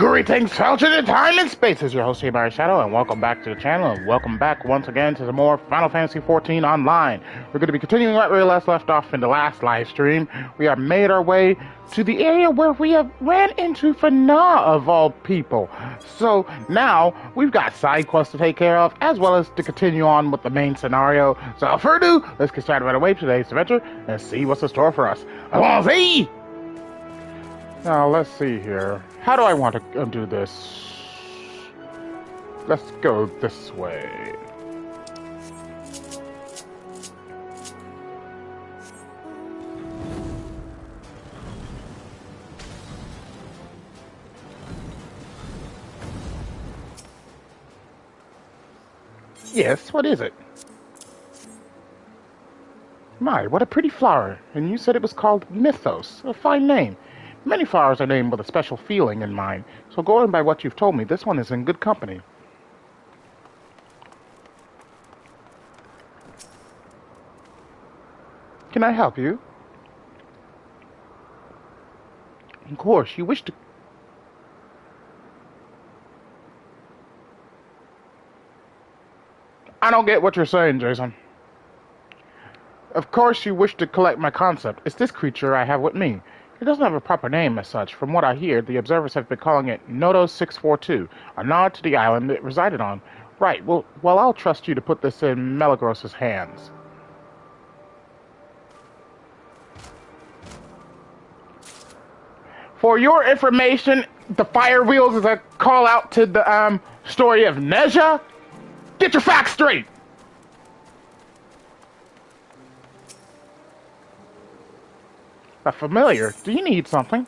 Greetings, fellas in time and space. This is your host, Barry Shadow, and welcome back to the channel, and welcome back once again to some more Final Fantasy XIV Online. We're going to be continuing right where we last left off in the last live stream. We have made our way to the area where we have ran into Fana, of all people. So now, we've got side quests to take care of, as well as to continue on with the main scenario. So without further ado, let's get started right away with today's adventure, and see what's in store for us. Allons-y! Now, let's see here. How do I want to do this? Let's go this way. Yes, what is it? My, what a pretty flower. And you said it was called Mythos. A fine name. Many flowers are named with a special feeling in mind, so going by what you've told me, this one is in good company. Can I help you? Of course, you wish to... I don't get what you're saying, Jason. Of course you wish to collect my concept. It's this creature I have with me. It doesn't have a proper name as such. From what I hear, the observers have been calling it Nodo 642, a nod to the island it resided on. Right, well, I'll trust you to put this in Melagros's hands. For your information, the Fire Wheels is a call out to the story of Neja. Get your facts straight! A familiar? Do you need something?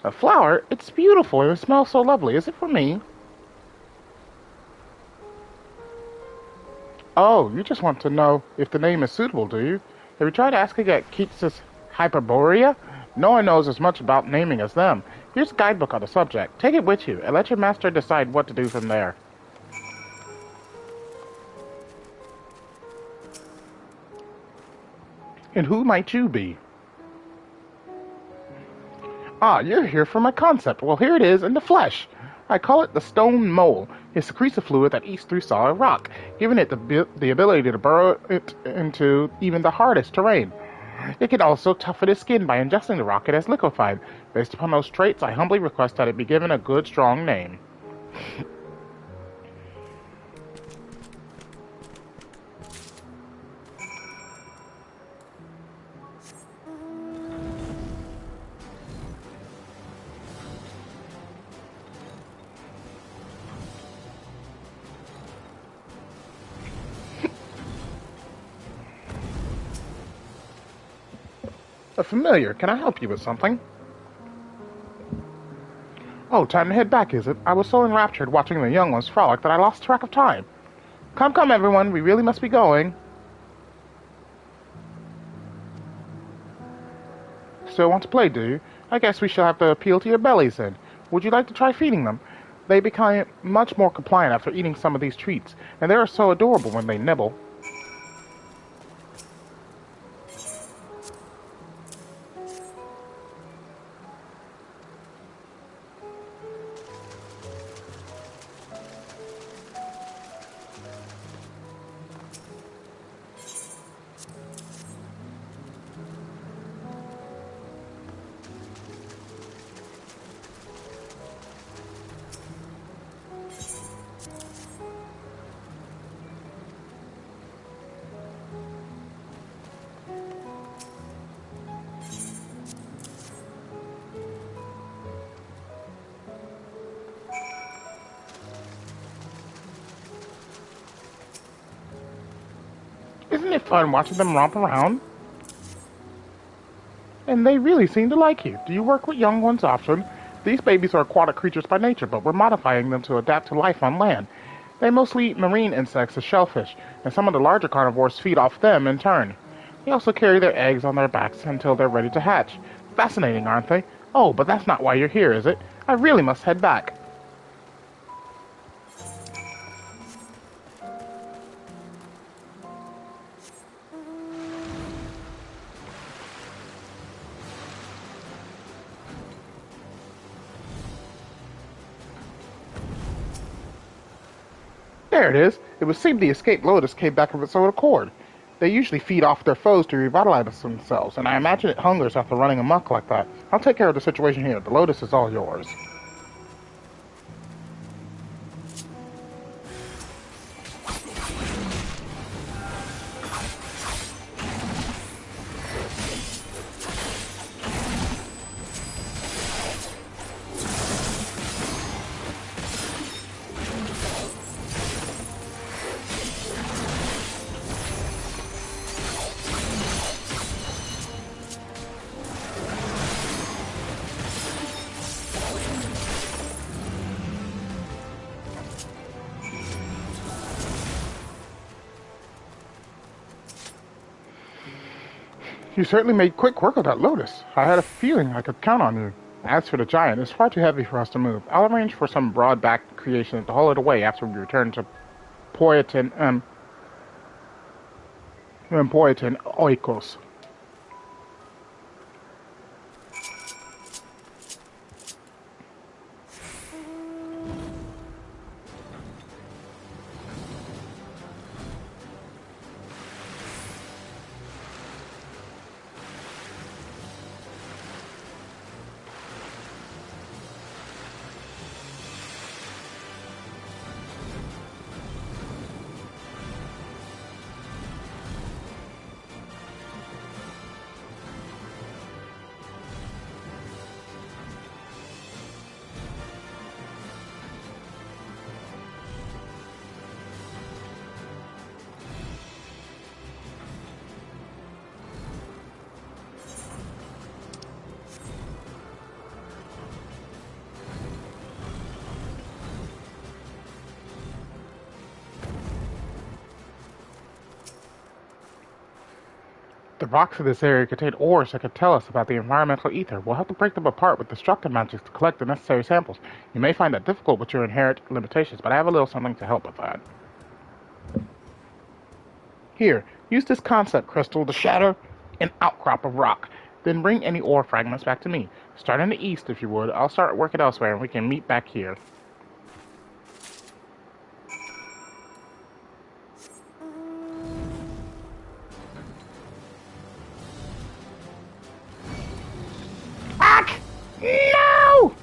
A flower? It's beautiful and it smells so lovely. Is it for me? Oh, you just want to know if the name is suitable, do you? Have you tried asking at Keats' Hyperborea? No one knows as much about naming as them. Here's a guidebook on the subject. Take it with you and let your master decide what to do from there. And who might you be? Ah, you're here for my concept. Well, here it is in the flesh. I call it the stone mole. It secretes a fluid that eats through solid rock, giving it the ability to burrow it into even the hardest terrain. It can also toughen its skin by ingesting the rock it has liquefied. Based upon those traits, I humbly request that it be given a good, strong name. A familiar, can I help you with something? Oh, time to head back, is it? I was so enraptured watching the young ones frolic that I lost track of time. Come, everyone, we really must be going. Still want to play, do you? I guess we shall have to appeal to your bellies then. Would you like to try feeding them? They become much more compliant after eating some of these treats, and they are so adorable when they nibble. Isn't it fun watching them romp around? And they really seem to like you. Do you work with young ones often? These babies are aquatic creatures by nature, but we're modifying them to adapt to life on land. They mostly eat marine insects as shellfish, and some of the larger carnivores feed off them in turn. They also carry their eggs on their backs until they're ready to hatch. Fascinating, aren't they? Oh, but that's not why you're here, is it? I really must head back. There it is. It would seem the escaped lotus came back of its own accord. They usually feed off their foes to revitalize themselves, and I imagine it hungers after running amok like that. I'll take care of the situation here. The lotus is all yours. You certainly made quick work of that lotus. I had a feeling I could count on you. As for the giant, it's far too heavy for us to move. I'll arrange for some broad-backed creation to haul it away after we return to Poetin Oikos. The rocks of this area contain ores that could tell us about the environmental ether. We'll have to break them apart with destructive magics to collect the necessary samples. You may find that difficult with your inherent limitations, but I have a little something to help with that. Here, use this concept crystal to shatter an outcrop of rock. Then bring any ore fragments back to me. Start in the east, if you would. I'll start working elsewhere, and we can meet back here. No!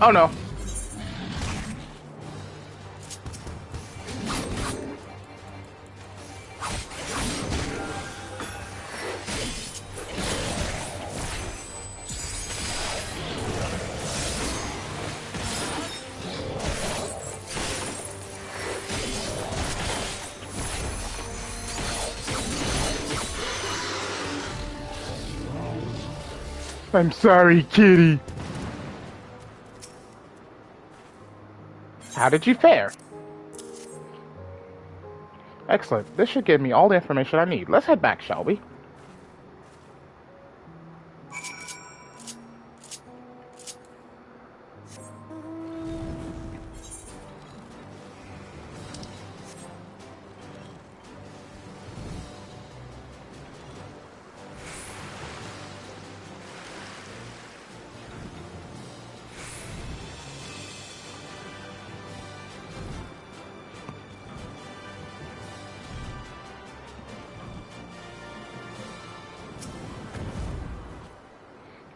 Oh no. I'm sorry, kitty. How did you fare? Excellent. This should give me all the information I need. Let's head back, shall we?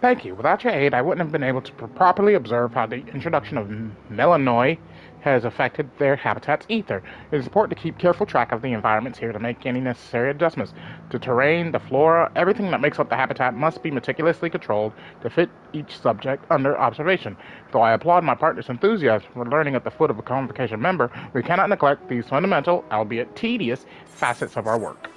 Thank you. Without your aid, I wouldn't have been able to properly observe how the introduction of melanoi has affected their habitat's ether. It is important to keep careful track of the environments here to make any necessary adjustments. The terrain, the flora, everything that makes up the habitat must be meticulously controlled to fit each subject under observation. Though I applaud my partner's enthusiasm for learning at the foot of a convocation member, we cannot neglect these fundamental, albeit tedious, facets of our work.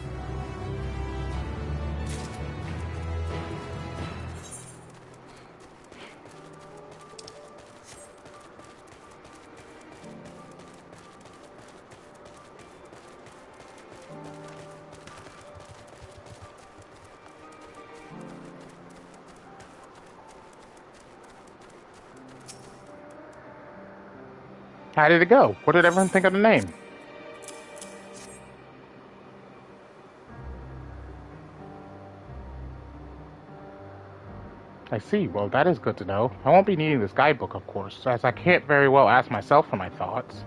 How did it go? What did everyone think of the name? I see. Well, that is good to know. I won't be needing this guidebook, of course, as I can't very well ask myself for my thoughts.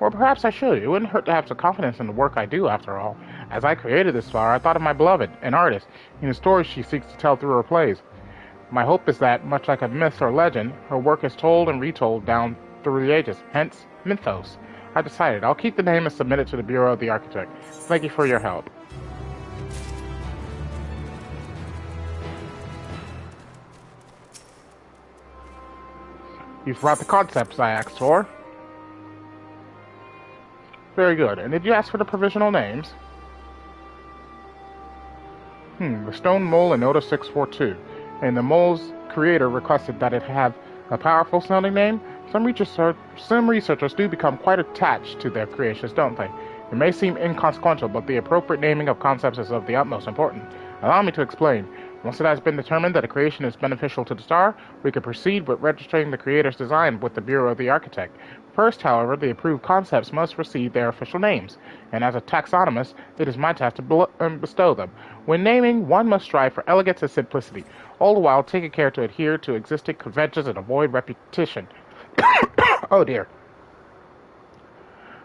Or perhaps I should. It wouldn't hurt to have some confidence in the work I do, after all. As I created this flower, I thought of my beloved, an artist, in the stories she seeks to tell through her plays. My hope is that, much like a myth or legend, her work is told and retold down through the ages, hence mythos. I decided I'll keep the name and submit it to the Bureau of the Architect. Thank you for your help. You've brought the concepts I asked for. Very good. And did you ask for the provisional names? The Stone Mole and Nota 642. And the mole's creator requested that it have a powerful sounding name. Some researchers do become quite attached to their creations, don't they? It may seem inconsequential, but the appropriate naming of concepts is of the utmost importance. Allow me to explain. Once it has been determined that a creation is beneficial to the star, we can proceed with registering the creator's design with the Bureau of the Architect. First, however, the approved concepts must receive their official names, and as a taxonomist, it is my task to bestow them. When naming, one must strive for elegance and simplicity, all the while taking care to adhere to existing conventions and avoid repetition. Oh dear.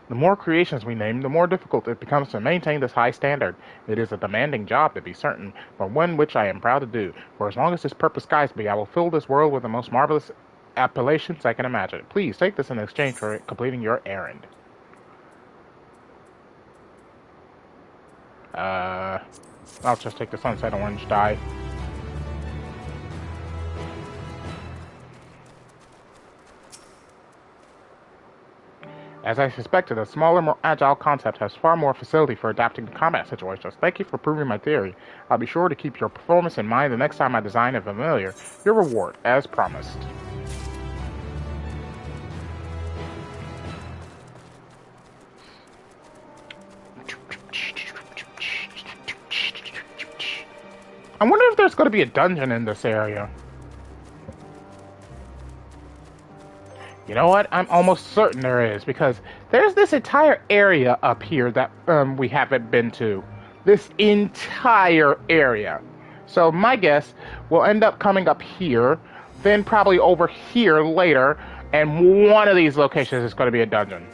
The more creations we name, the more difficult it becomes to maintain this high standard. It is a demanding job, to be certain, but one which I am proud to do. For as long as this purpose guides me, I will fill this world with the most marvelous appellations I can imagine. Please take this in exchange for completing your errand. I'll just take the sunset orange dye. As I suspected, a smaller, more agile concept has far more facility for adapting to combat situations. Thank you for proving my theory. I'll be sure to keep your performance in mind the next time I design a familiar. Your reward, as promised. I wonder if there's going to be a dungeon in this area. You know what? I'm almost certain there is, because there's this entire area up here that we haven't been to. This entire area. So my guess, we'll end up coming up here, then probably over here later, and one of these locations is going to be a dungeon.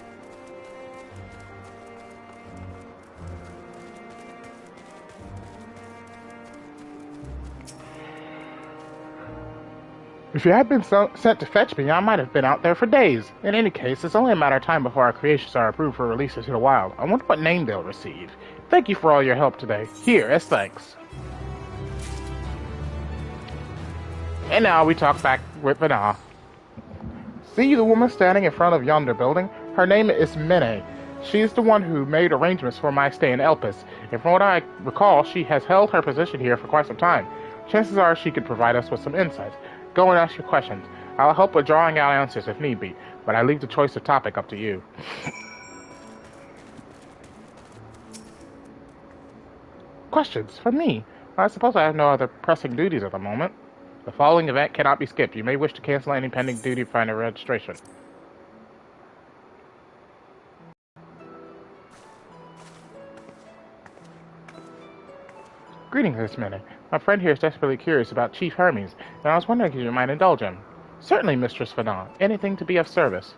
If you had been sent to fetch me, I might have been out there for days. In any case, it's only a matter of time before our creations are approved for release into the wild. I wonder what name they'll receive. Thank you for all your help today. Here, as thanks. And now we talk back with Vana. See the woman standing in front of yonder building? Her name is Mene. She is the one who made arrangements for my stay in Elpis, and from what I recall, she has held her position here for quite some time. Chances are she could provide us with some insights. Go and ask your questions. I'll help with drawing out answers if need be, but I leave the choice of topic up to you. Questions for me? I suppose I have no other pressing duties at the moment. The following event cannot be skipped. You may wish to cancel any pending duty finder registration. Greetings, Miss Minute. My friend here is desperately curious about Chief Hermes, and I was wondering if you might indulge him. Certainly, Mistress Fanon. Anything to be of service.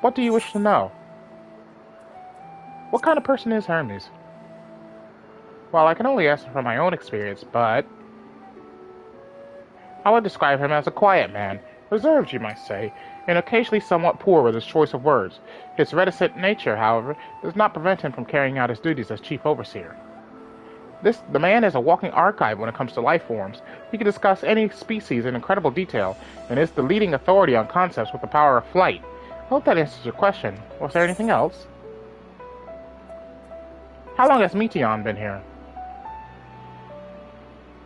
What do you wish to know? What kind of person is Hermes? Well, I can only answer from my own experience, but I would describe him as a quiet man, Reserved, you might say, and occasionally somewhat poor with his choice of words. His reticent nature, however, does not prevent him from carrying out his duties as chief overseer. The man is a walking archive when it comes to life forms. He can discuss any species in incredible detail, and is the leading authority on concepts with the power of flight. I hope that answers your question. Was there anything else? How long has Meteon been here?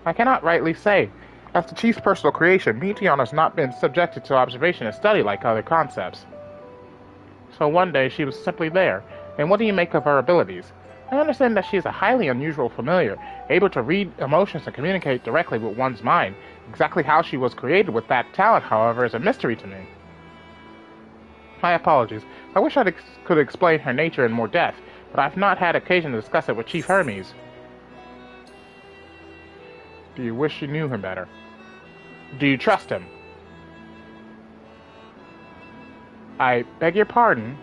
I cannot rightly say. As the chief's personal creation, Meteon has not been subjected to observation and study like other concepts. So one day she was simply there, and what do you make of her abilities? I understand that she is a highly unusual familiar, able to read emotions and communicate directly with one's mind. Exactly how she was created with that talent, however, is a mystery to me. My apologies. I wish I could explain her nature in more depth, but I have not had occasion to discuss it with Chief Hermes. Do you wish you knew him better? Do you trust him? I beg your pardon?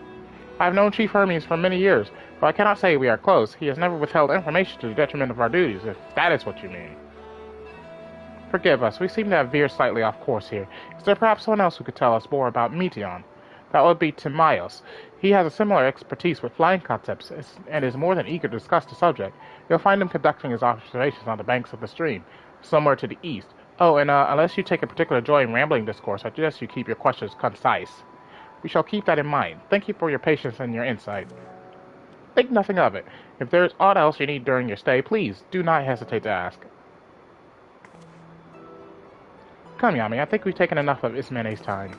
I have known Chief Hermes for many years, but I cannot say we are close. He has never withheld information to the detriment of our duties, if that is what you mean. Forgive us, we seem to have veered slightly off course here. Is there perhaps someone else who could tell us more about Meteon? That would be Tomoya. He has a similar expertise with flying concepts, and is more than eager to discuss the subject. You'll find him conducting his observations on the banks of the stream, somewhere to the east. Oh, and unless you take a particular joy in rambling discourse, I suggest you keep your questions concise. We shall keep that in mind. Thank you for your patience and your insight. Think nothing of it. If there is aught else you need during your stay, please do not hesitate to ask. Come, Yami, I think we've taken enough of Ismane's time.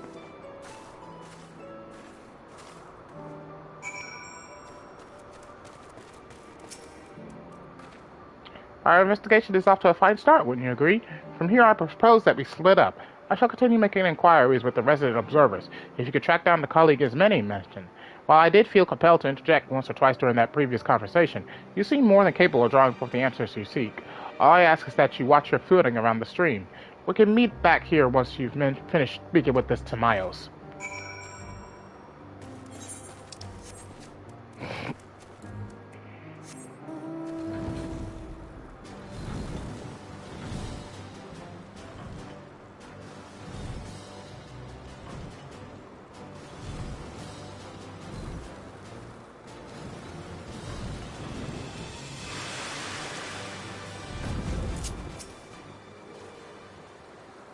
Our investigation is off to a fine start, wouldn't you agree? From here I propose that we split up. I shall continue making inquiries with the resident observers, if you could track down the colleague Ismene mentioned. While I did feel compelled to interject once or twice during that previous conversation, you seem more than capable of drawing forth the answers you seek. All I ask is that you watch your footing around the stream. We can meet back here once you've finished speaking with this Tomoya.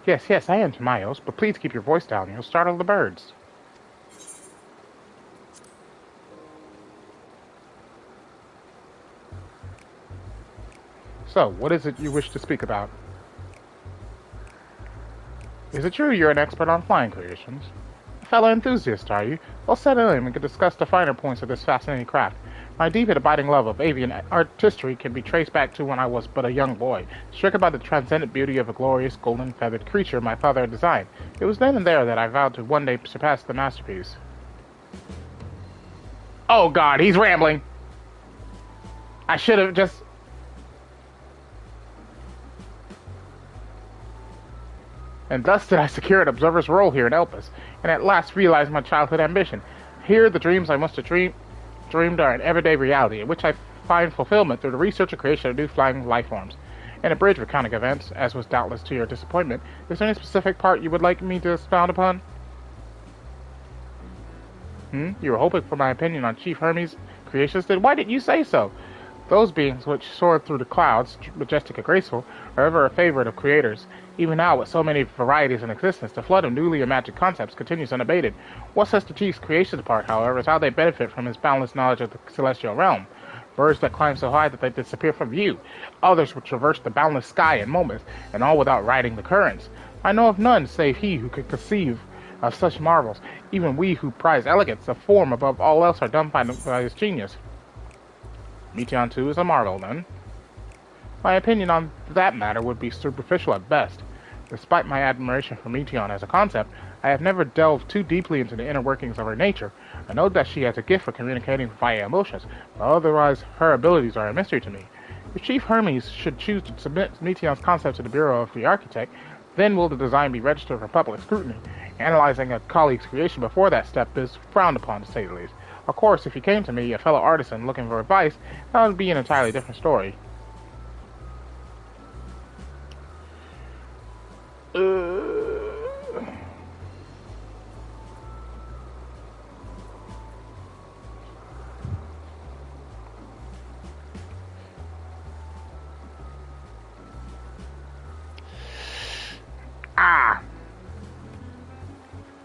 Yes, I am Tomoya, but please keep your voice down. You'll startle the birds. So, what is it you wish to speak about? Is it true you're an expert on flying creations? A fellow enthusiast, are you? Well, settle in and we can discuss the finer points of this fascinating craft. My deep and abiding love of avian artistry can be traced back to when I was but a young boy, stricken by the transcendent beauty of a glorious golden-feathered creature my father had designed. It was then and there that I vowed to one day surpass the masterpiece. Oh God, he's rambling! I should have just... And thus did I secure an observer's role here in Elpis, and at last realize my childhood ambition. Here the dreams I must have dreamed are an everyday reality, in which I find fulfillment through the research and creation of new flying life forms. In a bridge recount events, as was doubtless to your disappointment, is there any specific part you would like me to expound upon? You were hoping for my opinion on Chief Hermes' creations, then why didn't you say so? Those beings which soar through the clouds, majestic and graceful, are ever a favorite of creators. Even now, with so many varieties in existence, the flood of newly imagined concepts continues unabated. What sets the Chief's creations apart, however, is how they benefit from his boundless knowledge of the celestial realm. Birds that climb so high that they disappear from view. Others which traverse the boundless sky in moments, and all without riding the currents. I know of none save he who could conceive of such marvels. Even we who prize elegance of form above all else are dumbfounded by his genius. Meteon, too, is a marvel, then. My opinion on that matter would be superficial at best. Despite my admiration for Meteon as a concept, I have never delved too deeply into the inner workings of her nature. I know that she has a gift for communicating via emotions, but otherwise her abilities are a mystery to me. If Chief Hermes should choose to submit Meteon's concept to the Bureau of the Architect, then will the design be registered for public scrutiny. Analyzing a colleague's creation before that step is frowned upon, to say the least. Of course, if he came to me, a fellow artisan, looking for advice, that would be an entirely different story.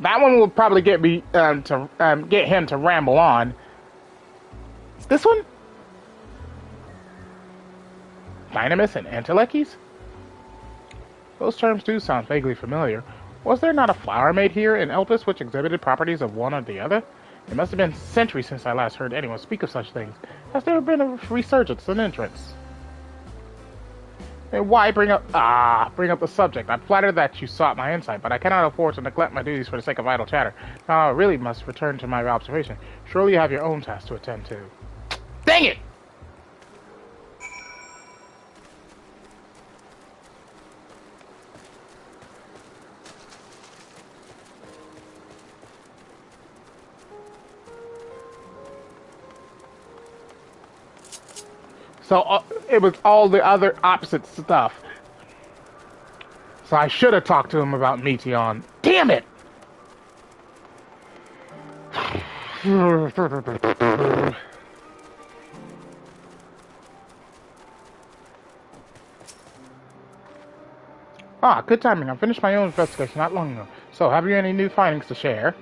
That one will probably get me to get him to ramble on. This one? Dynamis and Entelechy's? Those terms do sound vaguely familiar. Was there not a flower made here in Elpis which exhibited properties of one or the other? It must have been centuries since I last heard anyone speak of such things. Has there been a resurgence in interest? And why bring up the subject? I'm flattered that you sought my insight, but I cannot afford to neglect my duties for the sake of idle chatter. Now I really must return to my observation. Surely you have your own tasks to attend to. Dang it! So it was all the other opposite stuff. So I should have talked to him about Meteon. Damn it! Good timing. I finished my own investigation not long ago. So, have you any new findings to share?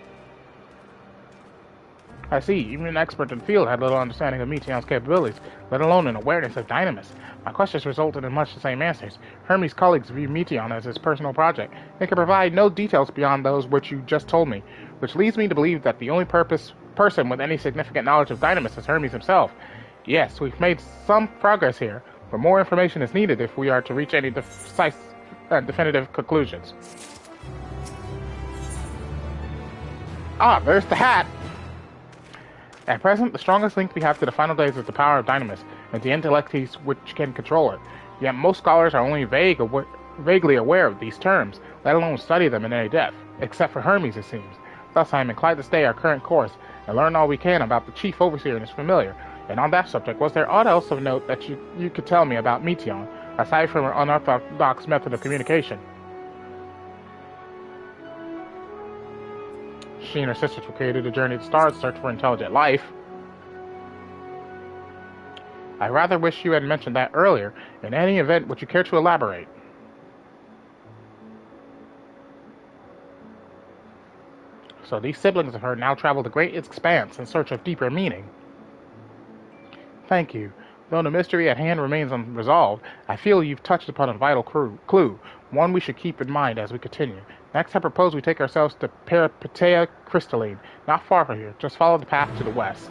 I see. Even an expert in the field had little understanding of Meteon's capabilities, let alone an awareness of Dynamis. My questions resulted in much the same answers. Hermes' colleagues view Meteon as his personal project. They can provide no details beyond those which you just told me, which leads me to believe that the only person with any significant knowledge of Dynamis is Hermes himself. Yes, we've made some progress here, but more information is needed if we are to reach any definitive conclusions. There's the hat! At present, the strongest link we have to the final days is the power of Dynamis, and the intellects which can control it. Yet most scholars are only vaguely aware of these terms, let alone study them in any depth, except for Hermes, it seems. Thus, I am inclined to stay our current course, and learn all we can about the Chief Overseer and his familiar. And on that subject, was there aught else of note that you could tell me about Meteon, aside from her unorthodox method of communication? She and her sisters were created to journey to the stars to search for intelligent life. I rather wish you had mentioned that earlier. In any event, would you care to elaborate? So these siblings of her now travel the great expanse in search of deeper meaning. Thank you. Though the mystery at hand remains unresolved, I feel you've touched upon a vital clue, one we should keep in mind as we continue. Next, I propose we take ourselves to Peripatea Crystalline, not far from here. Just follow the path to the west.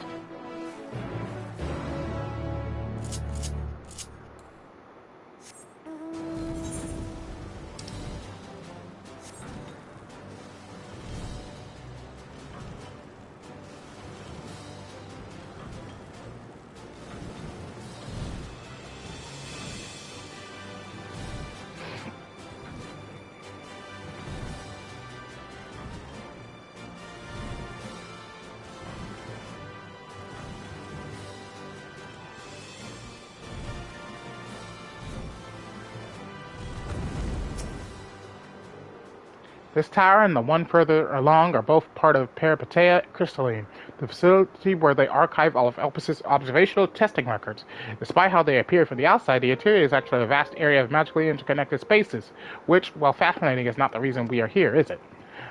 This tower and the one further along are both part of Peripatea Crystalline, the facility where they archive all of Elpis' observational testing records. Despite how they appear from the outside, the interior is actually a vast area of magically interconnected spaces, which, while fascinating, is not the reason we are here, is it?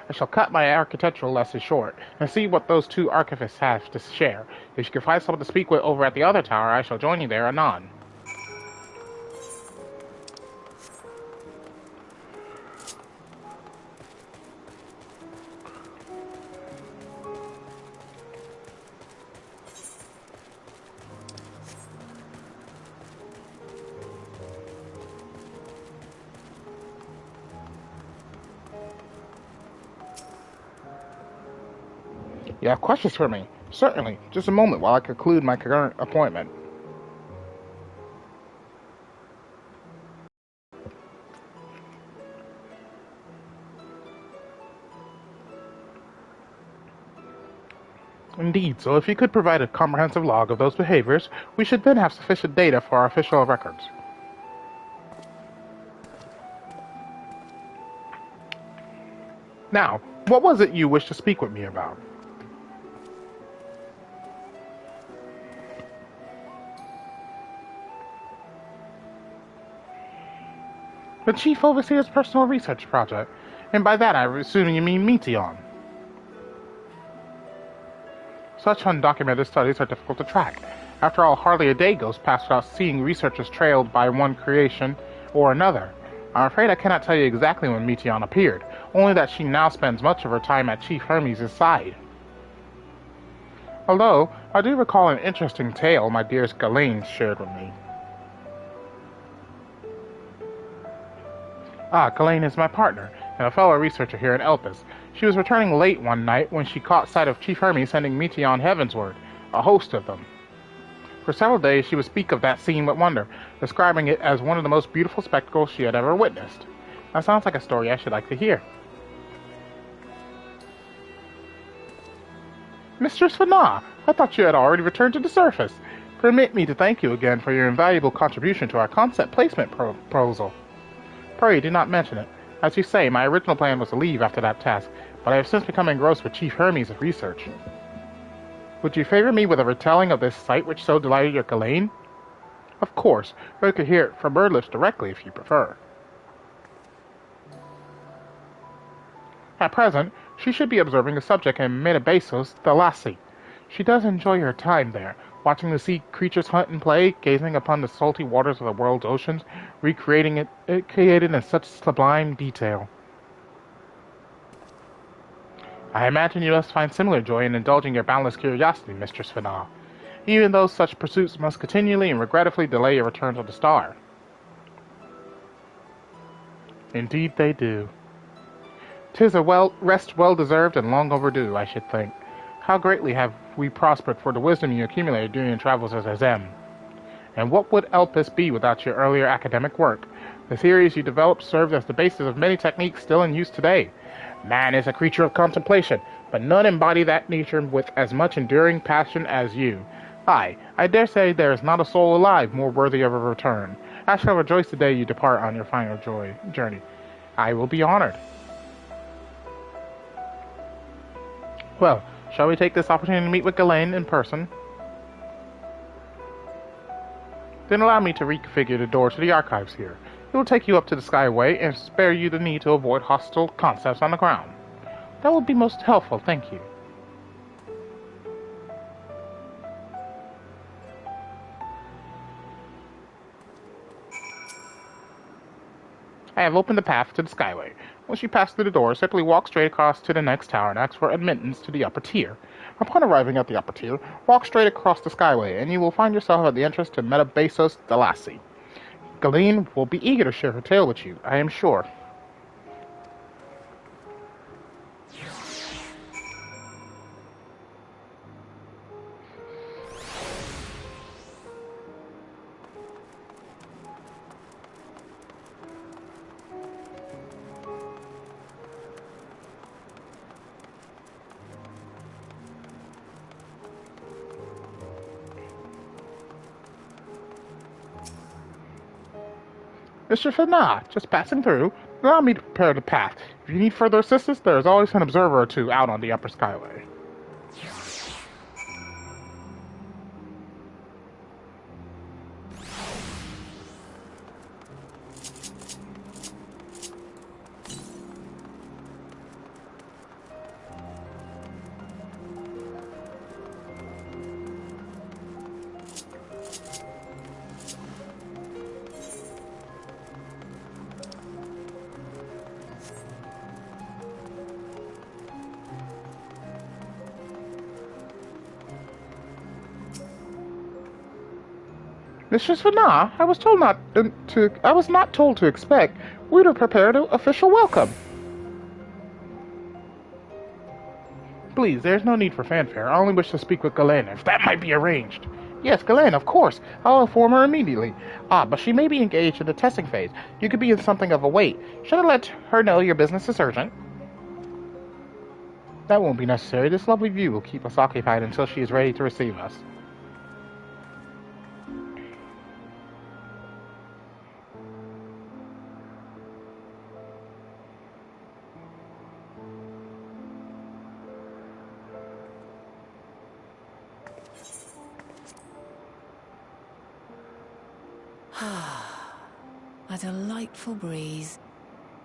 I shall cut my architectural lesson short, and see what those two archivists have to share. If you can find someone to speak with over at the other tower, I shall join you there anon. You have questions for me? Certainly. Just a moment while I conclude my current appointment. Indeed, so if you could provide a comprehensive log of those behaviors, we should then have sufficient data for our official records. Now, what was it you wished to speak with me about? The Chief Overseer's personal research project, and by that I assume you mean Meteon. Such undocumented studies are difficult to track. After all, hardly a day goes past without seeing researchers trailed by one creation or another. I'm afraid I cannot tell you exactly when Meteion appeared, only that she now spends much of her time at Chief Hermes' side. Although, I do recall an interesting tale my dearest Ghislaine shared with me. Ghislaine is my partner, and a fellow researcher here in Elpis. She was returning late one night when she caught sight of Chief Hermes sending Meteion heavensward, a host of them. For several days she would speak of that scene with wonder, describing it as one of the most beautiful spectacles she had ever witnessed. That sounds like a story I should like to hear. Mistress Fana, I thought you had already returned to the surface. Permit me to thank you again for your invaluable contribution to our concept placement proposal. Pray do not mention it. As you say, my original plan was to leave after that task, but I have since become engrossed with Chief Hermes' research. Would you favor me with a retelling of this sight which so delighted your Ghislaine? Of course, or you could hear it from her lips directly if you prefer. At present, she should be observing a subject in Metabasos, the Lassie. She does enjoy her time there, watching the sea creatures hunt and play, gazing upon the salty waters of the world's oceans, recreating it created in such sublime detail. I imagine you must find similar joy in indulging your boundless curiosity, Mistress Fana, even though such pursuits must continually and regretfully delay your return to the star. Indeed they do. 'Tis a rest well-deserved and long overdue, I should think. How greatly have we prospered for the wisdom you accumulated during your travels as Azem. And what would Elpis be without your earlier academic work? The theories you developed served as the basis of many techniques still in use today. Man is a creature of contemplation, but none embody that nature with as much enduring passion as you. I dare say there is not a soul alive more worthy of a return. I shall rejoice the day you depart on your final journey. I will be honored. Well, shall we take this opportunity to meet with Ghislaine in person? Then allow me to reconfigure the door to the archives here. It will take you up to the Skyway and spare you the need to avoid hostile concepts on the ground. That would be most helpful, thank you. I have opened the path to the Skyway. Once you pass through the door, simply walk straight across to the next tower and ask for admittance to the upper tier. Upon arriving at the upper tier, walk straight across the Skyway, and you will find yourself at the entrance to Metabasos the Lassie. Ghislaine will be eager to share her tale with you, I am sure. Mr. Fana, just passing through. Allow me to prepare the path. If you need further assistance, there is always an observer or two out on the upper Skyway. Mistress Fana, I was not told to expect. We'd have prepared an official welcome. Please, there is no need for fanfare. I only wish to speak with Ghislaine, if that might be arranged. Yes, Ghislaine, of course. I'll inform her immediately. But she may be engaged in the testing phase. You could be in something of a wait. Should I let her know your business is urgent? That won't be necessary. This lovely view will keep us occupied until she is ready to receive us. A delightful breeze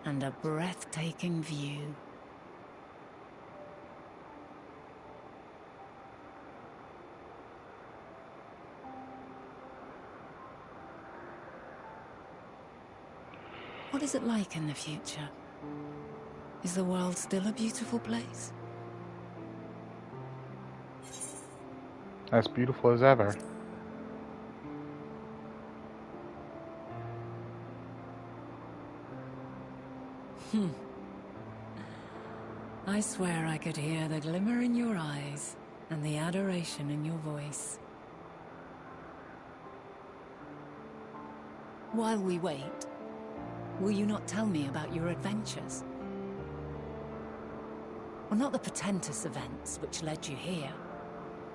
and a breathtaking view. What is it like in the future? Is the world still a beautiful place? As beautiful as ever. I swear I could hear the glimmer in your eyes and the adoration in your voice. While we wait, will you not tell me about your adventures? Well, not the portentous events which led you here,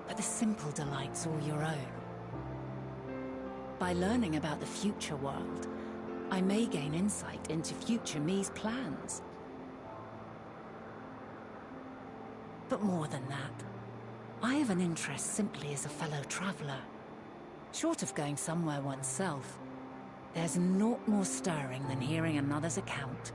but the simple delights all your own. By learning about the future world, I may gain insight into future me's plans. But more than that, I have an interest simply as a fellow traveler. Short of going somewhere oneself, there's naught more stirring than hearing another's account.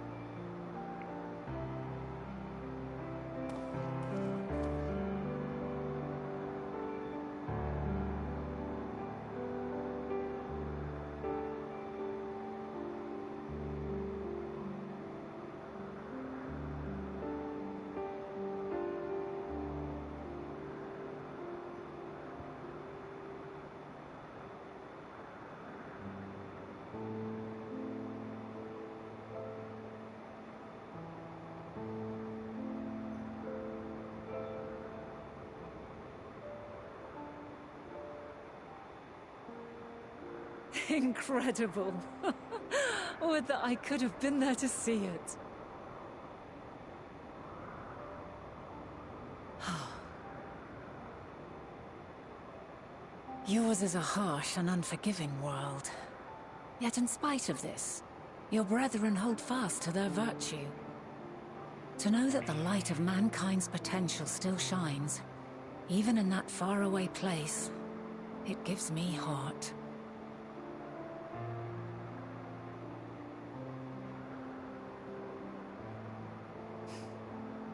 Incredible. Would that I could have been there to see it. Yours is a harsh and unforgiving world. Yet in spite of this, your brethren hold fast to their virtue. To know that the light of mankind's potential still shines, even in that faraway place, it gives me heart.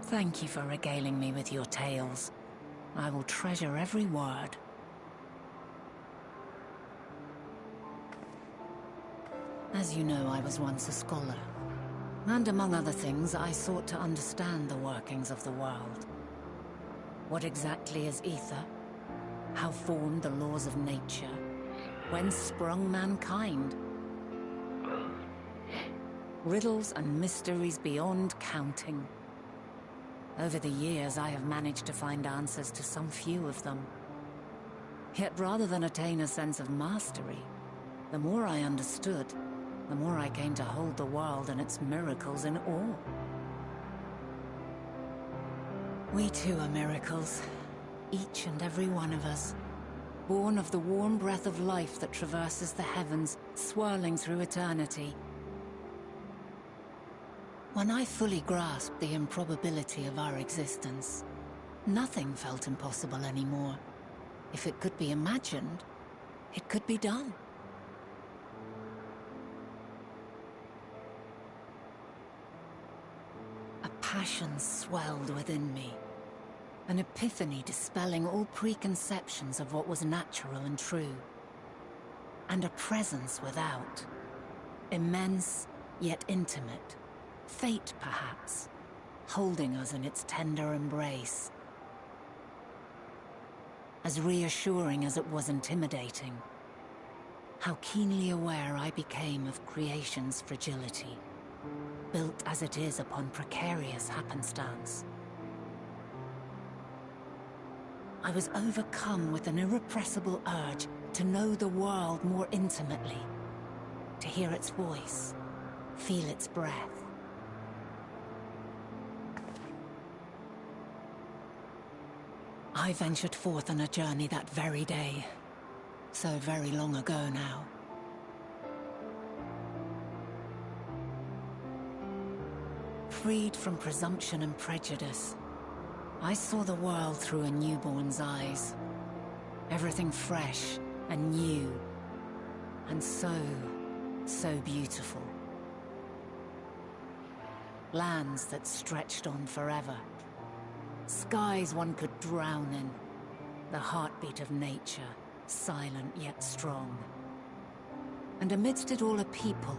Thank you for regaling me with your tales. I will treasure every word. As you know, I was once a scholar. And among other things, I sought to understand the workings of the world. What exactly is ether? How formed the laws of nature? Whence sprung mankind? Riddles and mysteries beyond counting. Over the years, I have managed to find answers to some few of them. Yet rather than attain a sense of mastery, the more I understood, the more I came to hold the world and its miracles in awe. We too are miracles, each and every one of us, born of the warm breath of life that traverses the heavens, swirling through eternity. When I fully grasped the improbability of our existence, nothing felt impossible anymore. If it could be imagined, it could be done. A passion swelled within me, an epiphany dispelling all preconceptions of what was natural and true. And a presence without, immense yet intimate. Fate, perhaps, holding us in its tender embrace. As reassuring as it was intimidating, how keenly aware I became of creation's fragility, built as it is upon precarious happenstance. I was overcome with an irrepressible urge to know the world more intimately, to hear its voice, feel its breath. I ventured forth on a journey that very day, so very long ago now. Freed from presumption and prejudice, I saw the world through a newborn's eyes. Everything fresh and new, and so beautiful. Lands that stretched on forever. Skies one could drown in, the heartbeat of nature, silent yet strong. And amidst it all a people,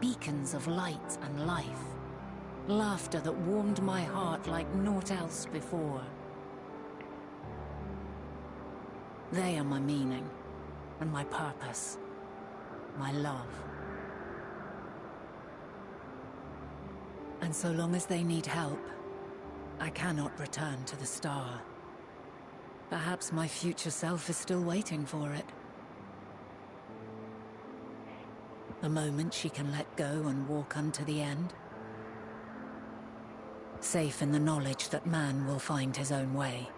beacons of light and life. Laughter that warmed my heart like naught else before. They are my meaning, and my purpose, my love. And so long as they need help, I cannot return to the star. Perhaps my future self is still waiting for it. The moment she can let go and walk unto the end. Safe in the knowledge that man will find his own way.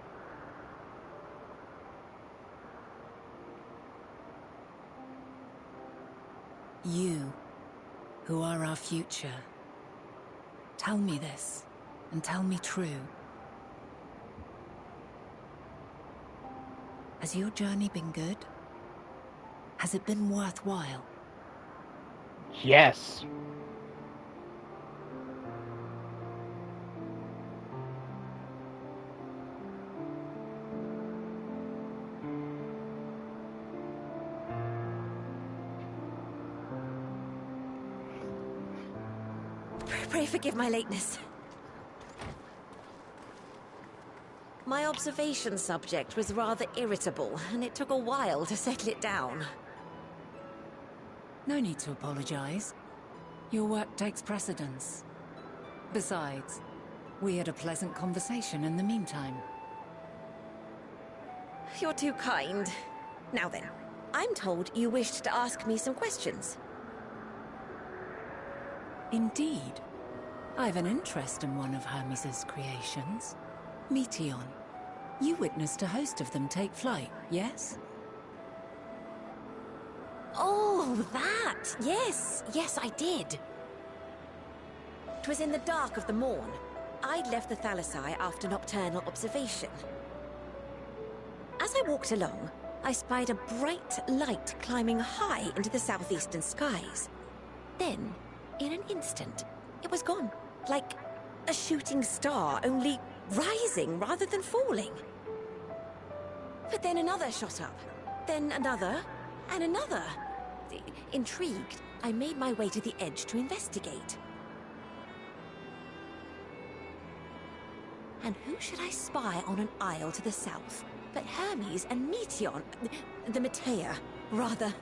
You, who are our future, tell me this, and tell me true. Has your journey been good? Has it been worthwhile? Yes. Pray forgive my lateness. My observation subject was rather irritable, and it took a while to settle it down. No need to apologize. Your work takes precedence. Besides, we had a pleasant conversation in the meantime. You're too kind. Now then, I'm told you wished to ask me some questions. Indeed. I've an interest in one of Hermes' creations. Meteon. You witnessed a host of them take flight, yes? Oh, that! Yes, yes, I did. 'Twas in the dark of the morn. I'd left the Thalassai after nocturnal observation. As I walked along, I spied a bright light climbing high into the southeastern skies. Then, in an instant, it was gone. Like a shooting star, only rising rather than falling. But then another shot up. Then another, and another. Intrigued, I made my way to the edge to investigate. And who should I spy on an isle to the south but Hermes and Meteon, the Matea, rather.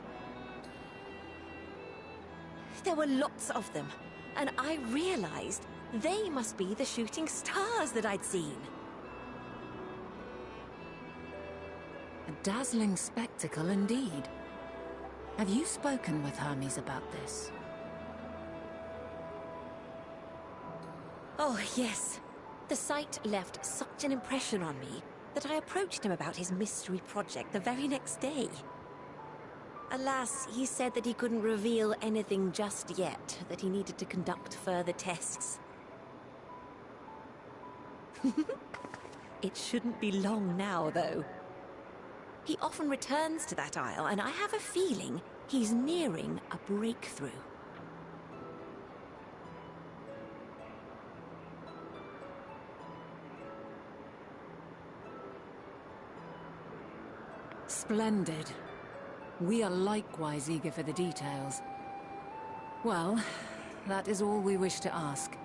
There were lots of them, and I realized they must be the shooting stars that I'd seen. A dazzling spectacle indeed. Have you spoken with Hermes about this? Oh, yes. The sight left such an impression on me that I approached him about his mystery project the very next day. Alas, he said that he couldn't reveal anything just yet, that he needed to conduct further tests. It shouldn't be long now, though. He often returns to that isle, and I have a feeling he's nearing a breakthrough. Splendid. We are likewise eager for the details. Well, that is all we wish to ask.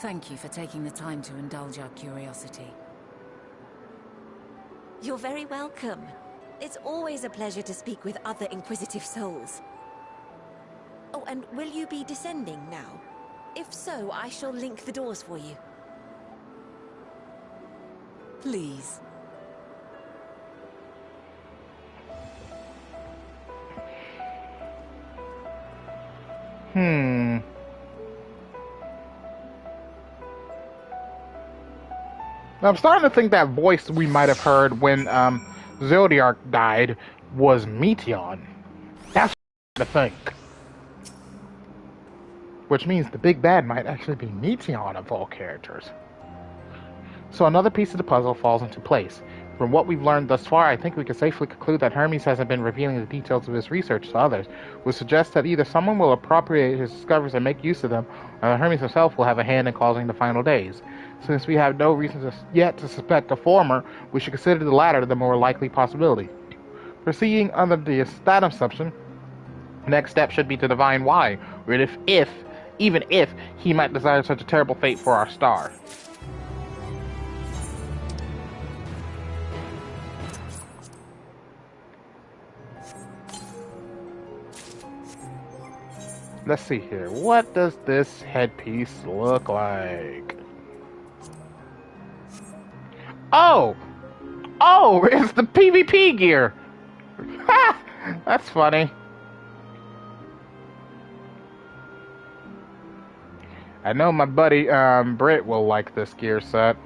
Thank you for taking the time to indulge our curiosity. You're very welcome. It's always a pleasure to speak with other inquisitive souls. Oh, and will you be descending now? If so, I shall link the doors for you. Please. I'm starting to think that voice we might have heard when Zodiac died was Meteon. That's what I think. Which means the big bad might actually be Meteon of all characters. So another piece of the puzzle falls into place. From what we've learned thus far, I think we can safely conclude that Hermes hasn't been revealing the details of his research to others, which suggests that either someone will appropriate his discoveries and make use of them, or that Hermes himself will have a hand in causing the final days. Since we have no reason yet to suspect the former, we should consider the latter the more likely possibility. Proceeding under the status assumption, Next step should be to divine why, or even if he might desire such a terrible fate for our star. Let's see here. What does this headpiece look like? Oh! Oh, it's the PvP gear! Ha! That's funny. I know my buddy, Britt will like this gear set.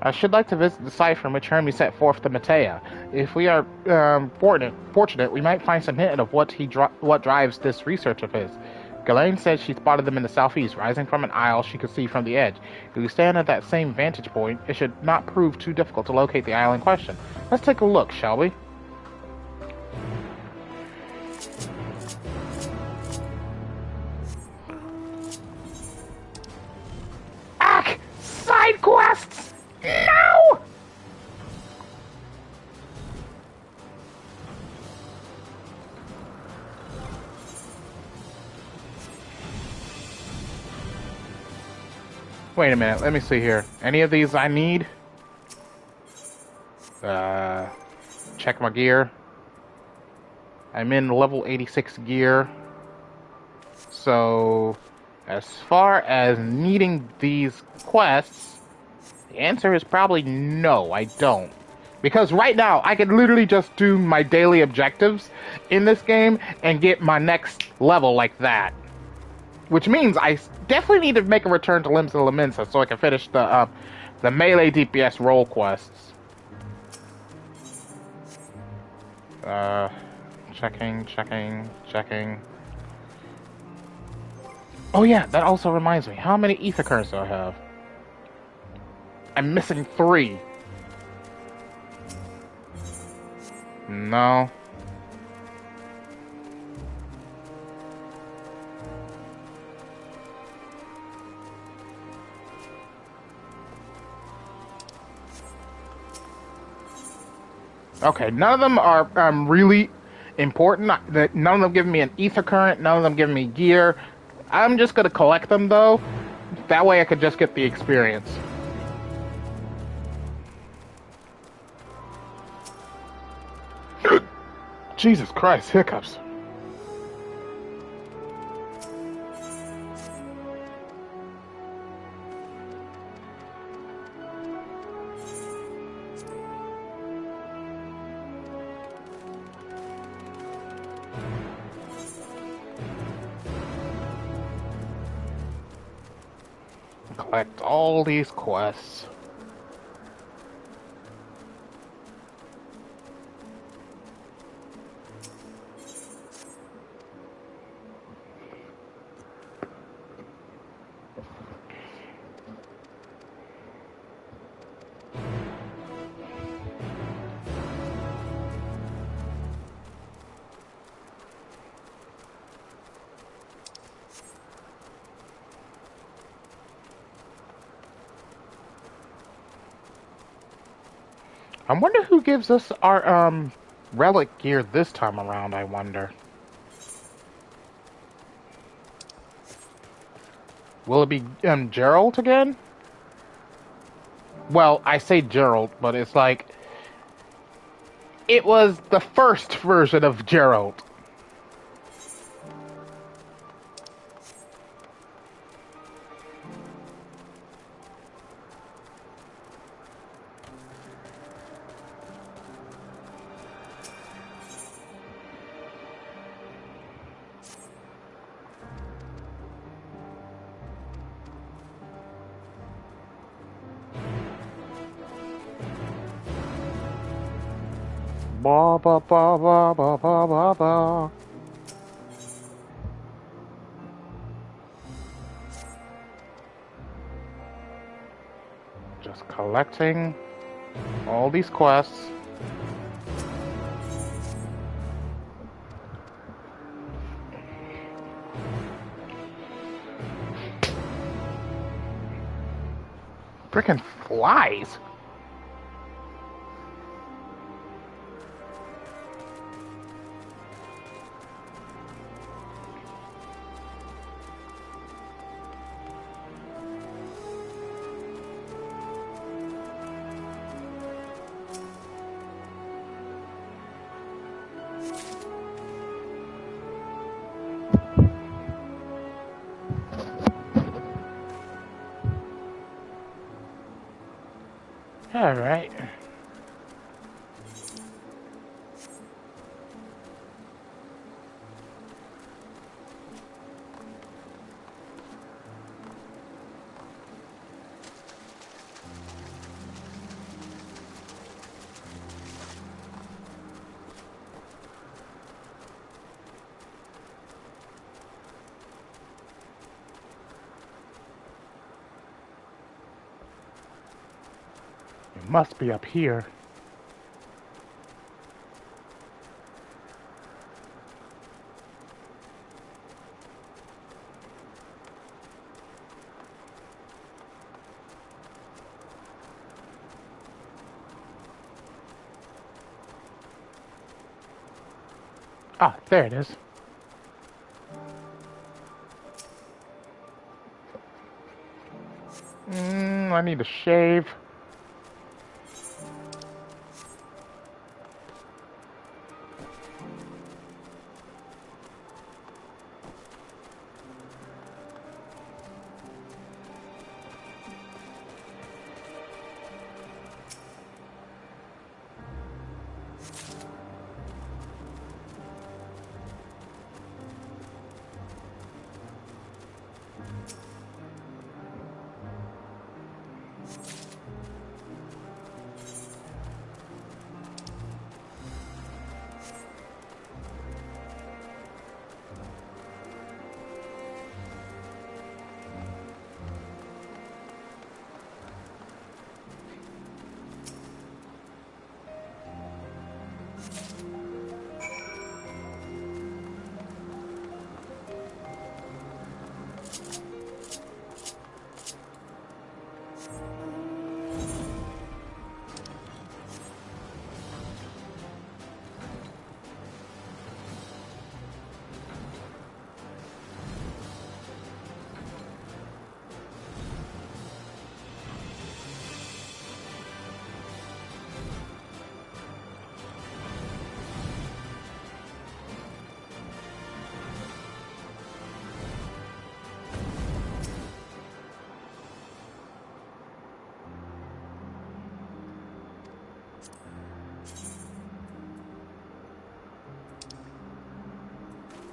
I should like to visit the site from which Hermes set forth to Matea. If we are fortunate, we might find some hint of what drives this research of his. Ghislaine said she spotted them in the southeast, rising from an aisle she could see from the edge. If we stand at that same vantage point, it should not prove too difficult to locate the aisle in question. Let's take a look, shall we? Ack! Side quests! No! Wait a minute, let me see here. Any of these I need? Check my gear. I'm in level 86 gear. So, as far as needing these quests, the answer is probably no, I don't. Because right now, I could literally just do my daily objectives in this game and get my next level like that. Which means I definitely need to make a return to Limbs of Laminsa so I can finish the melee DPS role quests. Checking. Oh yeah, that also reminds me. How many ether currents do I have? I'm missing 3. No. Okay, none of them are really important. None of them give me an ether current. None of them give me gear. I'm just gonna collect them though. That way I could just get the experience. Jesus Christ, hiccups. Collect all these quests. I wonder who gives us our relic gear this time around, I wonder. Will it be Gerald again? Well, I say Gerald, but it's like it was the first version of Gerald. Ba ba ba ba ba ba ba ba. Just collecting All these quests. Frickin' flies. All right. It must be up here. Ah, there it is. I need to shave.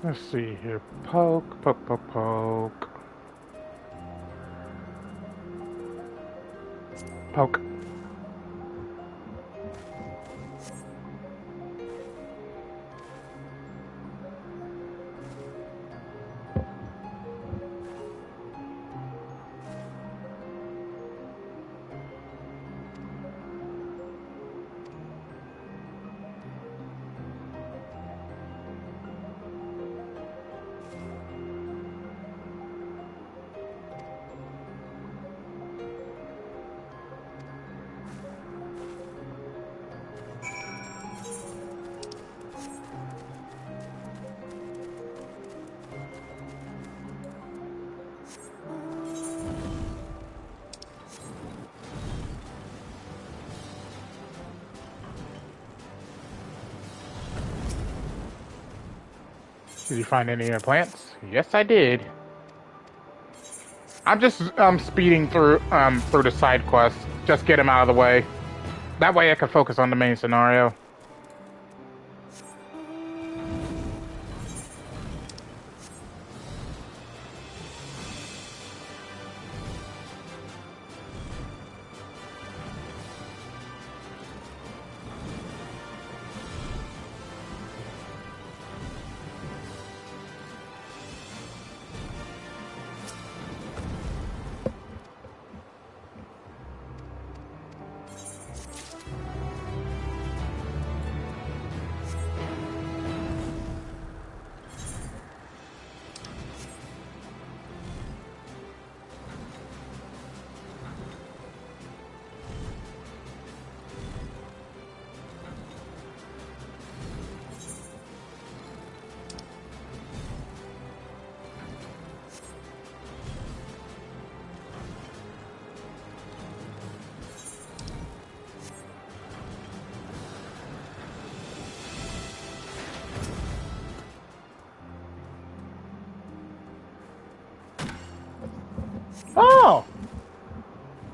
Let's see here. Poke, poke, poke, poke. Poke. Did you find any plants? Yes, I did. I'm just speeding through the side quests. Just get them out of the way. That way I can focus on the main scenario.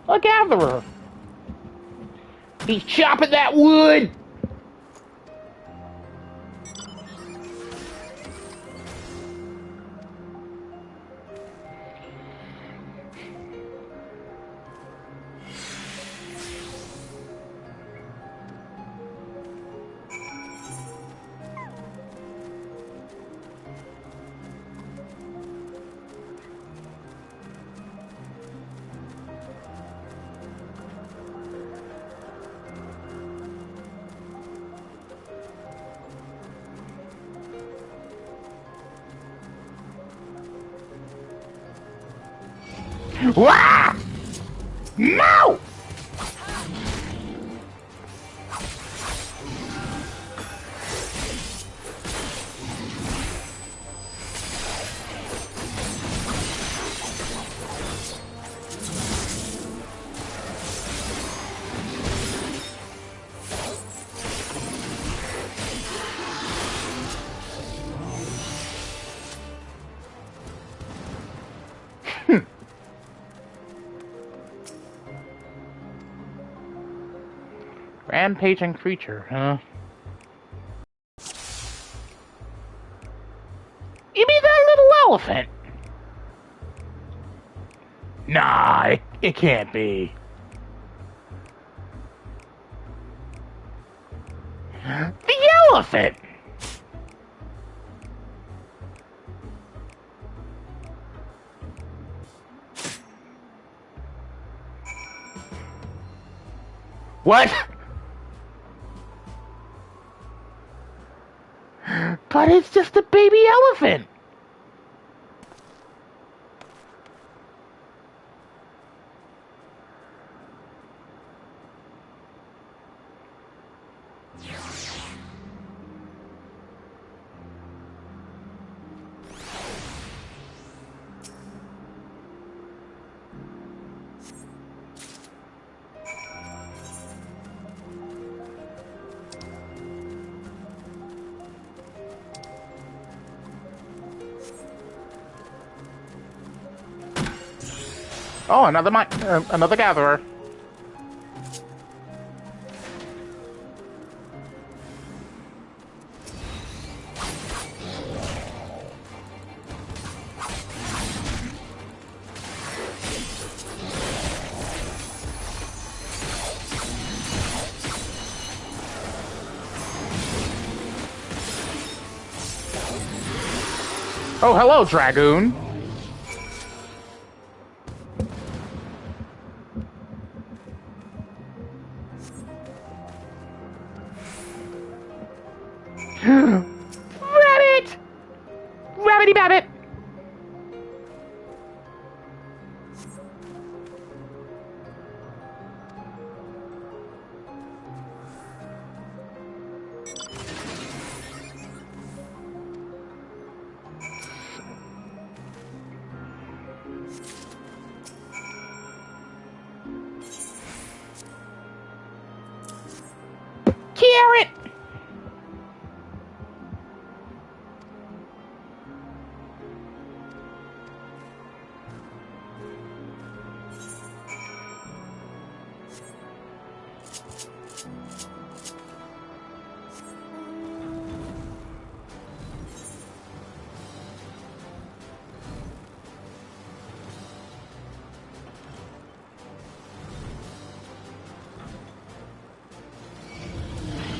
A gatherer. He's chopping that wood. Wah! No! Rampaging creature, huh? You mean that little elephant? Nah, it can't be. The elephant! What? But it's just a baby elephant. Oh, another gatherer. Oh, hello, Dragoon. Rabbit! Rabbity Babbit! Carrot!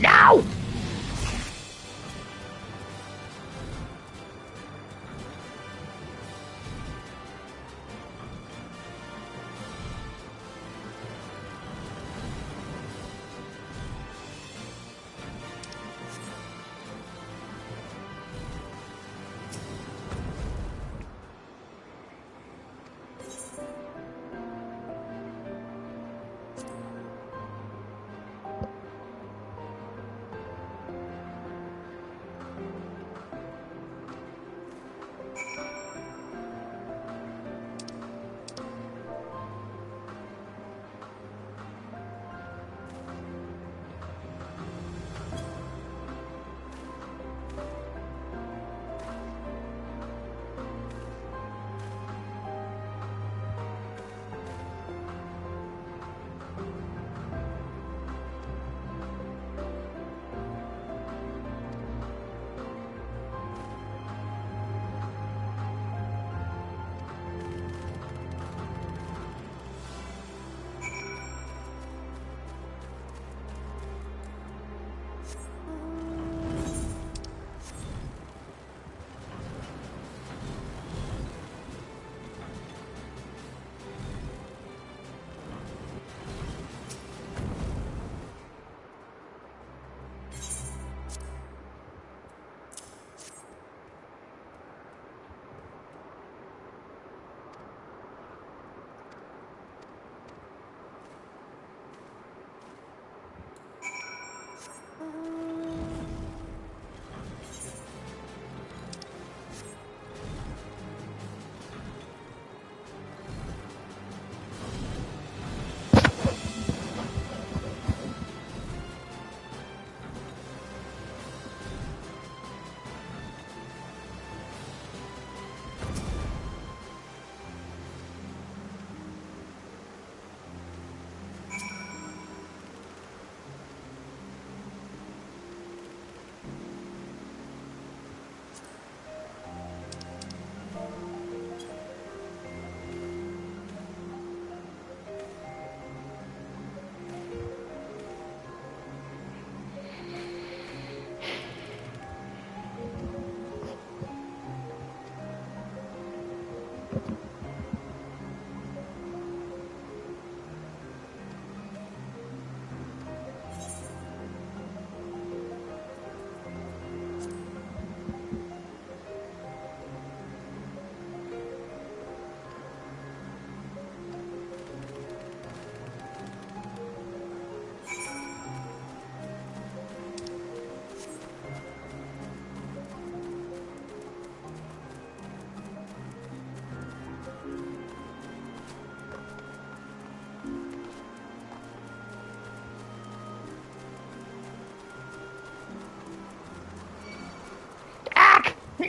No!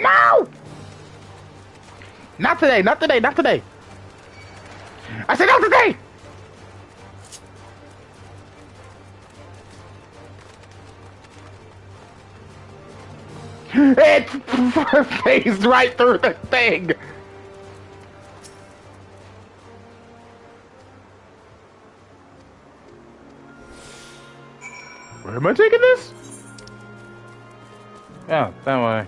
No! Not today, not today, not today. I said not today! It phased right through the thing! Where am I taking this? Yeah, that way.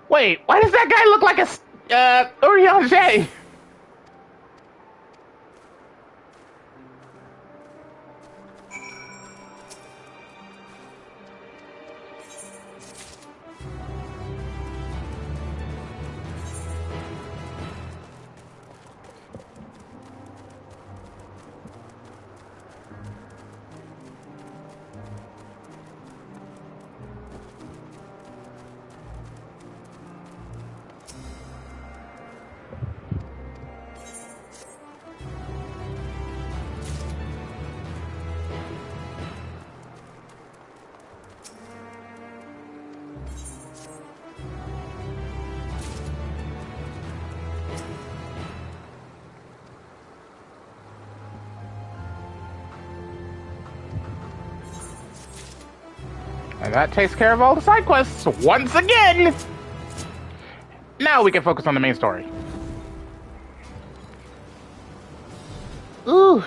Wait, why does that guy look like a, Urianger? And that takes care of all the side quests once again! Now we can focus on the main story. Ooh!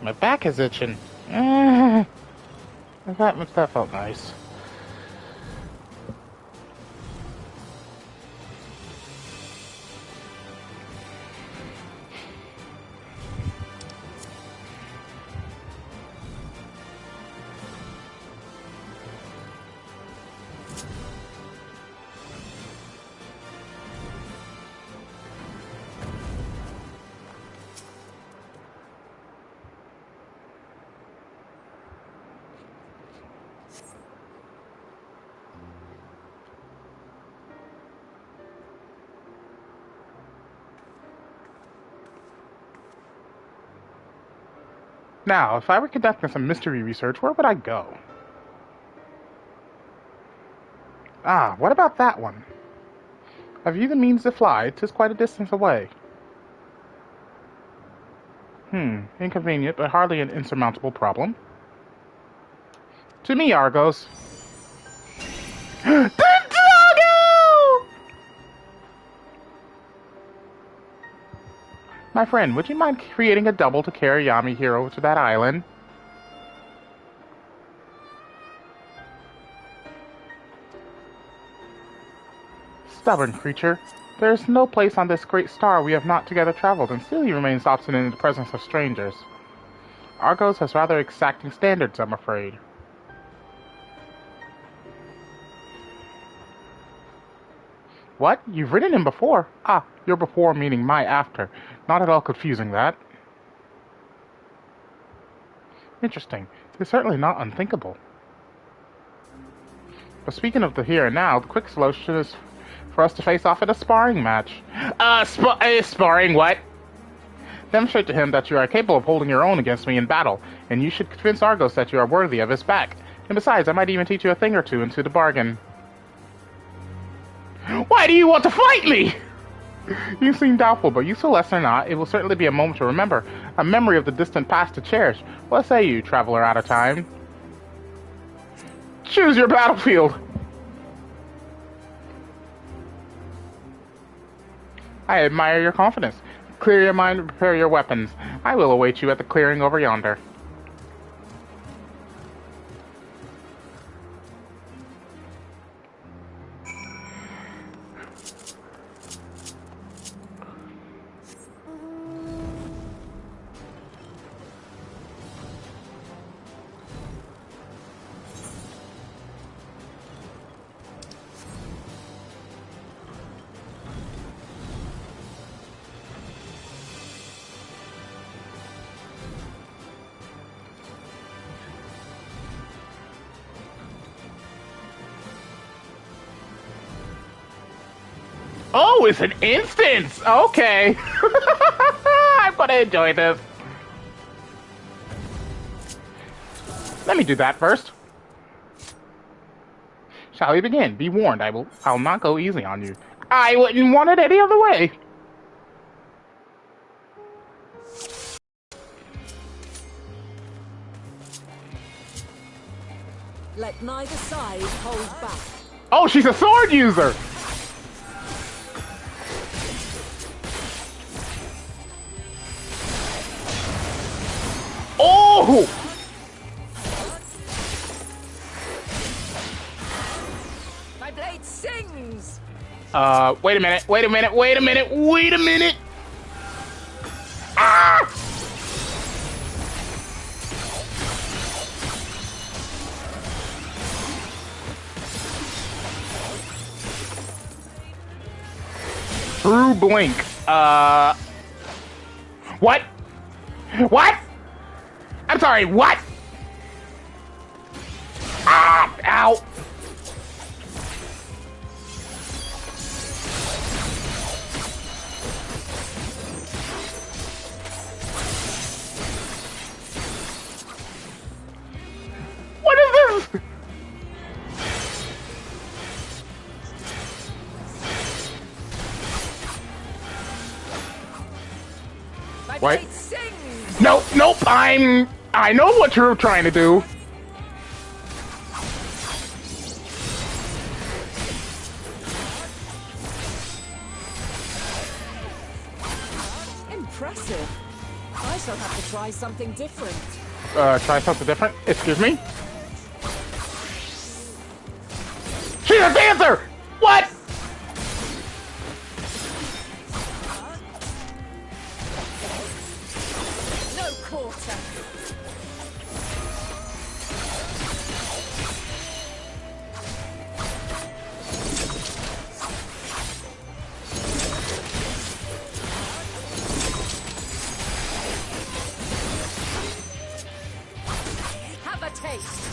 My back is itching. That felt nice. Now, if I were conducting some mystery research, where would I go? Ah, what about that one? Have you the means to fly? 'Tis quite a distance away. Inconvenient, but hardly an insurmountable problem. To me, Argos. The doggo! My friend, would you mind creating a double to carry Yamihiro to that island? Stubborn creature. There is no place on this great star we have not together traveled, and still he remains obstinate in the presence of strangers. Argos has rather exacting standards, I'm afraid. What? You've ridden him before? Ah, your before meaning my after. Not at all confusing, that. Interesting. It's certainly not unthinkable. But speaking of the here and now, the quick solution is for us to face off in a sparring match. Sparring what? Demonstrate to him that you are capable of holding your own against me in battle, and you should convince Argos that you are worthy of his back. And besides, I might even teach you a thing or two into the bargain. Why do you want to fight me? You seem doubtful, but useful or not, it will certainly be a moment to remember. A memory of the distant past to cherish. What say you, traveler out of time? Choose your battlefield! I admire your confidence. Clear your mind and prepare your weapons. I will await you at the clearing over yonder. Oh, it's an instance! Okay. I'm gonna enjoy this. Let me do that first. Shall we begin? Be warned, I'll not go easy on you. I wouldn't want it any other way. Let neither side hold back. Oh, she's a sword user! Oh! My blade sings! Wait a minute, wait a minute, wait a minute, wait a minute! Ah! True blink. What? What? I'm sorry, what? Ah! Ow! What is this? My What? blade sings! Nope, nope, I know what you're trying to do. Impressive. I shall have to try something different. Try something different? Excuse me? She's a dancer! What? No quarter. Have a taste.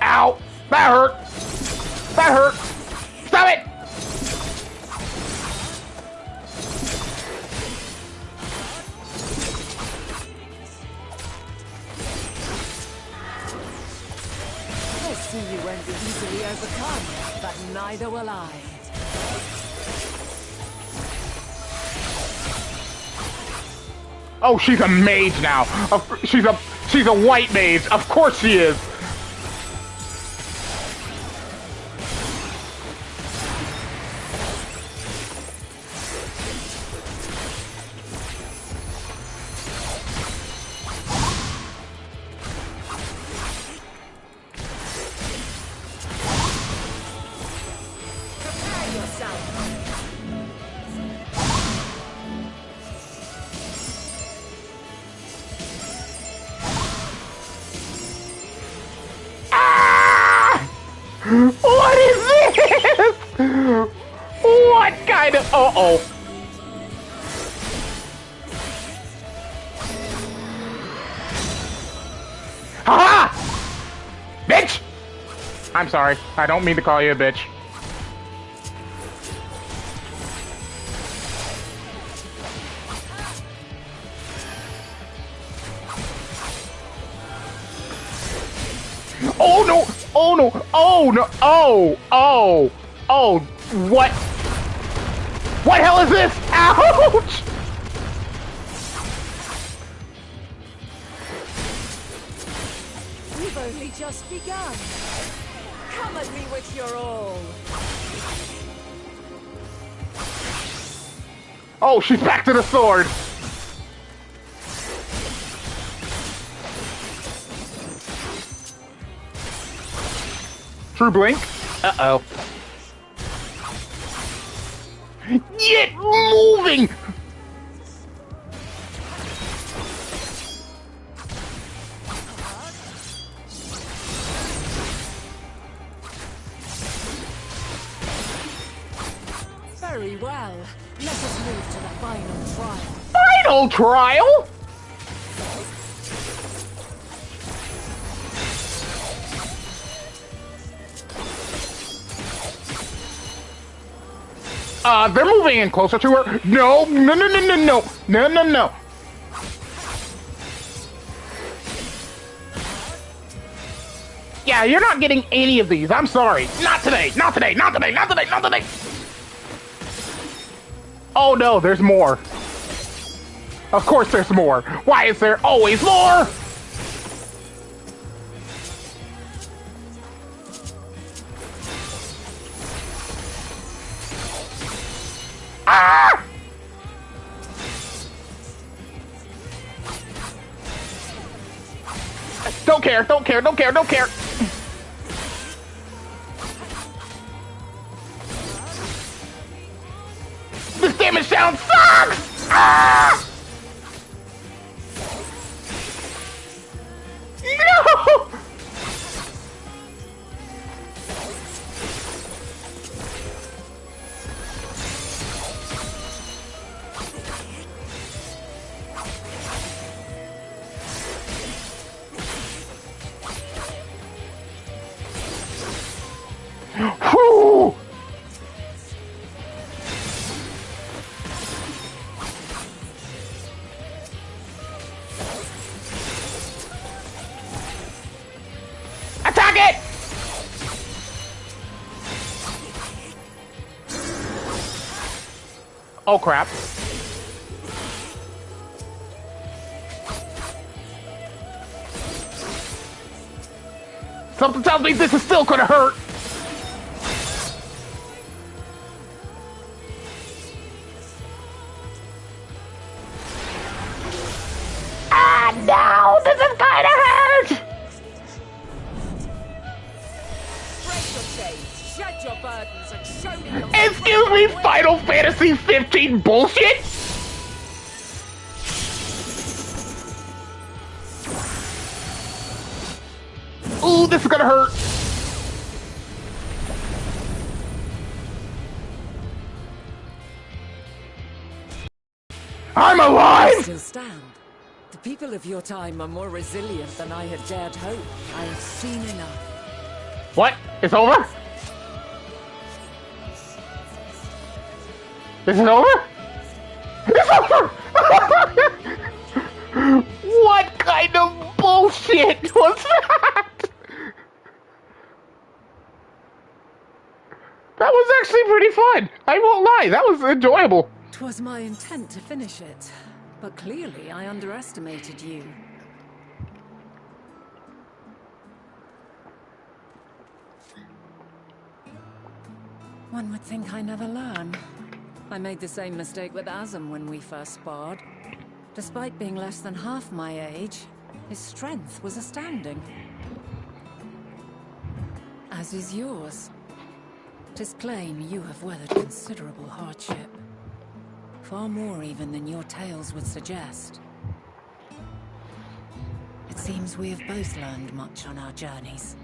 Ow! That hurt! That hurt! Stop it! I see you won't be easily overcome, but neither will I. Oh, she's a mage now. She's a white mage. Of course she is. Prepare yourself. Ah! What is this? What kind of... Uh-oh. Ha-ha! Bitch! I'm sorry. I don't mean to call you a bitch. Oh no! Oh no! Oh no! Oh! Oh! Oh! What? What hell is this? Ouch! We've only just begun. Come at me with your all. Oh, she's back to the sword. True blink. Uh-oh. Get moving! Very well. Let us move to the final trial. Final trial? They're moving in closer to her. No, no, no, no, no, no, no, no, no. Yeah, you're not getting any of these. I'm sorry. Not today. Not today. Not today. Not today. Not today. Oh no, there's more. Of course there's more. Why is there always more? Ah! Don't care, don't care, don't care, don't care. This damage sound sucks! Ah! No! Whew! Attack it! Oh crap. Something tells me this is still gonna hurt. Ah, no! This is gonna hurt! Break your chains, shed your burdens, and show me your... Excuse me, Final Fantasy 15 bullshit? Ooh, this is gonna hurt. I'm alive! Still stand. The people of your time are more resilient than I had dared hope. I have seen enough. What? It's over? This is over? It's over! What kind of bullshit was that? That was actually pretty fun. I won't lie, that was enjoyable. 'Twas my intent to finish it, but clearly I underestimated you. One would think I never learn. I made the same mistake with Azam when we first sparred. Despite being less than half my age, his strength was astounding. As is yours. 'Tis plain you have weathered considerable hardship. Far more even than your tales would suggest. It seems we have both learned much on our journeys.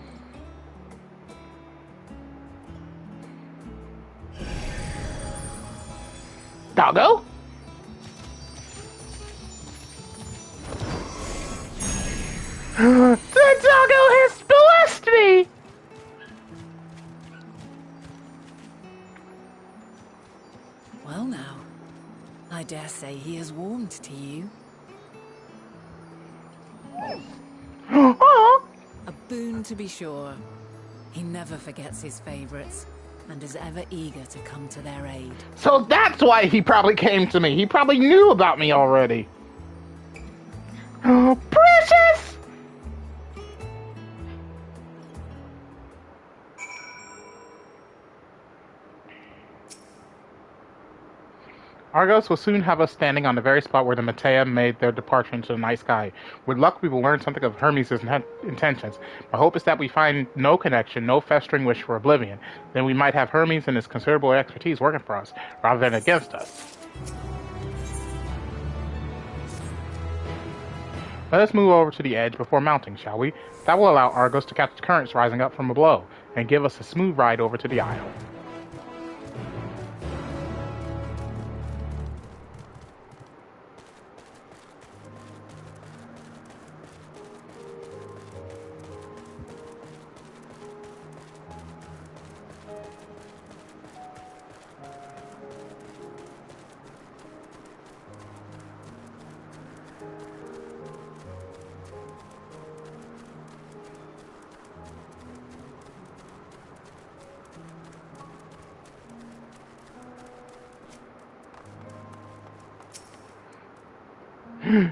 Doggo? The doggo has blessed me! Well now, I dare say he is warmed to you. Aw. A boon to be sure. He never forgets his favorites. and is ever eager to come to their aid. So that's why he probably came to me. He probably knew about me already. Oh, precious! Argos will soon have us standing on the very spot where the Matea made their departure into the night sky. With luck, we will learn something of Hermes' intentions. My hope is that we find no connection, no festering wish for oblivion. Then we might have Hermes and his considerable expertise working for us, rather than against us. Let us move over to the edge before mounting, shall we? That will allow Argos to catch the currents rising up from below, and give us a smooth ride over to the isle.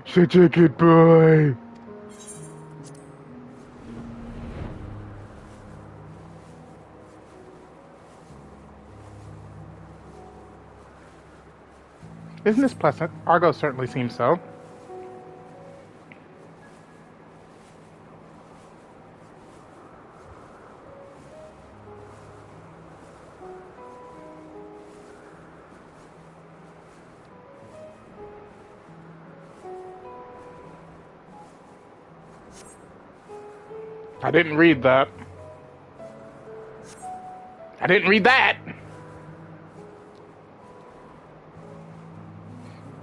Such a good boy. Isn't this pleasant? Argos certainly seems so. I didn't read that. I didn't read that!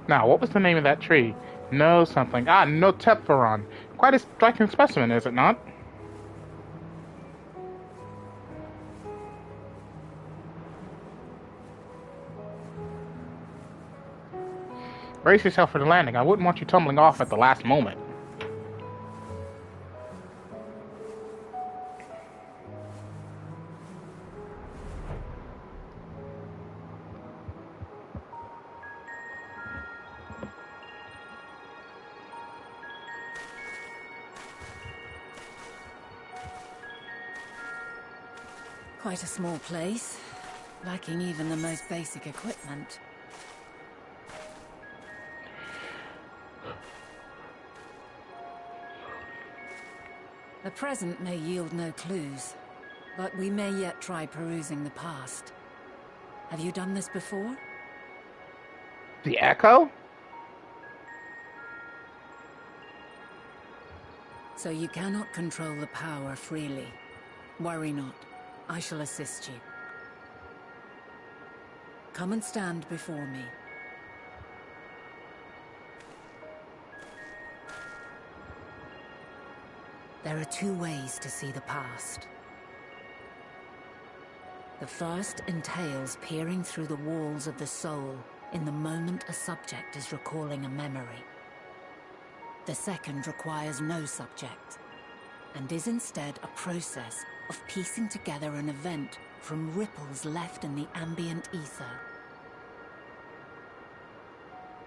Now, what was the name of that tree? No something. Ah, no Tephoron. Quite a striking specimen, is it not? Brace yourself for the landing. I wouldn't want you tumbling off at the last moment. Quite a small place, lacking even the most basic equipment. The present may yield no clues, but we may yet try perusing the past. Have you done this before? The Echo? So you cannot control the power freely. Worry not. I shall assist you. Come and stand before me. There are two ways to see the past. The first entails peering through the walls of the soul in the moment a subject is recalling a memory. The second requires no subject, and is instead a process of piecing together an event from ripples left in the ambient ether.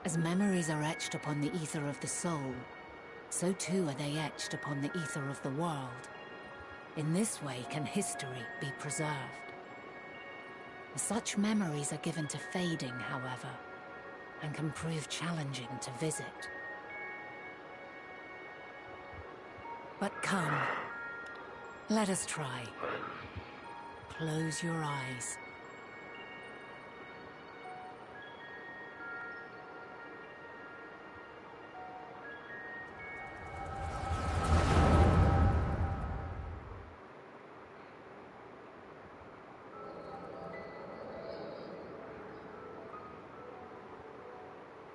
As memories are etched upon the ether of the soul, so too are they etched upon the ether of the world. In this way can history be preserved. Such memories are given to fading, however, and can prove challenging to visit. But come, let us try. Close your eyes.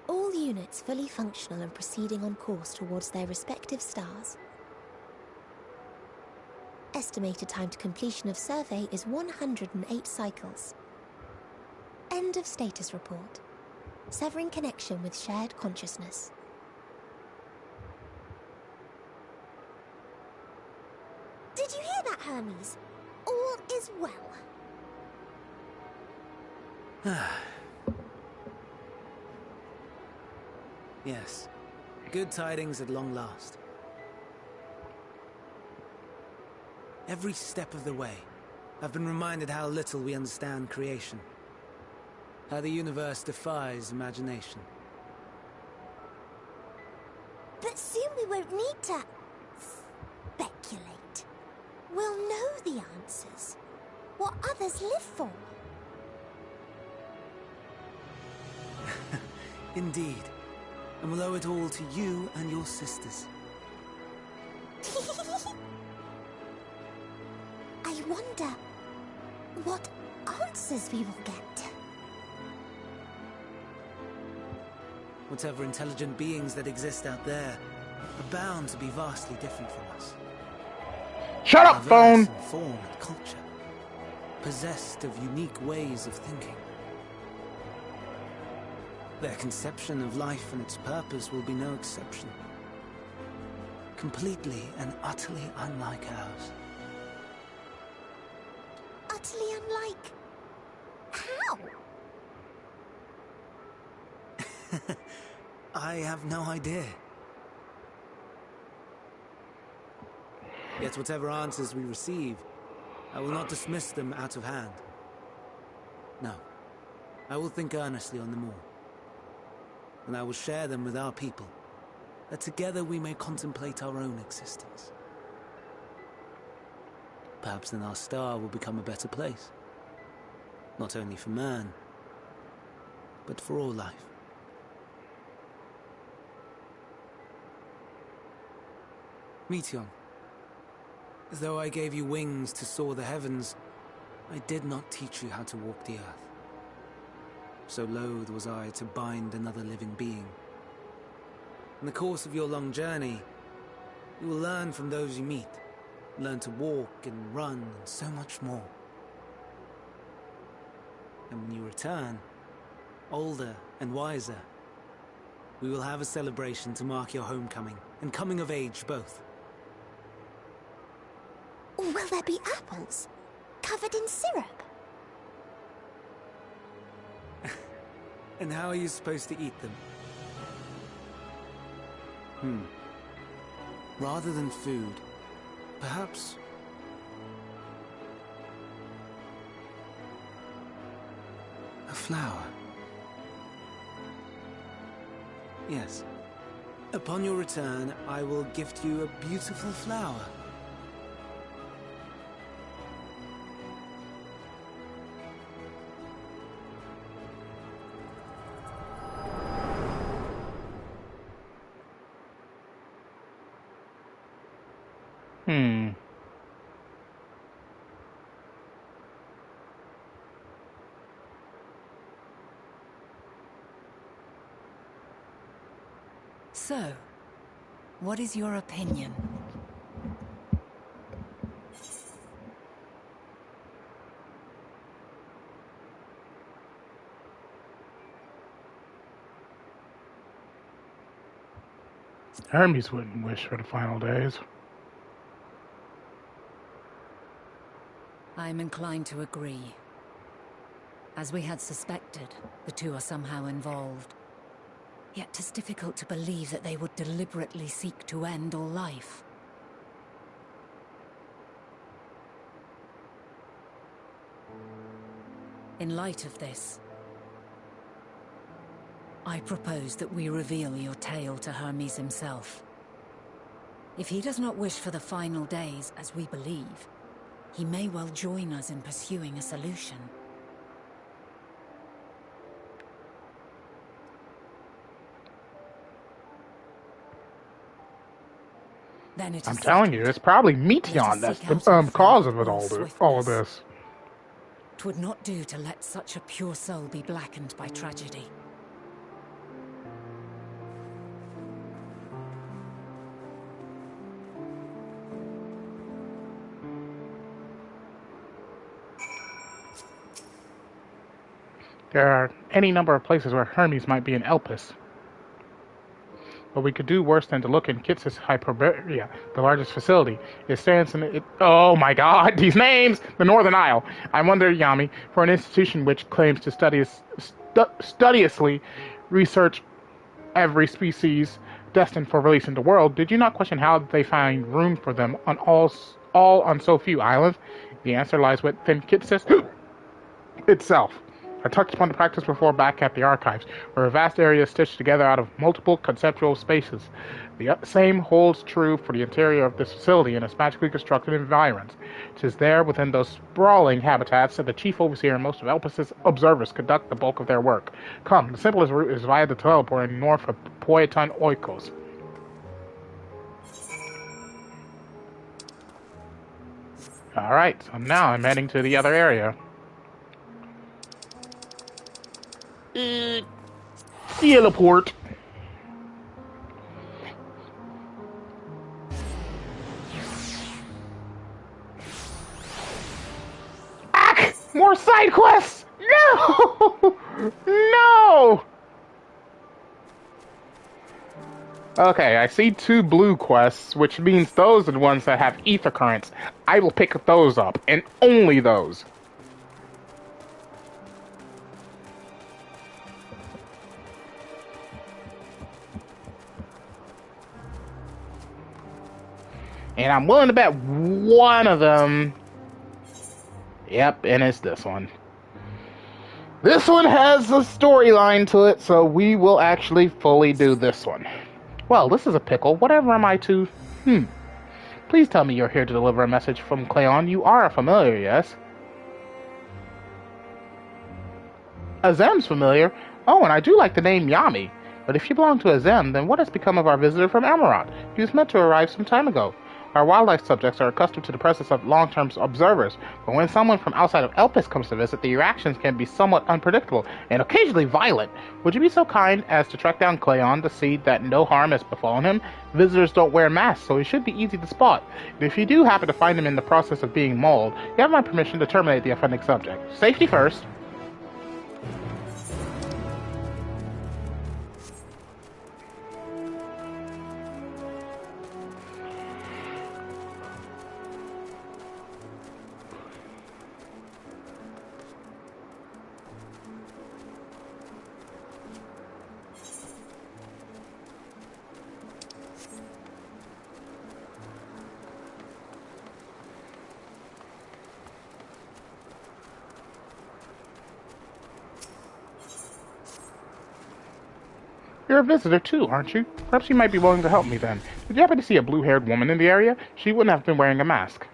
All units fully functional and proceeding on course towards their respective stars. Estimated time to completion of survey is 108 cycles. End of status report. Severing connection with shared consciousness. Did you hear that, Hermes? All is well. Yes, good tidings at long last. Every step of the way, I've been reminded how little we understand creation. How the universe defies imagination. But soon we won't need to speculate. We'll know the answers. What others live for. Indeed. And we'll owe it all to you and your sisters. I wonder what answers we will get. Whatever intelligent beings that exist out there are bound to be vastly different from us. Shut up, phone! Diverse in form and culture, possessed of unique ways of thinking. Their conception of life and its purpose will be no exception. Completely and utterly unlike ours. Utterly unlike... how? I have no idea. Yet whatever answers we receive, I will not dismiss them out of hand. No, I will think earnestly on them all. And I will share them with our people, that together we may contemplate our own existence. Perhaps then our star will become a better place. Not only for man, but for all life. Meteon, as though I gave you wings to soar the heavens, I did not teach you how to walk the earth. So loath was I to bind another living being. In the course of your long journey, you will learn from those you meet, learn to walk and run and so much more. And when you return, older and wiser, we will have a celebration to mark your homecoming and coming of age both. Will there be apples? Covered in syrup? And how are you supposed to eat them? Rather than food, perhaps... a flower. Yes. Upon your return, I will gift you a beautiful flower. So, what is your opinion? Hermes wouldn't wish for the final days. I'm inclined to agree. As we had suspected, the two are somehow involved. Yet 'tis difficult to believe that they would deliberately seek to end all life. In light of this, I propose that we reveal your tale to Hermes himself. If he does not wish for the final days, as we believe, he may well join us in pursuing a solution. Then it is I'm telling you, it's probably Meteon that's the cause of all of this. 'Twould not do to let such a pure soul be blackened by tragedy. There are any number of places where Hermes might be in Elpis. but we could do worse than to look in Kitsis Hyperborea, the largest facility. It stands in it. Oh my God, these names! The Northern Isle. I wonder, Yami, for an institution which claims to studiously research every species destined for release in the world, did you not question how they find room for them on all on so few islands? The answer lies within Kitsis itself. I touched upon the practice before back at the archives, where a vast area is stitched together out of multiple conceptual spaces. The same holds true for the interior of this facility and its magically constructed environs. It is there, within those sprawling habitats, that the chief overseer and most of Elpis's observers conduct the bulk of their work. Come, the simplest route is via the teleport north of Poeton Oikos. Alright, so now I'm heading to the other area. Teleport. More side quests! No! No! Okay, I see 2 blue quests, which means those are the ones that have ether currents. I will pick those up, and only those. And I'm willing to bet one of them. Yep, and it's this one. This one has a storyline to it, so we will actually fully do this one. Well, this is a pickle. Whatever am I to? Please tell me you're here to deliver a message from Cleon. You are a familiar, yes? Azem's familiar? Oh, and I do like the name Yami. But if you belong to Azem, then what has become of our visitor from Amarat? He was meant to arrive some time ago. Our wildlife subjects are accustomed to the presence of long-term observers, but when someone from outside of Elpis comes to visit, the reactions can be somewhat unpredictable and occasionally violent. Would you be so kind as to track down Cleon to see that no harm has befallen him? Visitors don't wear masks, so he should be easy to spot. And if you do happen to find him in the process of being mauled, you have my permission to terminate the offending subject. Safety first. You're a visitor too, aren't you? Perhaps you might be willing to help me then. Did you happen to see a blue-haired woman in the area? She wouldn't have been wearing a mask.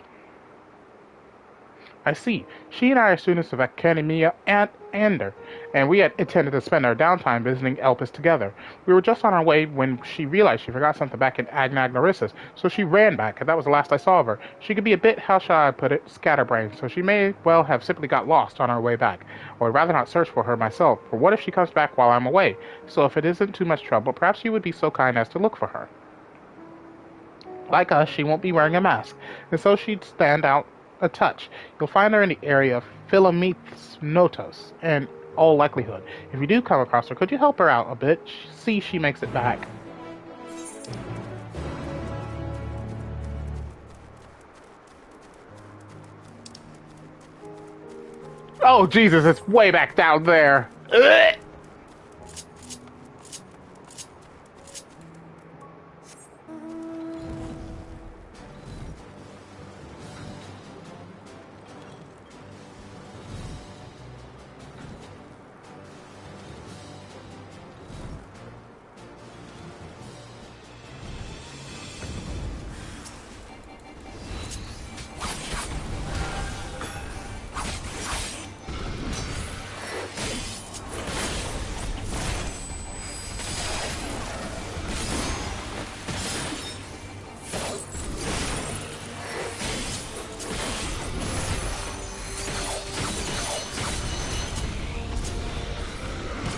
I see. She and I are students of Academia Ander, and we had intended to spend our downtime visiting Elpis together. We were just on our way when she realized she forgot something back in Agnag Larissa's, so she ran back, and that was the last I saw of her. She could be a bit, how shall I put it, scatterbrained, so she may well have simply got lost on our way back. I would rather not search for her myself, for what if she comes back while I'm away? So if it isn't too much trouble, perhaps you would be so kind as to look for her. Like us, she won't be wearing a mask, and so she'd stand out a touch. You'll find her in the area of Philometh's Notos, in all likelihood. If you do come across her, could you help her out a bit? See she makes it back. Oh, Jesus, it's way back down there. Ugh!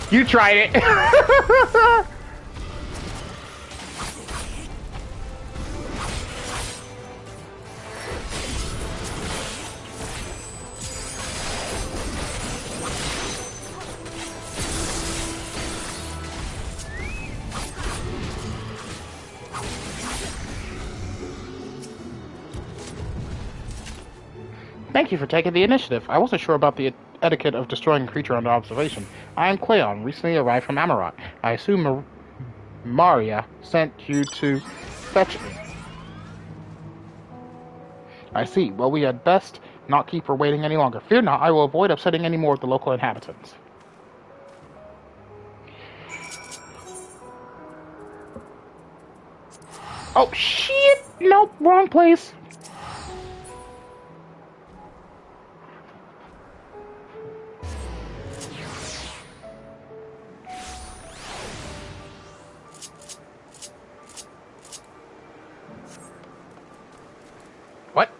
You tried it. Thank you for taking the initiative. I wasn't sure about the etiquette of destroying a creature under observation. I am Cleon, recently arrived from Amarok. I assume Maria sent you to fetch me. I see. Well, we had best not keep her waiting any longer. Fear not, I will avoid upsetting any more of the local inhabitants. Oh, shit! Nope, wrong place. What?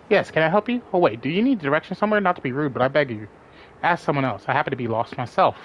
Yes, can I help you? Oh wait, do you need directions somewhere? Not to be rude, but I beg you. Ask someone else. I happen to be lost myself.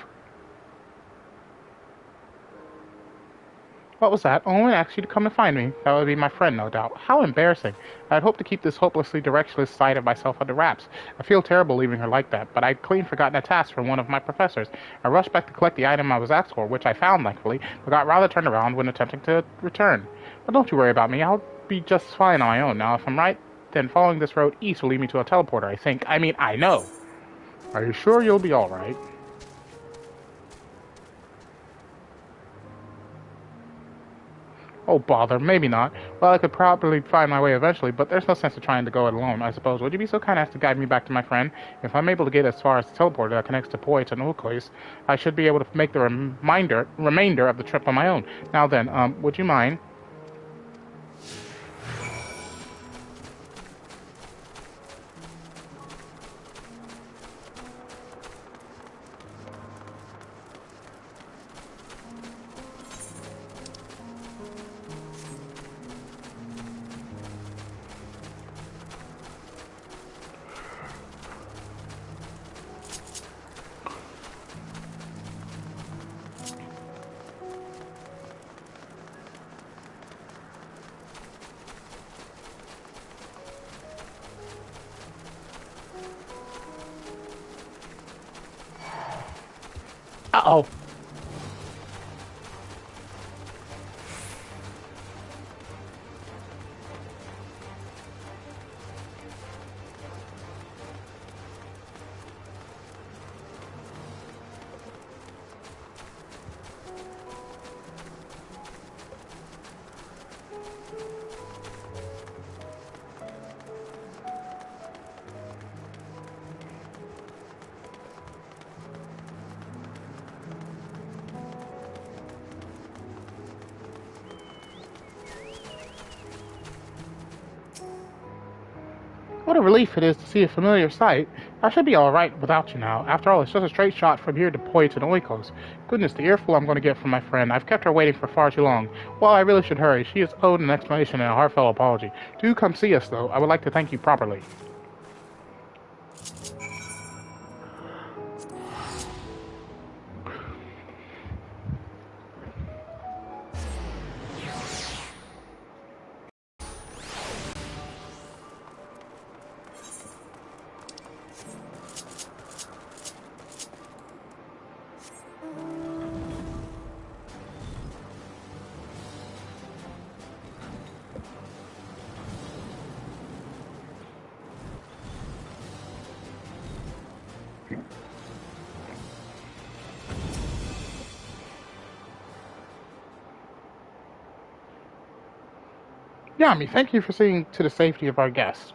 What was that? Owen asked you to come and find me. That would be my friend, no doubt. How embarrassing. I'd hoped to keep this hopelessly directionless side of myself under wraps. I feel terrible leaving her like that, but I'd clean forgotten a task from one of my professors. I rushed back to collect the item I was asked for, which I found, thankfully, but got rather turned around when attempting to return. But don't you worry about me. I'll be just fine on my own. Now, if I'm right, then following this road east will lead me to a teleporter, I think. I know. Are you sure you'll be alright? Oh, bother, maybe not. Well, I could probably find my way eventually, but there's no sense of trying to go it alone, I suppose. Would you be so kind as to guide me back to my friend? If I'm able to get as far as the teleporter that connects to Bout and Ulkois, I should be able to make the remainder of the trip on my own. Now then, would you mind? Uh-oh. What a relief it is to see a familiar sight. I should be alright without you now. After all, it's just a straight shot from here to Boit and Oikos. Goodness, the earful I'm going to get from my friend. I've kept her waiting for far too long. Well, I really should hurry. She is owed an explanation and a heartfelt apology. Do come see us, though. I would like to thank you properly. Yami, thank you for seeing to the safety of our guests.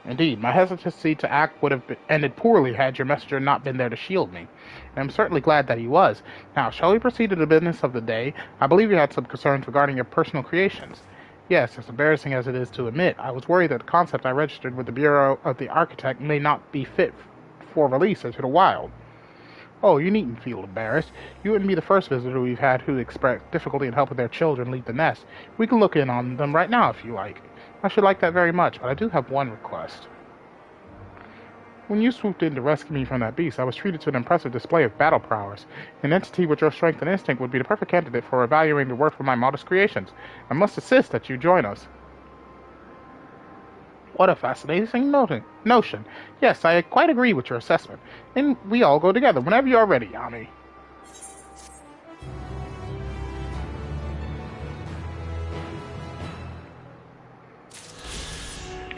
Indeed, my hesitancy to act would have ended poorly had your messenger not been there to shield me. And I'm certainly glad that he was. Now, shall we proceed to the business of the day? I believe you had some concerns regarding your personal creations. Yes, as embarrassing as it is to admit, I was worried that the concept I registered with the Bureau of the Architect may not be fit for release into the wild. Oh, you needn't feel embarrassed. You wouldn't be the first visitor we've had who expressed difficulty in helping their children leave the nest. We can look in on them right now if you like. I should like that very much, but I do have one request. When you swooped in to rescue me from that beast, I was treated to an impressive display of battle prowess. An entity with your strength and instinct would be the perfect candidate for evaluating the worth of my modest creations. I must insist that you join us. What a fascinating notion. Yes, I quite agree with your assessment. And we all go together whenever you are ready, Yami.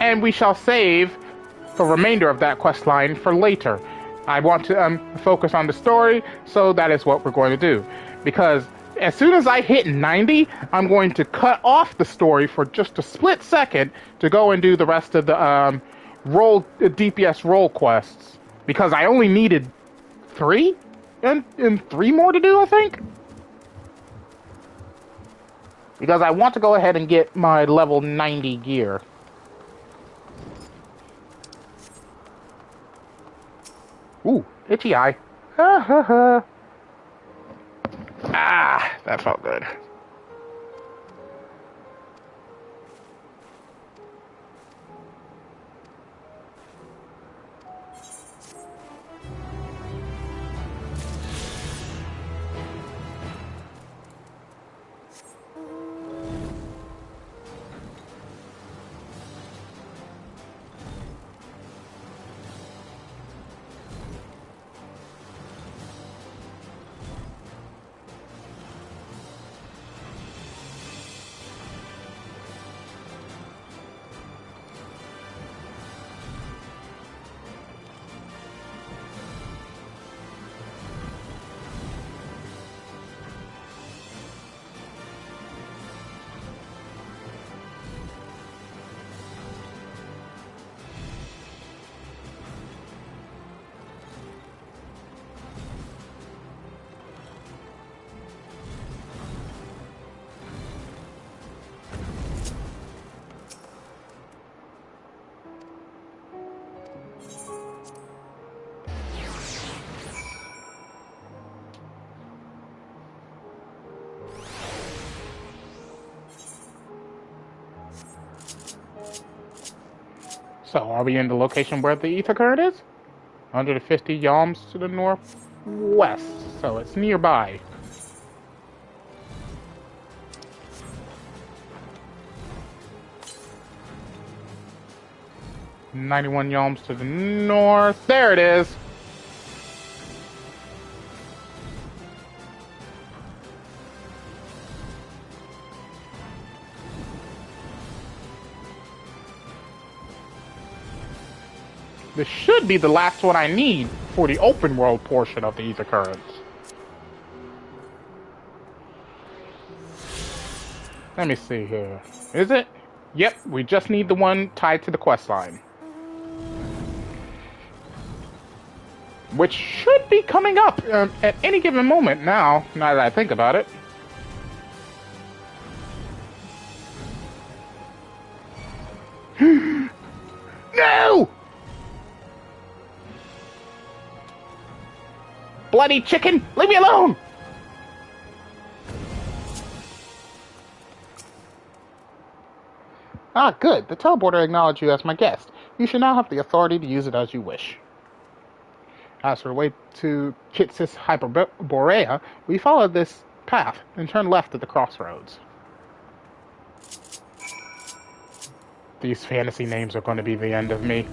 And we shall save the remainder of that quest line for later. I want to focus on the story, so that is what we're going to do. Because as soon as I hit 90, I'm going to cut off the story for just a split second to go and do the rest of the DPS role quests. Because I only needed 3? And 3 more to do, I think? Because I want to go ahead and get my level 90 gear. Ooh, itchy eye. Ha ha ha. Ah, that felt good. So, are we in the location where the ether current is? 150 yalms to the northwest, so it's nearby. "91 yalms to the north. There it is! This should be the last one I need for the open world portion of the ether currents. Let me see here. Is it? Yep, we just need the one tied to the quest line. Which should be coming up at any given moment now that I think about it. No! Bloody chicken! Leave me alone! Ah, good. The teleporter acknowledged you as my guest. You should now have the authority to use it as you wish. As for the way to Kitsis Hyperborea, we followed this path and turned left at the crossroads. These fantasy names are going to be the end of me.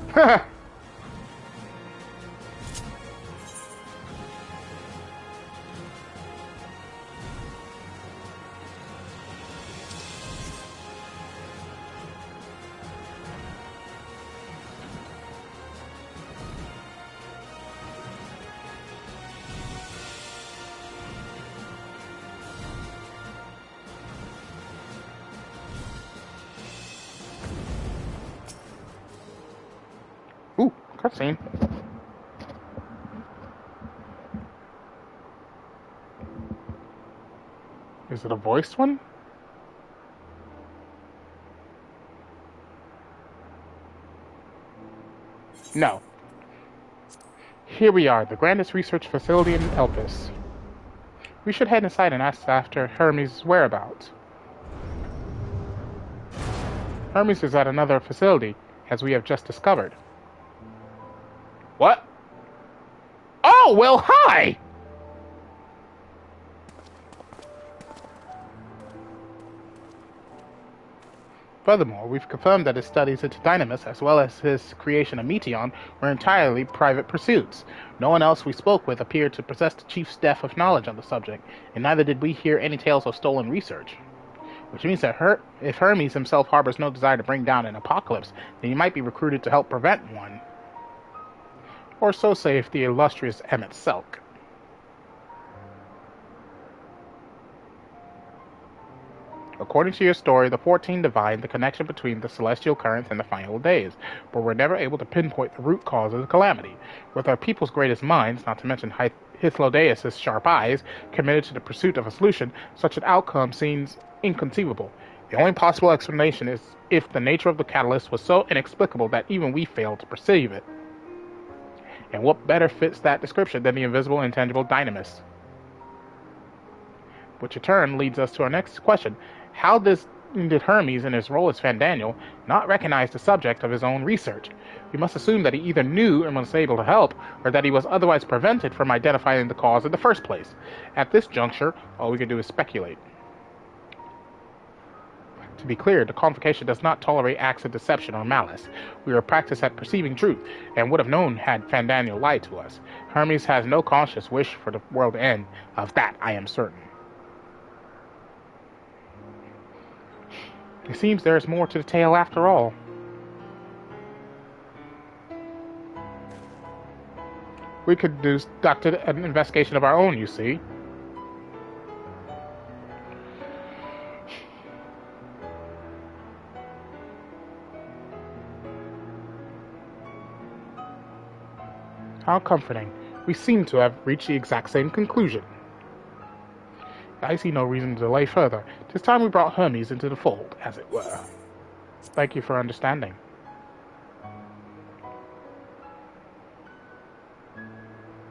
Ooh, cutscene. Is it a voiced one? No. Here we are, the grandest research facility in Elpis. We should head inside and ask after Hermes' whereabouts. Hermes is at another facility, as we have just discovered. What? Oh, well, hi! Furthermore, we've confirmed that his studies into Dynamis, as well as his creation of Meteion, were entirely private pursuits. No one else we spoke with appeared to possess the chief's depth of knowledge on the subject, and neither did we hear any tales of stolen research. Which means that if Hermes himself harbors no desire to bring down an apocalypse, then he might be recruited to help prevent one. Or so saith the illustrious Emmett Selk. According to your story, the 14 divined the connection between the celestial currents and the final days, but were never able to pinpoint the root cause of the calamity. With our people's greatest minds, not to mention Hythlodaeus' sharp eyes, committed to the pursuit of a solution, such an outcome seems inconceivable. The only possible explanation is if the nature of the catalyst was so inexplicable that even we failed to perceive it. And what better fits that description than the invisible, intangible Dynamis? Which in turn leads us to our next question. How did Hermes, in his role as Fandaniel, not recognize the subject of his own research? We must assume that he either knew and was able to help, or that he was otherwise prevented from identifying the cause in the first place. At this juncture, all we can do is speculate. To be clear, the Convocation does not tolerate acts of deception or malice. We are practiced at perceiving truth, and would have known had Fandaniel lied to us. Hermes has no conscious wish for the world to end. Of that I am certain. It seems there is more to the tale after all. We could conduct an investigation of our own, you see. How comforting. We seem to have reached the exact same conclusion. I see no reason to delay further. 'Tis time we brought Hermes into the fold, as it were. Thank you for understanding.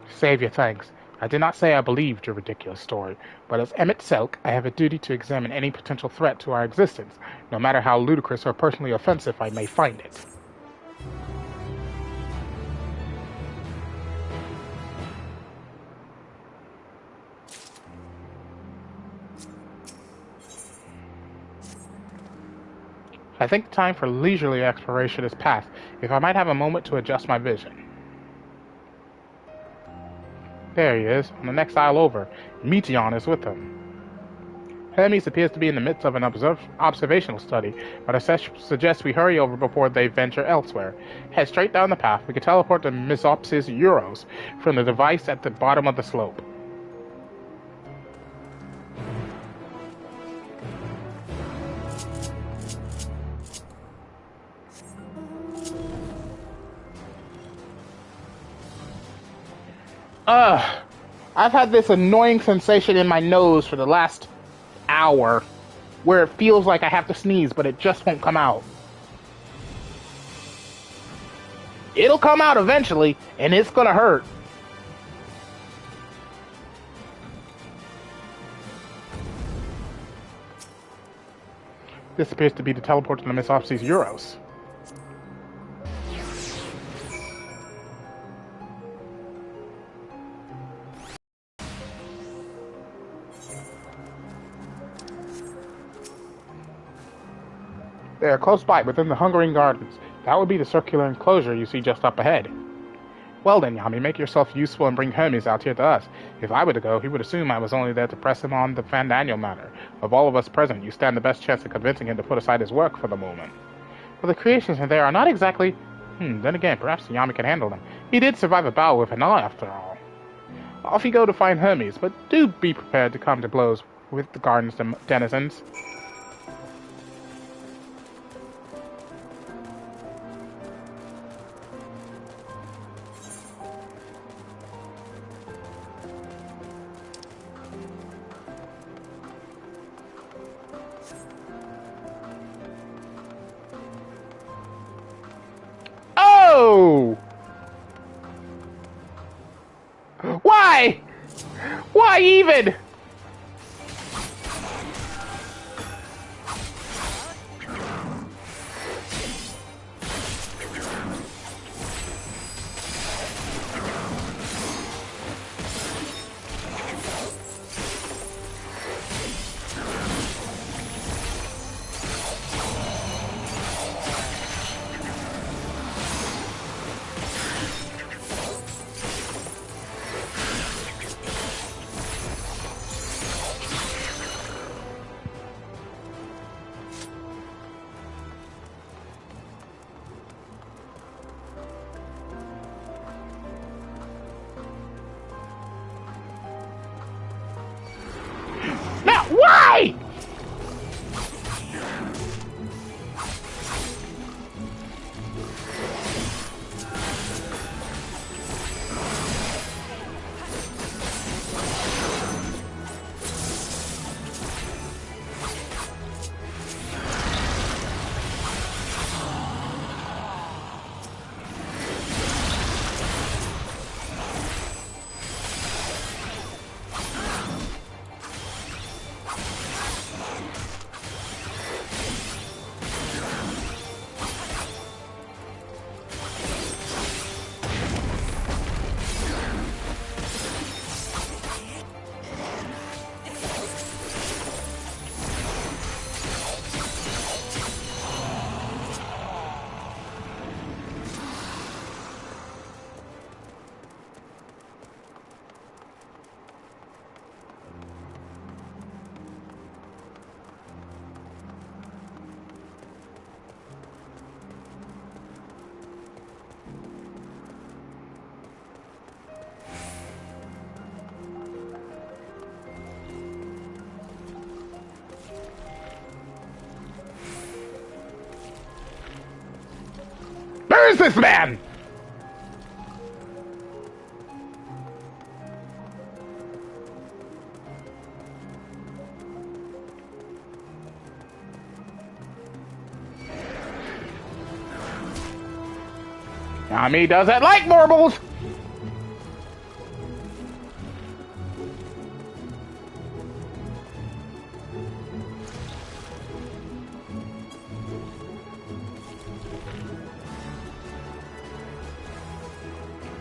Save your thanks. I did not say I believed your ridiculous story, but as Emmett Selk, I have a duty to examine any potential threat to our existence, no matter how ludicrous or personally offensive I may find it. I think the time for leisurely exploration is past, if I might have a moment to adjust my vision. There he is, on the next aisle over. Meteion is with him. Hermes appears to be in the midst of an observational study, but I suggest we hurry over before they venture elsewhere. Head straight down the path. We can teleport to Misopsis Euros from the device at the bottom of the slope. I've had this annoying sensation in my nose for the last hour where it feels like I have to sneeze, but it just won't come out. It'll come out eventually, and it's gonna hurt. This appears to be the teleport to the Misopsis Euros. They are close by, within the Hungering Gardens. That would be the circular enclosure you see just up ahead. Well then, Yami, make yourself useful and bring Hermes out here to us. If I were to go, he would assume I was only there to press him on the Fandaniel matter. Of all of us present, you stand the best chance of convincing him to put aside his work for the moment. But the creations in there are not exactly... then again, perhaps Yami can handle them. He did survive a battle with an eye, after all. Off you go to find Hermes, but do be prepared to come to blows with the garden's denizens. Oh! Why? Why even? Where is this man? Yami doesn't like marbles.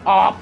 Oh.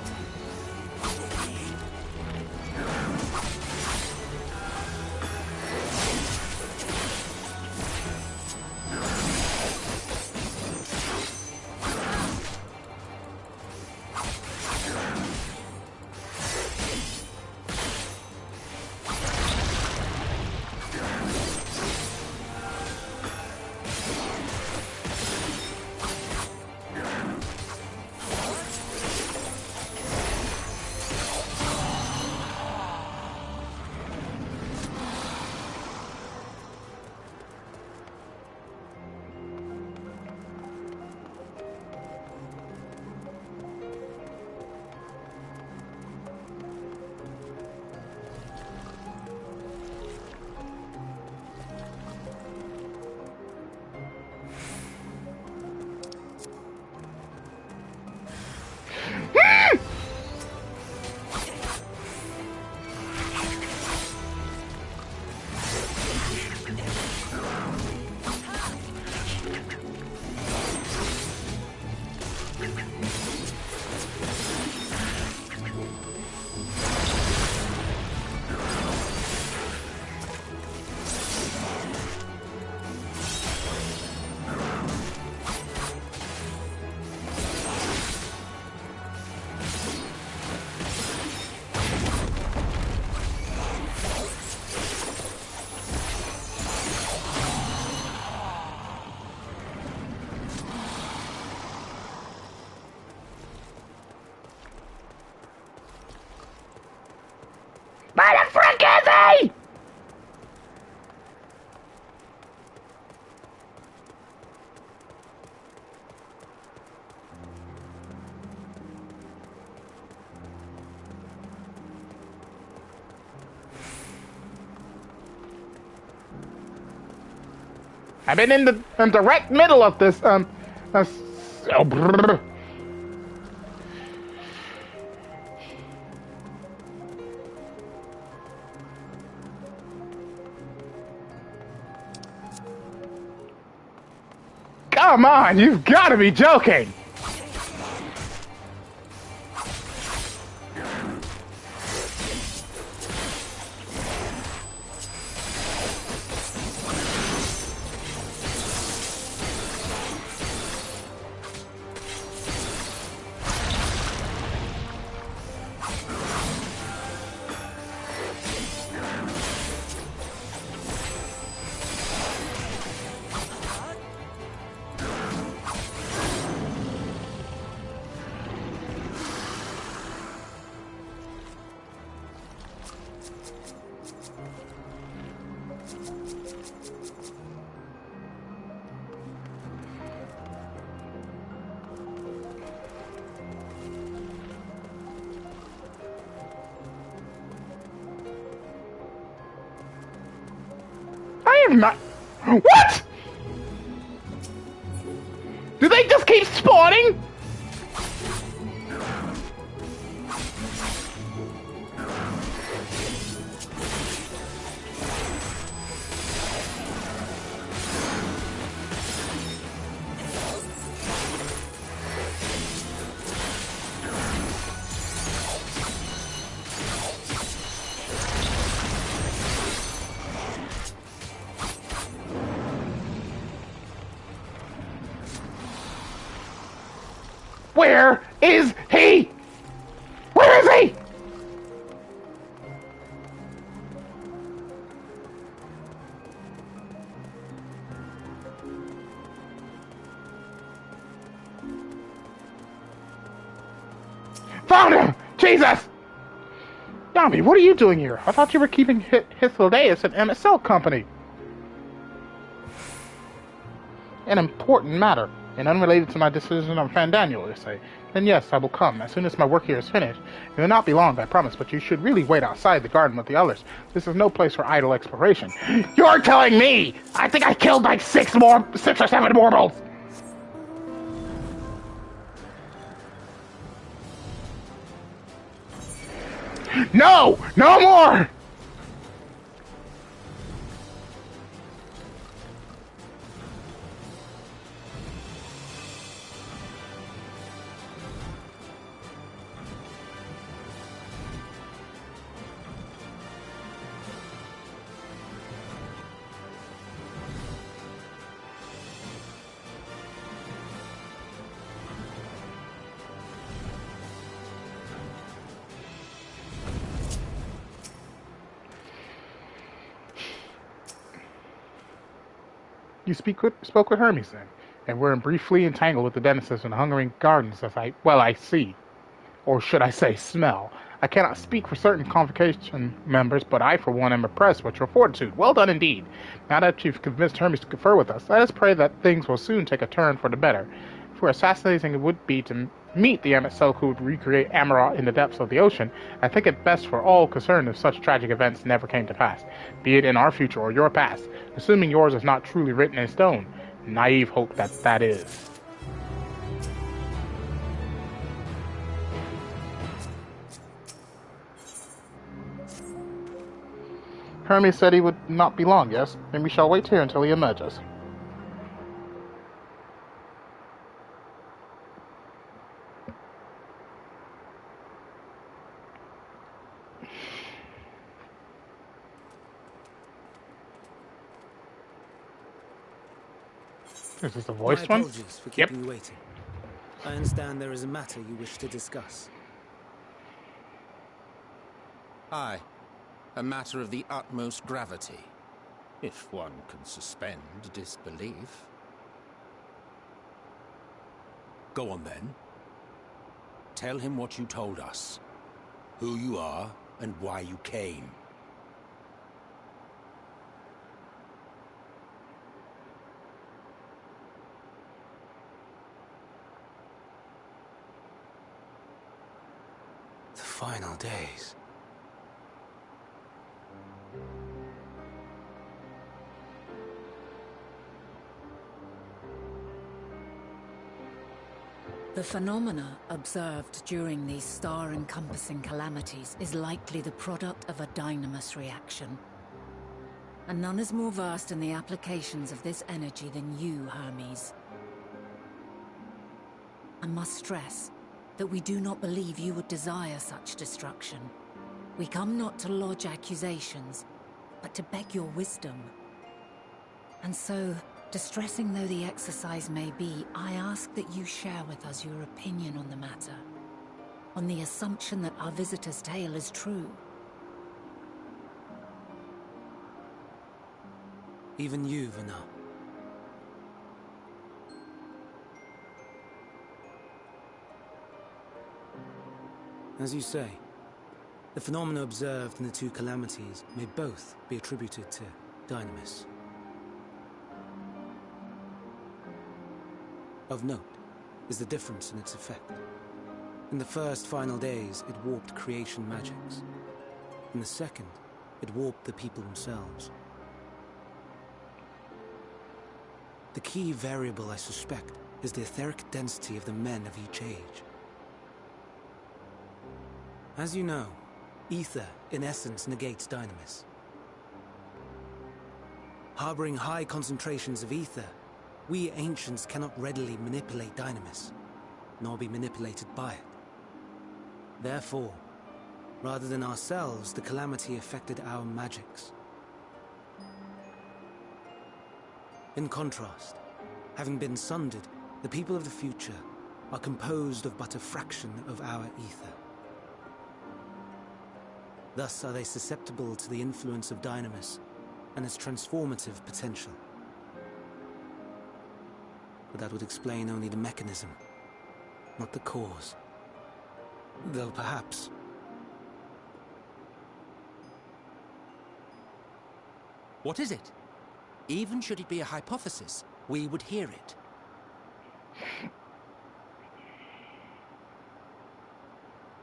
Where the frick is he? I've been in the direct middle of this, brrr. Come on, you've got to be joking! I am not... What?! Do they just keep spawning?! Where is he? Where is he? Found him! Jesus! Yami, what are you doing here? I thought you were keeping Hythlodaeus an MSL company. An important matter. and unrelated to my decision on Fandaniel, you say, then yes, I will come as soon as my work here is finished. It will not be long, I promise, but you should really wait outside the garden with the others. This is no place for idle exploration. You're telling me! I think I killed like 6 or 7 mortals! No! No more! You spoke with Hermes then, and were briefly entangled with the denizens and hungering gardens as I see. Or should I say smell. I cannot speak for certain convocation members, but I for one am impressed with your fortitude. Well done indeed. Now that you've convinced Hermes to confer with us, let us pray that things will soon take a turn for the better. For assassinating it would be to meet the Emet who would recreate Amarok in the depths of the ocean, I think it best for all concerned if such tragic events never came to pass, be it in our future or your past, assuming yours is not truly written in stone. Naive hope that is. Hermes said he would not be long, yes? Then we shall wait here until he emerges. Is this the voiced one? My apologies for keeping you waiting. I understand there is a matter you wish to discuss. Aye. A matter of the utmost gravity. If one can suspend disbelief. Go on then. Tell him what you told us. Who you are and why you came. The final days. The phenomena observed during these star-encompassing calamities is likely the product of a dynamis reaction. And none is more versed in the applications of this energy than you, Hermes. I must stress that we do not believe you would desire such destruction. We come not to lodge accusations, but to beg your wisdom. And so, distressing though the exercise may be, I ask that you share with us your opinion on the matter, on the assumption that our visitor's tale is true. Even you, Vana. As you say, the phenomena observed in the 2 calamities may both be attributed to dynamis. Of note is the difference in its effect. In the first final days, it warped creation magics. In the second, it warped the people themselves. The key variable, I suspect, is the etheric density of the men of each age. As you know, ether, in essence, negates dynamis. Harboring high concentrations of ether, we ancients cannot readily manipulate dynamis, nor be manipulated by it. Therefore, rather than ourselves, the calamity affected our magics. In contrast, having been sundered, the people of the future are composed of but a fraction of our ether. Thus are they susceptible to the influence of dynamis and its transformative potential. But that would explain only the mechanism, not the cause. Though perhaps... What is it? Even should it be a hypothesis, we would hear it.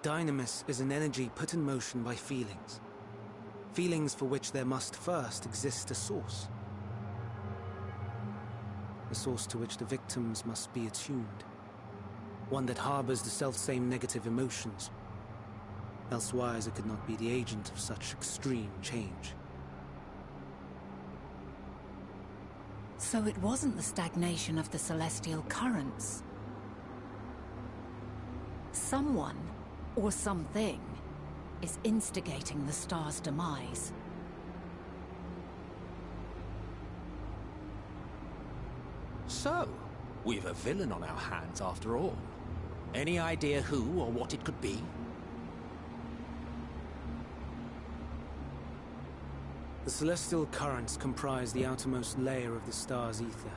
Dynamis is an energy put in motion by feelings. Feelings for which there must first exist a source. A source to which the victims must be attuned. One that harbors the selfsame negative emotions. Elsewise it could not be the agent of such extreme change. So it wasn't the stagnation of the celestial currents. Someone, or something, is instigating the star's demise. So, we've a villain on our hands after all. Any idea who or what it could be? The celestial currents comprise the outermost layer of the star's ether,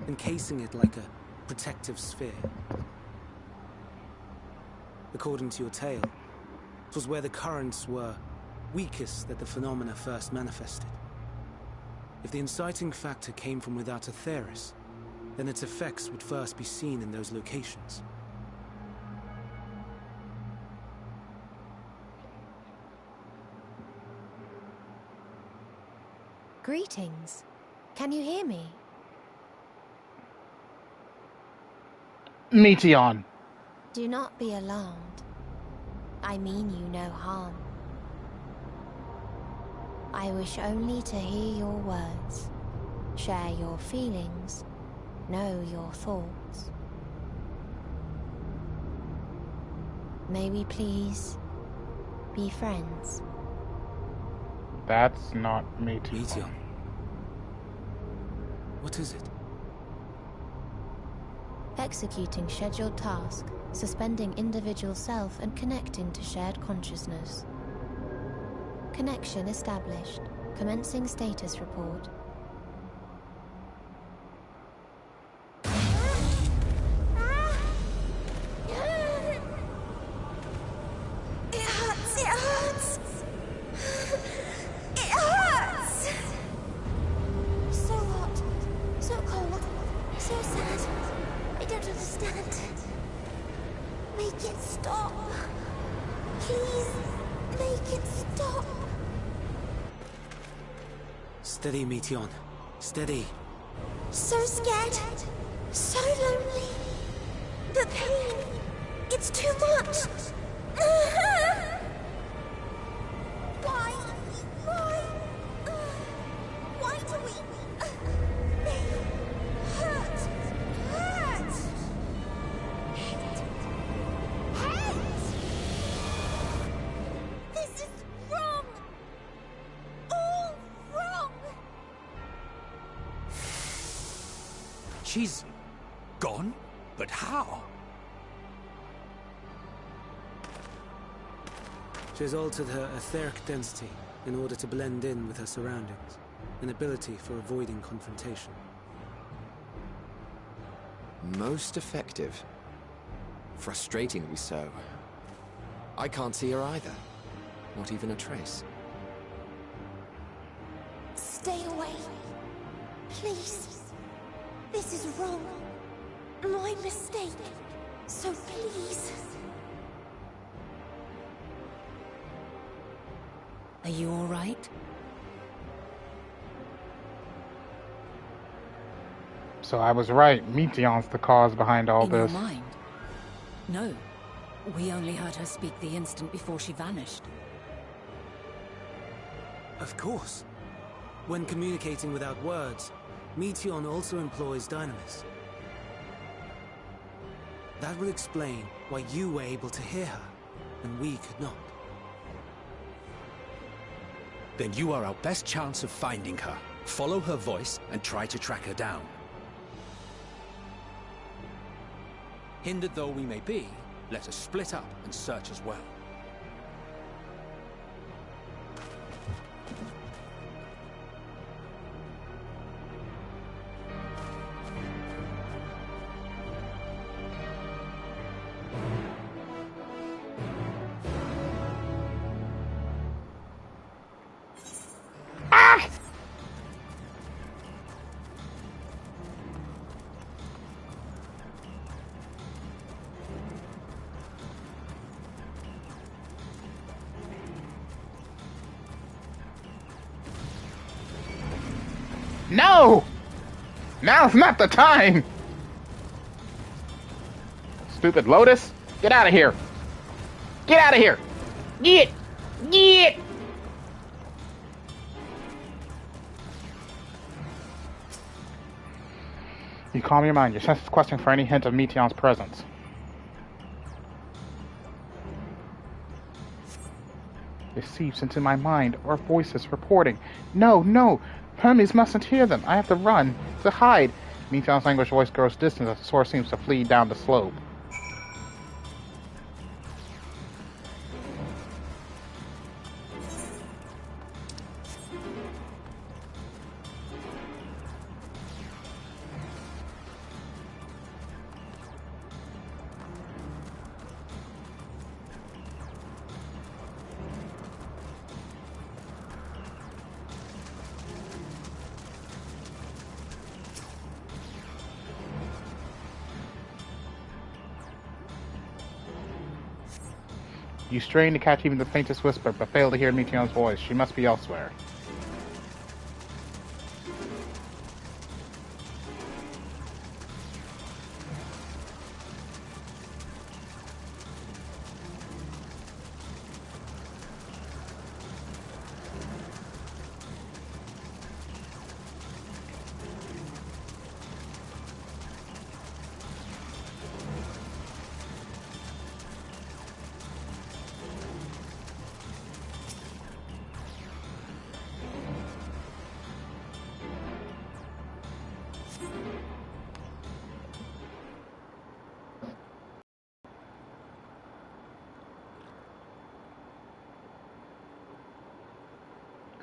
encasing it like a protective sphere. According to your tale, it was where the currents were weakest that the phenomena first manifested. If the inciting factor came from without Aetheris, then its effects would first be seen in those locations. Greetings. Can you hear me? Meteon. Do not be alarmed. I mean you no harm. I wish only to hear your words, share your feelings, know your thoughts. May we please be friends? That's not Meteon. Meteon. What is it? Executing scheduled task, suspending individual self and connecting to shared consciousness. Connection established. Commencing status report. Steady, Meteon. Steady. So scared. So lonely. The pain. It's too much. Why? Why do we... They hurt. Hate. This is wrong. All wrong. She's gone? But how? She has altered her etheric density in order to blend in with her surroundings, an ability for avoiding confrontation. Most effective. Frustratingly so. I can't see her either. Not even a trace. Stay away. Please. This is wrong. My mistake. So please. Are you all right? So I was right. Meteon's the cause behind all In this. your mind? No. We only heard her speak the instant before she vanished. Of course. When communicating without words, Meteon also employs Dynamis. That will explain why you were able to hear her, and we could not. Then you are our best chance of finding her. Follow her voice and try to track her down. Hindered though we may be, let us split up and search as well. No! Now's not the time! Stupid Lotus! Get out of here! Get out of here! Get! Get! You calm your mind. Your senses question for any hint of Meteon's presence. It seeps into my mind, or voices reporting. No, no! Hermes mustn't hear them. I have to run, to hide. Meteon's anguished voice grows distant as the source seems to flee down the slope. You strain to catch even the faintest whisper, but fail to hear Meteon's voice. She must be elsewhere.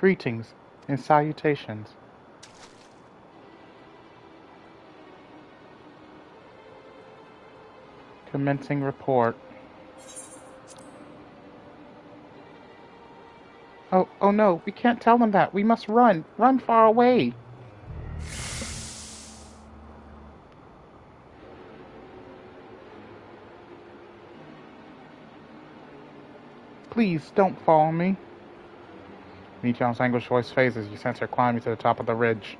Greetings and salutations. Commencing report. Oh no, we can't tell them that. We must run. Run far away. Please, don't follow me. Meteon's anguished voice fades as you sense her climbing to the top of the ridge.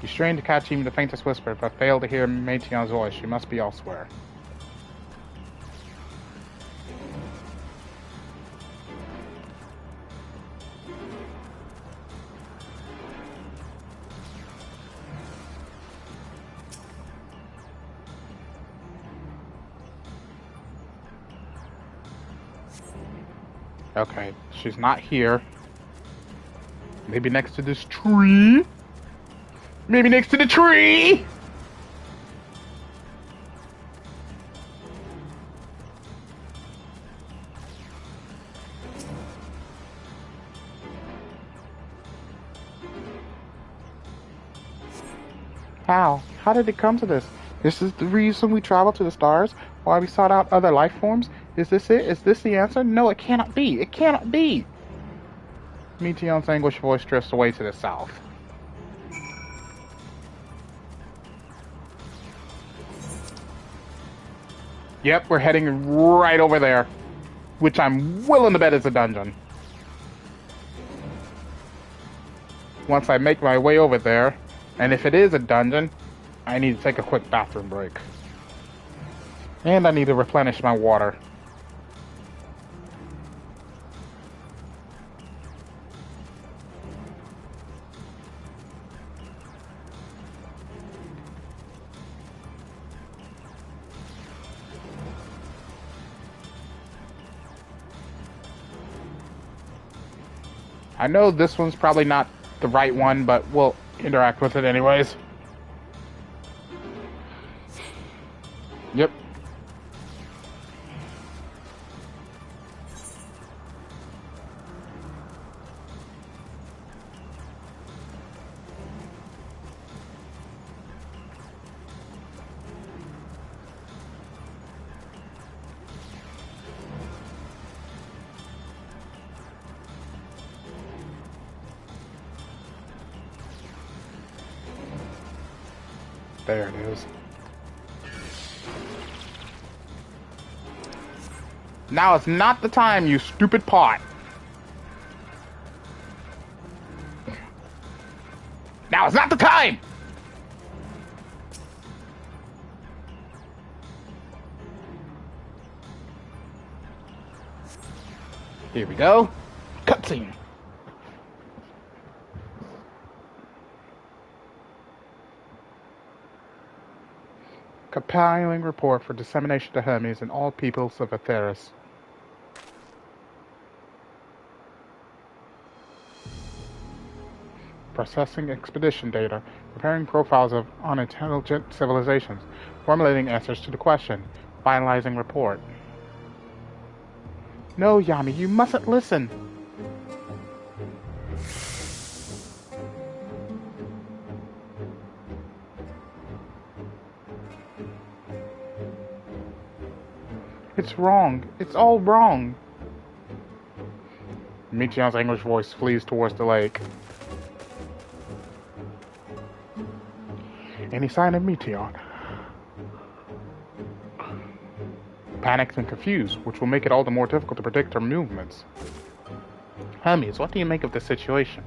You strain to catch even the faintest whisper, but fail to hear Meteon's voice. She must be elsewhere. Okay, she's not here. Maybe next to this tree? Maybe next to the tree? How? How did it come to this? This is the reason we traveled to the stars? Why we sought out other life forms? Is this it? Is this the answer? No, it cannot be. It cannot be. Meteon's anguished voice drifts away to the south. Yep, we're heading right over there. which I'm willing to bet is a dungeon. Once I make my way over there, and if it is a dungeon, I need to take a quick bathroom break. And I need to replenish my water. I know this one's probably not the right one, but we'll interact with it anyways. Yep. There it is. Now is not the time, you stupid pot. Now is not the time! Here we go. Cutscene. Compiling report for dissemination to Hermes and all peoples of Atheris. Processing expedition data, preparing profiles of unintelligent civilizations, formulating answers to the question, finalizing report. No, Yami, you mustn't listen. It's wrong. It's all wrong. Michion's English voice flees towards the lake. Any sign of Meteon? Panicked and confused, which will make it all the more difficult to predict her movements. Hermes, what do you make of this situation?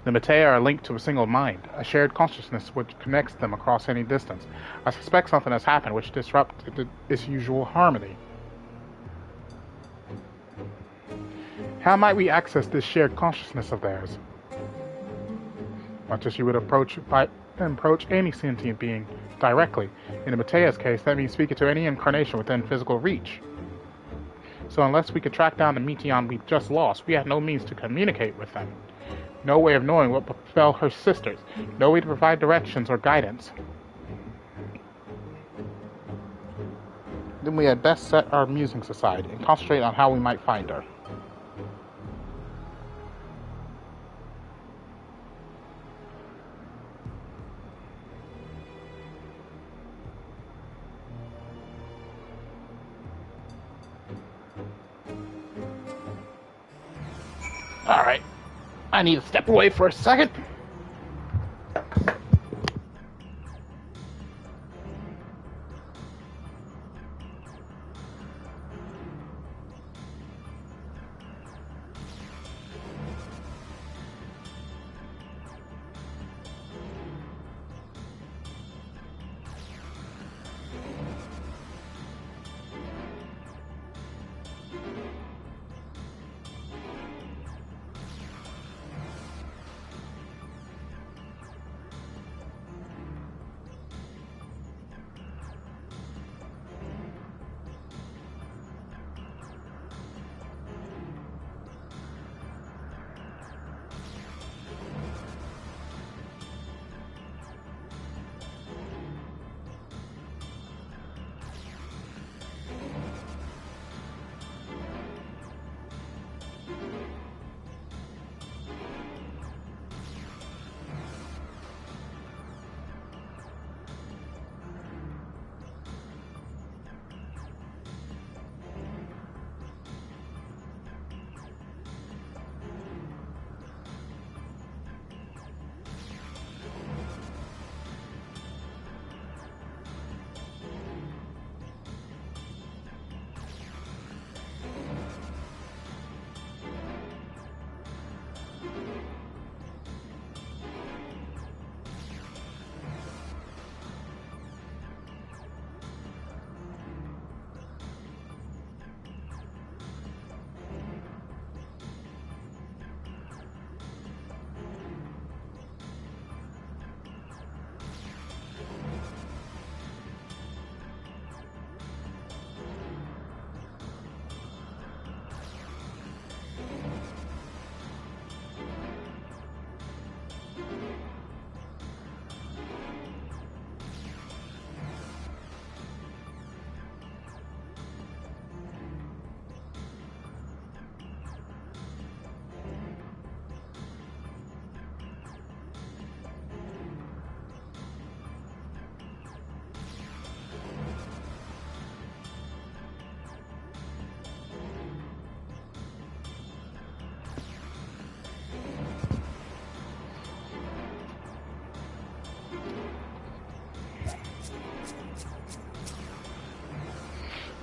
The Metea are linked to a single mind, a shared consciousness which connects them across any distance. I suspect something has happened which disrupted its usual harmony. How might we access this shared consciousness of theirs? Much as you would approach any sentient being directly. In the Metea's case, that means speaking to any incarnation within physical reach. So unless we could track down the Meteon we've just lost, we have no means to communicate with them. No way of knowing what befell her sisters. No way to provide directions or guidance. Then we had best set our musings aside and concentrate on how we might find her. Alright, I need to step away for a second.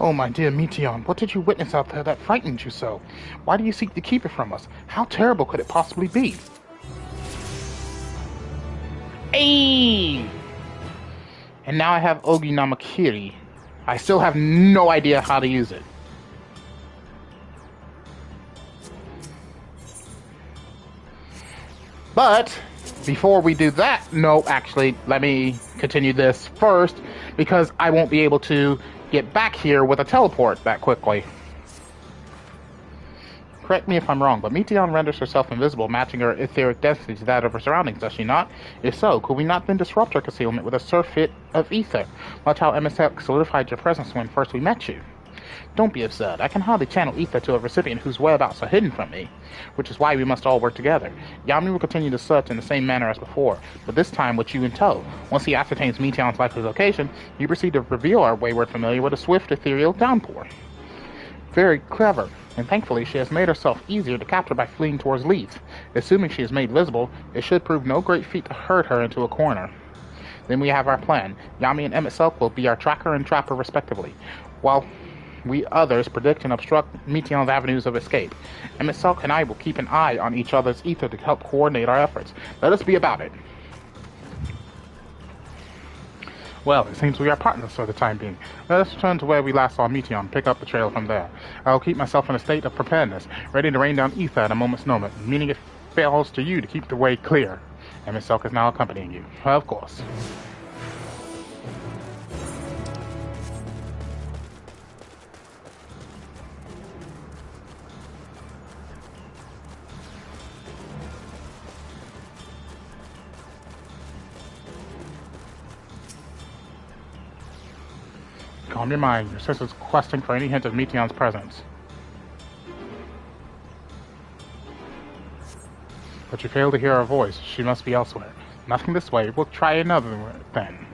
Oh, my dear Meteon, what did you witness out there that frightened you so? Why do you seek to keep it from us? How terrible could it possibly be? Hey! And now I have Ogi Namakiri. I still have no idea how to use it. But before we do that, no, actually, let me continue this first, because I won't be able to get back here with a teleport that quickly. Correct me if I'm wrong, but Meteon renders herself invisible, matching her etheric density to that of her surroundings, does she not? If so, could we not then disrupt her concealment with a surfeit of ether, much how MSX solidified your presence when first we met you? Don't be absurd. I can hardly channel ether to a recipient whose whereabouts are hidden from me, which is why we must all work together. Yami will continue to search in the same manner as before, but this time with you in tow. Once he ascertains Meteon's likely location, you proceed to reveal our wayward familiar with a swift ethereal downpour. Very clever, and thankfully she has made herself easier to capture by fleeing towards Leeds. Assuming she is made visible, it should prove no great feat to herd her into a corner. Then we have our plan. Yami and Emmett Selk will be our tracker and trapper respectively, while we others predict and obstruct Meteon's avenues of escape. Emmett Selk and I will keep an eye on each other's ether to help coordinate our efforts. Let us be about it. Well, it seems we are partners for the time being. Let us return to where we last saw Meteon and pick up the trail from there. I will keep myself in a state of preparedness, ready to rain down ether at a moment's notice, meaning it falls to you to keep the way clear. Emmett Selk is now accompanying you. Of course. Calm your mind. Your sister's questing for any hint of Meteon's presence. But you fail to hear her voice. She must be elsewhere. Nothing this way. We'll try another then.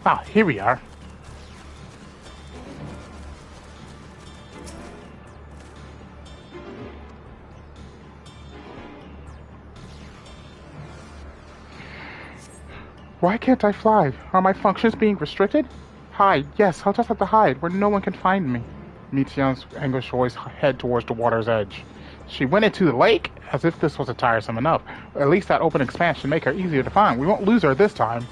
Ah, here we are. Why can't I fly? Are my functions being restricted? Hide. Yes, I'll just have to hide where no one can find me. Meteon's anguished voice head towards the water's edge. She went into the lake? As if this wasn't tiresome enough. At least that open expanse should make her easier to find. We won't lose her this time.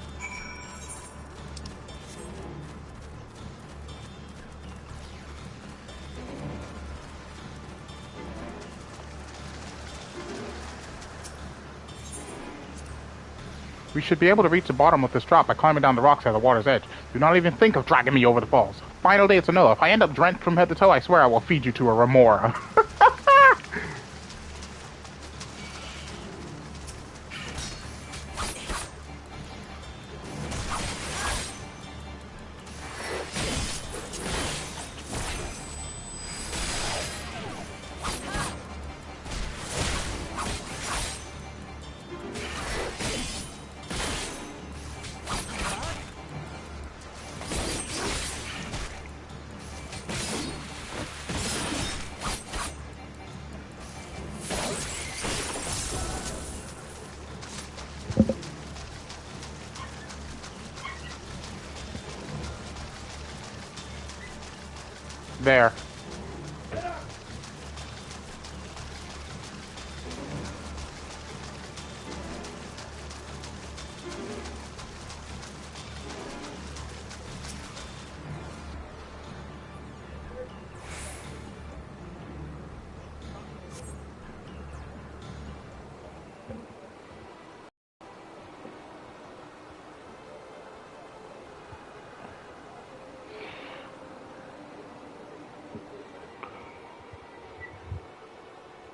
We should be able to reach the bottom of this drop by climbing down the rocks at the water's edge. Do not even think of dragging me over the falls. Final day, it's a no. If I end up drenched from head to toe, I swear I will feed you to a remora. There.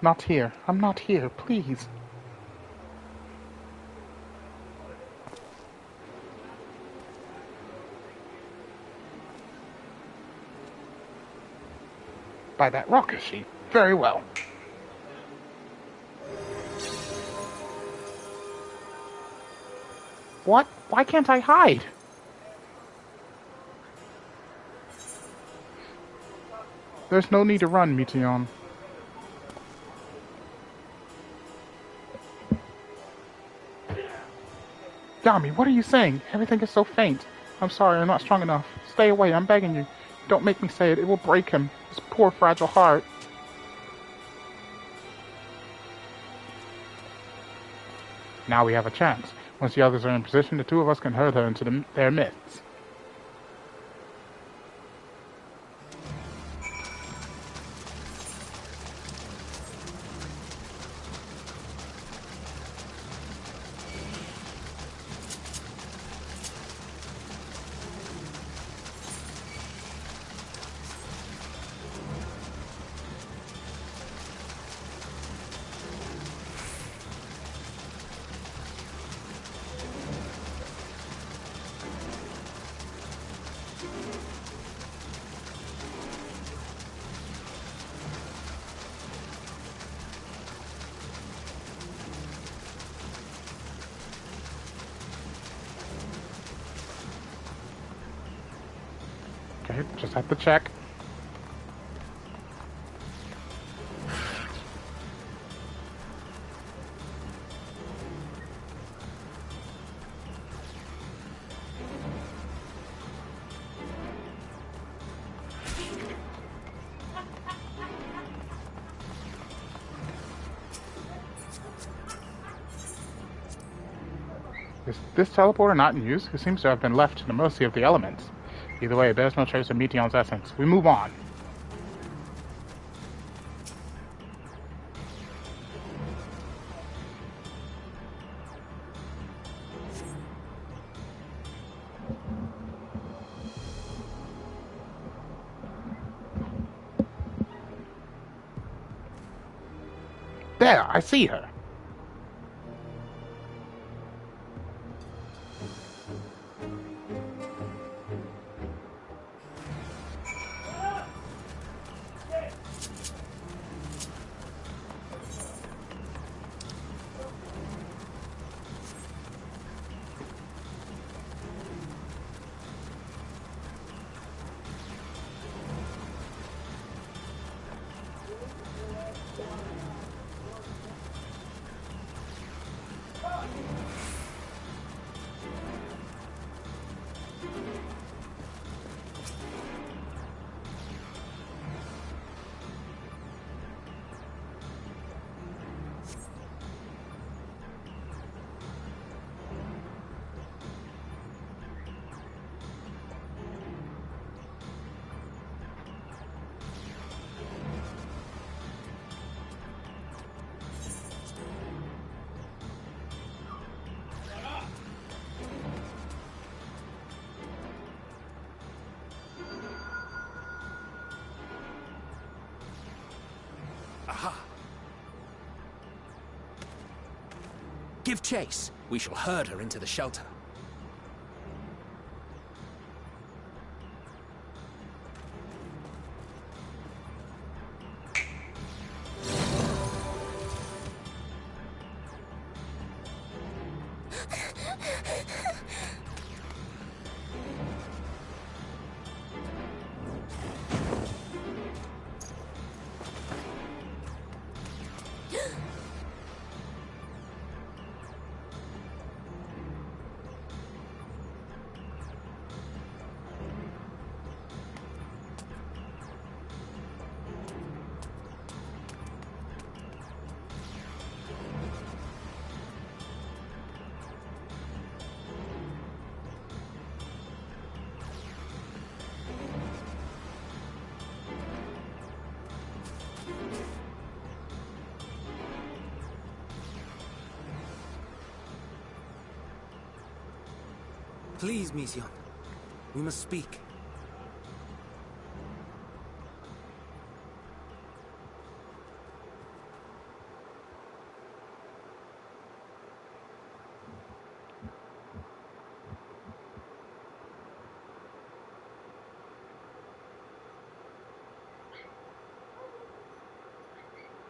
Not here. I'm not here. Please. By that rock, is she? Very well. What? Why can't I hide? There's no need to run, Meteon. Yami, what are you saying? Everything is so faint. I'm sorry, I'm not strong enough. Stay away, I'm begging you. Don't make me say it. It will break him. His poor, fragile heart. Now we have a chance. Once the others are in position, the two of us can herd her into their midst. Okay, just have to check. Is this teleporter not in use? It seems to have been left to the mercy of the elements. Either way, it bears no trace of Meteon's essence. We move on. There, I see her. Give chase. We shall herd her into the shelter. Please, Meteon. We must speak.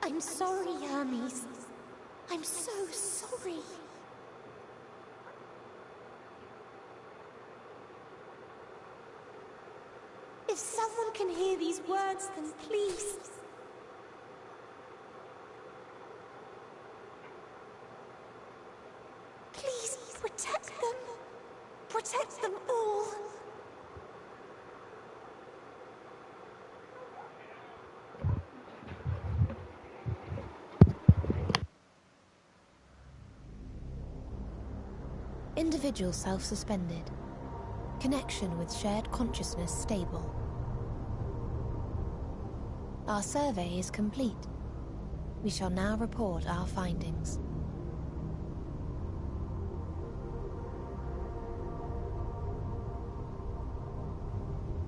I'm sorry, Hermes. I'm so sorry. If someone can hear these words, then please. Please protect them. Protect them all. Individual self-suspended. Connection with shared consciousness stable. Our survey is complete. We shall now report our findings.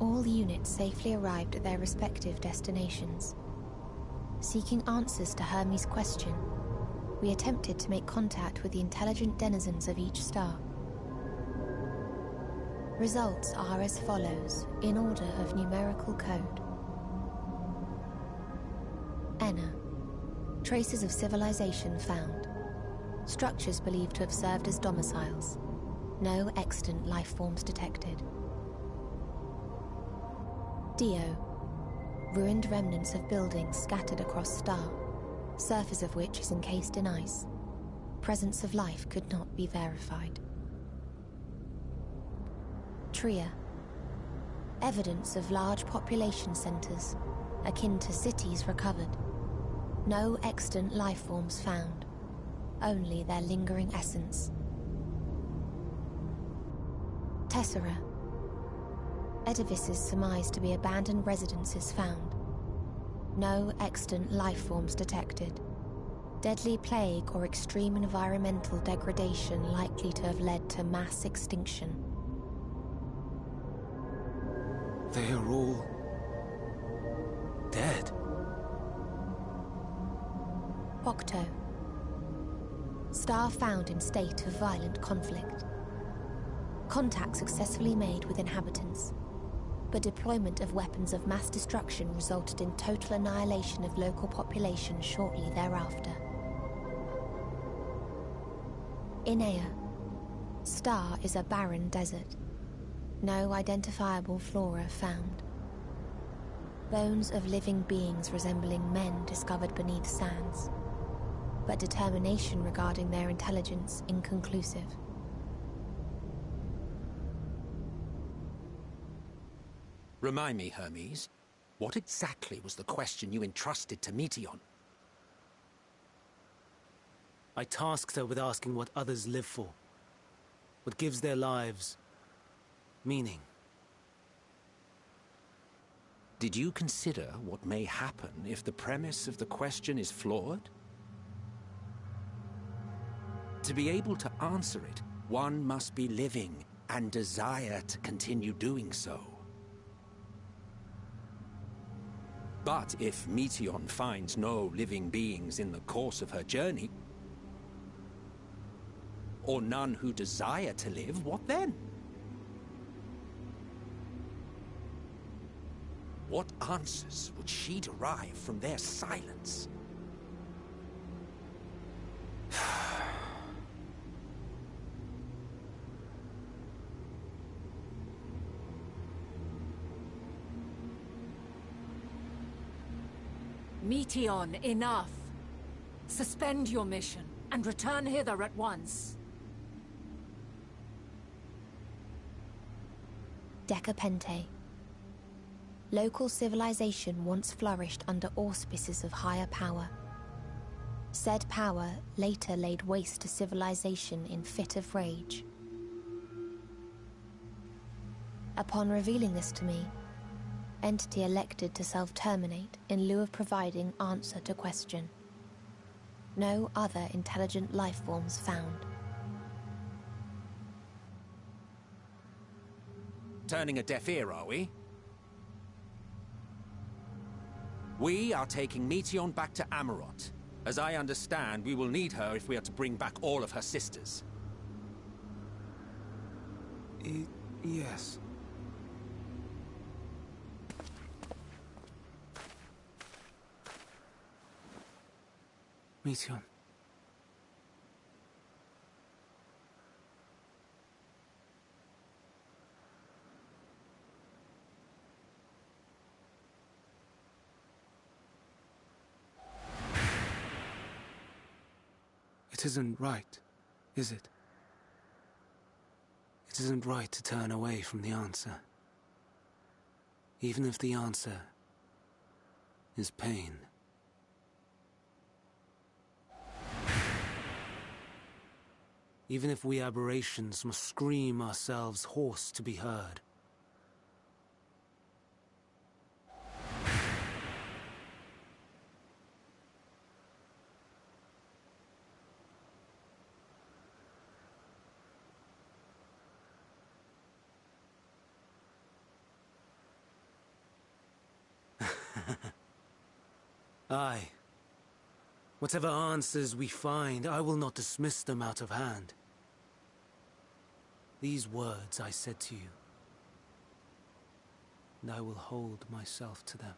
All units safely arrived at their respective destinations. Seeking answers to Hermes' question, we attempted to make contact with the intelligent denizens of each star. Results are as follows, in order of numerical code. Enna. Traces of civilization found. Structures believed to have served as domiciles. No extant life forms detected. Dio. Ruined remnants of buildings scattered across star, surface of which is encased in ice. Presence of life could not be verified. Tria. Evidence of large population centers, akin to cities recovered. No extant life forms found, only their lingering essence. Tessera. Edifices surmised to be abandoned residences found. No extant life forms detected. Deadly plague or extreme environmental degradation likely to have led to mass extinction. They are all dead. Octo. Star found in state of violent conflict. Contact successfully made with inhabitants, but deployment of weapons of mass destruction resulted in total annihilation of local population shortly thereafter. Inea. Star is a barren desert. No identifiable flora found. Bones of living beings resembling men discovered beneath sands, but determination regarding their intelligence inconclusive. Remind me, Hermes, what exactly was the question you entrusted to Meteion? I tasked her with asking what others live for. What gives their lives meaning. Did you consider what may happen if the premise of the question is flawed? To be able to answer it, one must be living and desire to continue doing so. But if Meteion finds no living beings in the course of her journey, or none who desire to live, what then? What answers would she derive from their silence? Meteion, enough! Suspend your mission and return hither at once. Decapente. Local civilization once flourished under auspices of higher power. Said power later laid waste to civilization in fit of rage. Upon revealing this to me, entity elected to self-terminate in lieu of providing answer to question. No other intelligent life forms found. Turning a deaf ear, are we? We are taking Meteion back to Amarot. As I understand, we will need her if we are to bring back all of her sisters. Yes. Meteion. It isn't right, is it? It isn't right to turn away from the answer. Even if the answer is pain. Even if we aberrations must scream ourselves hoarse to be heard. Aye. Whatever answers we find, I will not dismiss them out of hand. These words I said to you, and I will hold myself to them.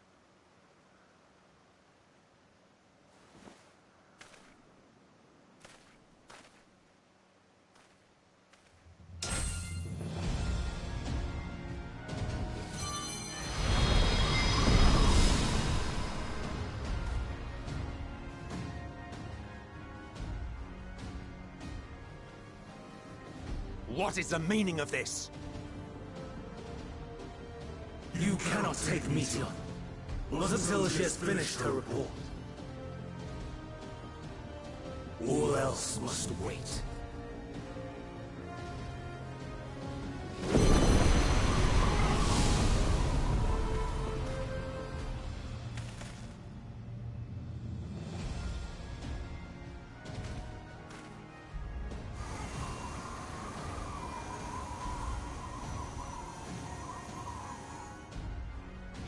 What is the meaning of this? You cannot take Meteion, not until she has finished her report. All else must wait.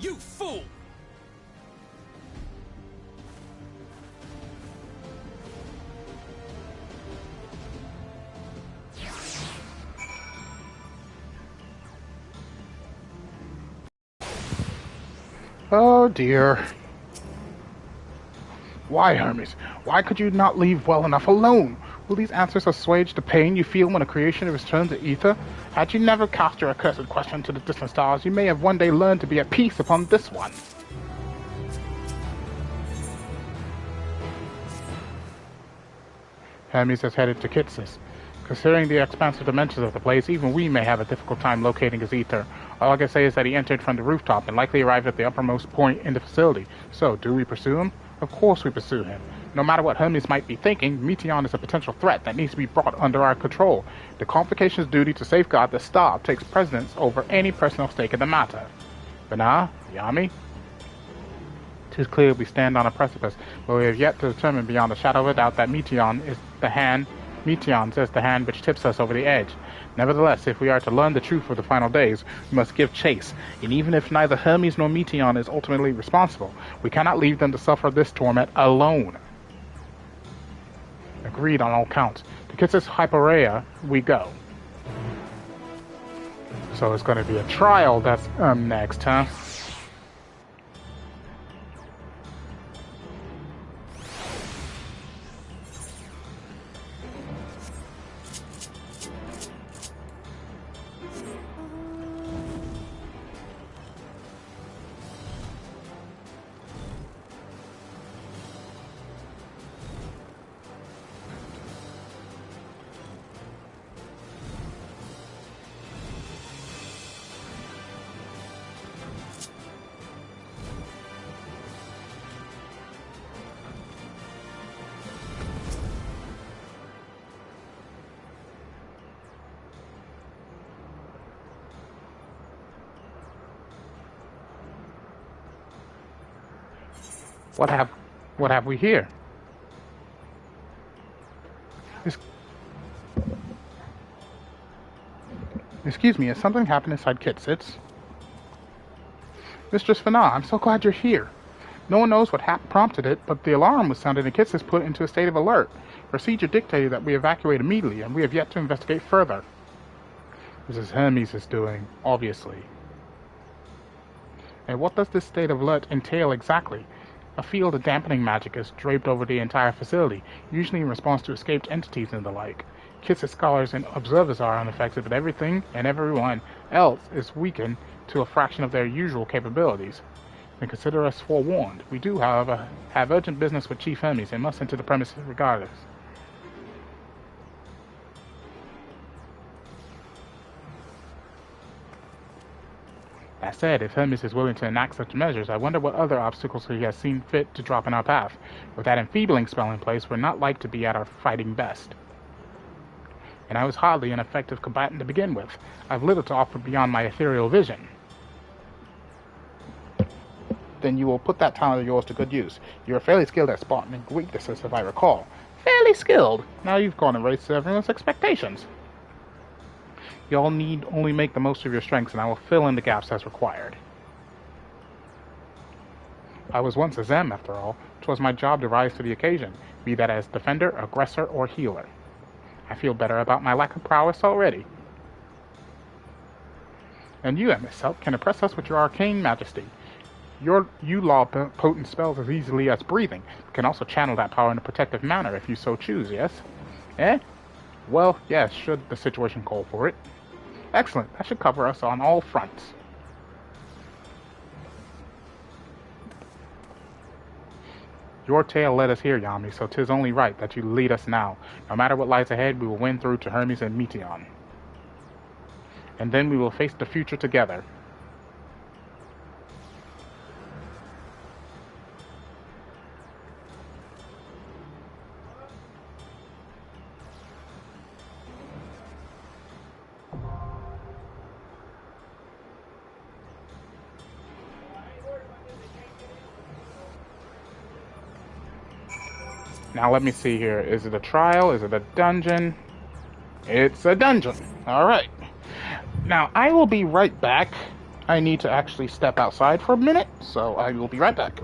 You fool! Oh dear. Why, Hermes? Why could you not leave well enough alone? Will these answers assuage the pain you feel when a creation returns to ether? Had you never cast your accursed question to the distant stars, you may have one day learned to be at peace upon this one. Hermes has headed to Kitsis. Considering the expansive dimensions of the place, even we may have a difficult time locating his ether. All I can say is that he entered from the rooftop and likely arrived at the uppermost point in the facility. So, do we pursue him? Of course we pursue him. No matter what Hermes might be thinking, Meteion is a potential threat that needs to be brought under our control. The Convocation's duty to safeguard the star takes precedence over any personal stake in the matter. Bana, Yami? 'Tis clear we stand on a precipice, but we have yet to determine beyond a shadow of a doubt that Meteion is the hand which tips us over the edge. Nevertheless, if we are to learn the truth of the final days, we must give chase, and even if neither Hermes nor Meteion is ultimately responsible, we cannot leave them to suffer this torment alone. Agreed on all counts. To Kitsis Hyperea we go. So it's going to be a trial that's next, huh? What have we here? Excuse me, has something happened inside Kitsits? Mistress Fana, I'm so glad you're here. No one knows what prompted it, but the alarm was sounded and Kitsits put into a state of alert. Procedure dictated that we evacuate immediately, and we have yet to investigate further. This is Hermes is doing, obviously. And what does this state of alert entail exactly? A field of dampening magic is draped over the entire facility, usually in response to escaped entities and the like. Kitsis scholars and observers are unaffected, but everything and everyone else is weakened to a fraction of their usual capabilities. Then consider us forewarned. We do, however, have urgent business with Chief Hermes and must enter the premises regardless. That said, if Hermes is willing to enact such measures, I wonder what other obstacles he has seen fit to drop in our path. With that enfeebling spell in place, we're not like to be at our fighting best. And I was hardly an effective combatant to begin with. I've little to offer beyond my ethereal vision. Then you will put that talent of yours to good use. You are fairly skilled at spotting weaknesses, if I recall. Fairly skilled? Now you've gone and raised everyone's expectations. You all need only make the most of your strengths, and I will fill in the gaps as required. I was once a Zem, after all. 'Twas my job to rise to the occasion, be that as defender, aggressor, or healer. I feel better about my lack of prowess already. And you, Emisel, can impress us with your arcane majesty. You law potent spells as easily as breathing, but can also channel that power in a protective manner if you so choose, yes? Eh? Well, yes, should the situation call for it. Excellent, that should cover us on all fronts. Your tale led us here, Yami, so 'tis only right that you lead us now. No matter what lies ahead, we will win through to Hermes and Meteion. And then we will face the future together. Now let me see here. Is it a trial? Is it a dungeon? It's a dungeon. Alright. Now, I will be right back. I need to actually step outside for a minute, so I will be right back.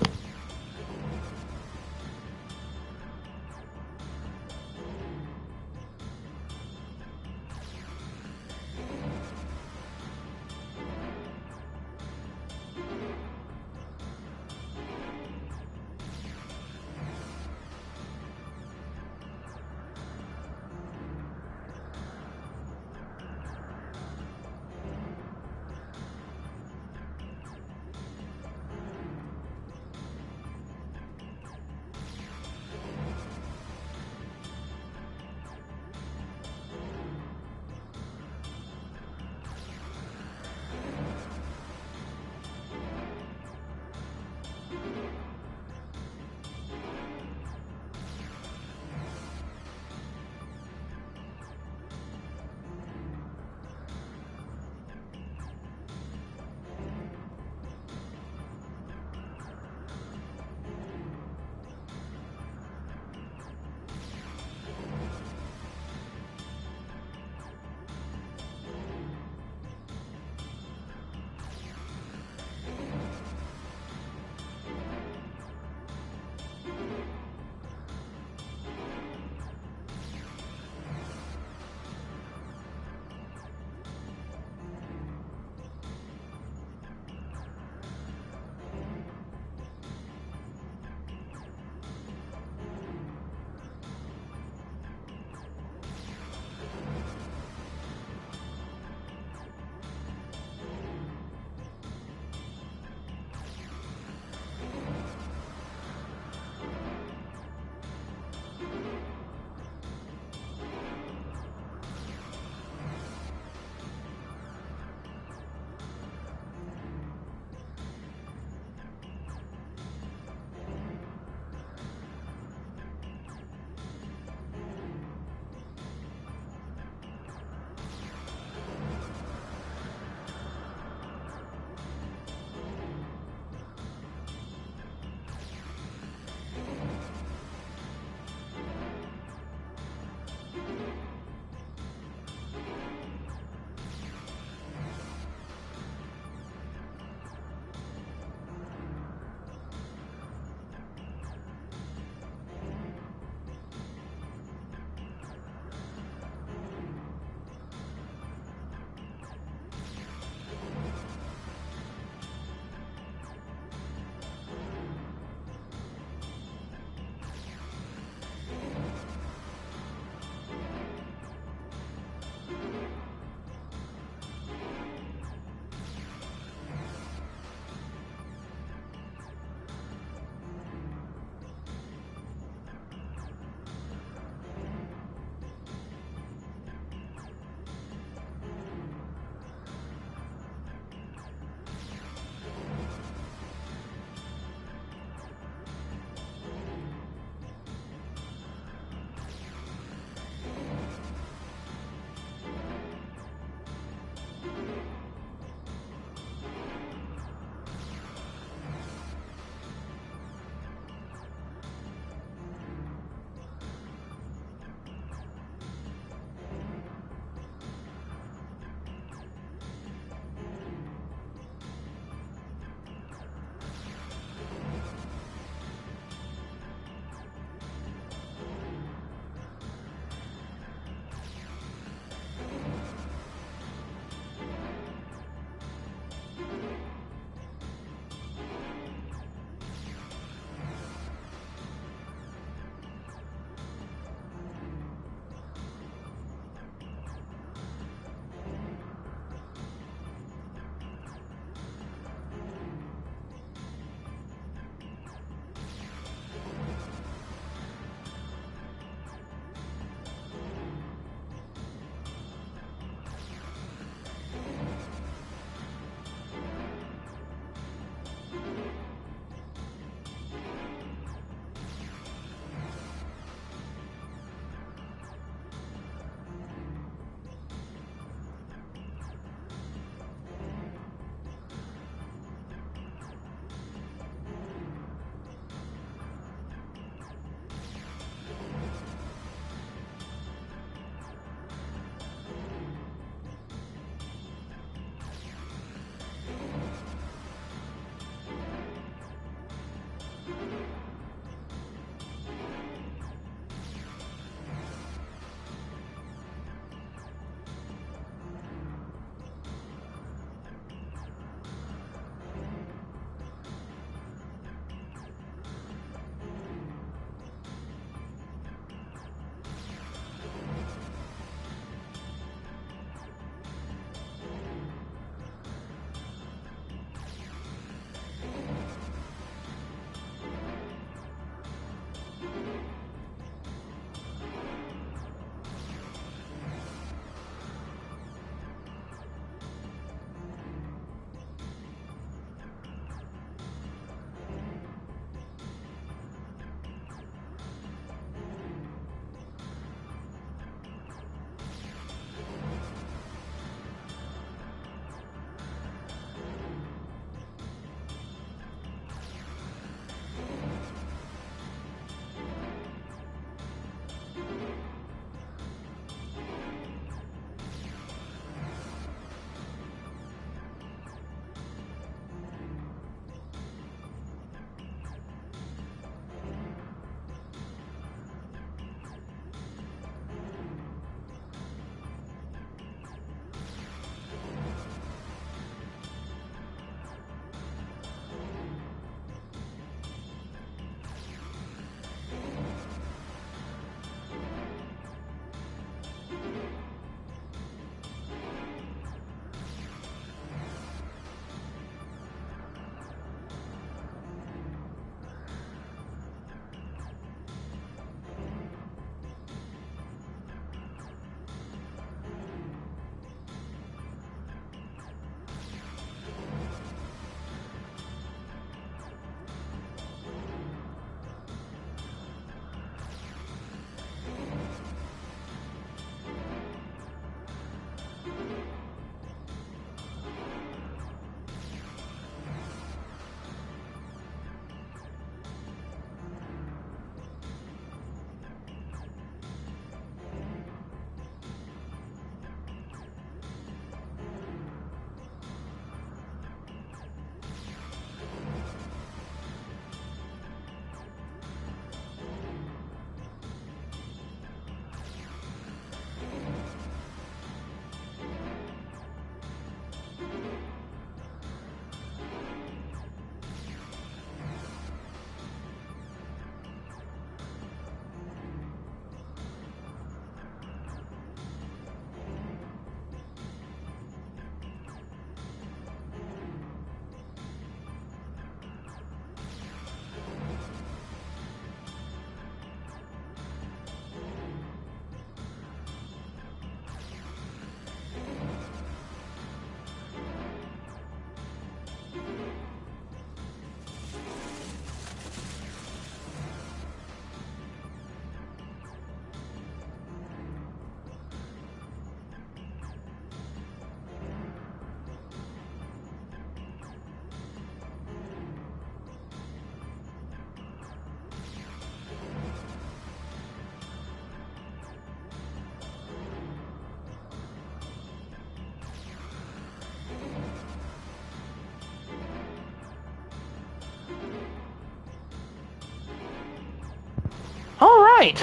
Alright,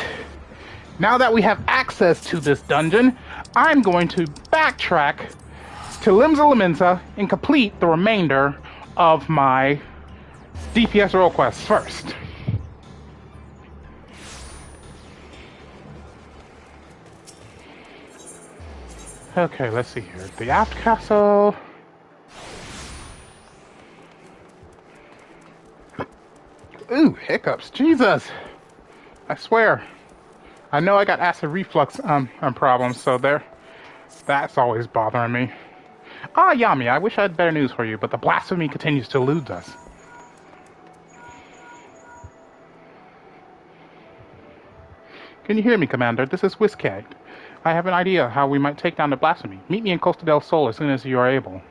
now that we have access to this dungeon, I'm going to backtrack to Limsa Laminsa and complete the remainder of my DPS role quests first. Okay, let's see here. The Aft Castle. Ooh, hiccups. Jesus! I swear. I know I got acid reflux problems, so that's always bothering me. Ah, Yami, I wish I had better news for you, but the blasphemy continues to elude us. Can you hear me, Commander? This is Whiskey. I have an idea how we might take down the blasphemy. Meet me in Costa del Sol as soon as you are able.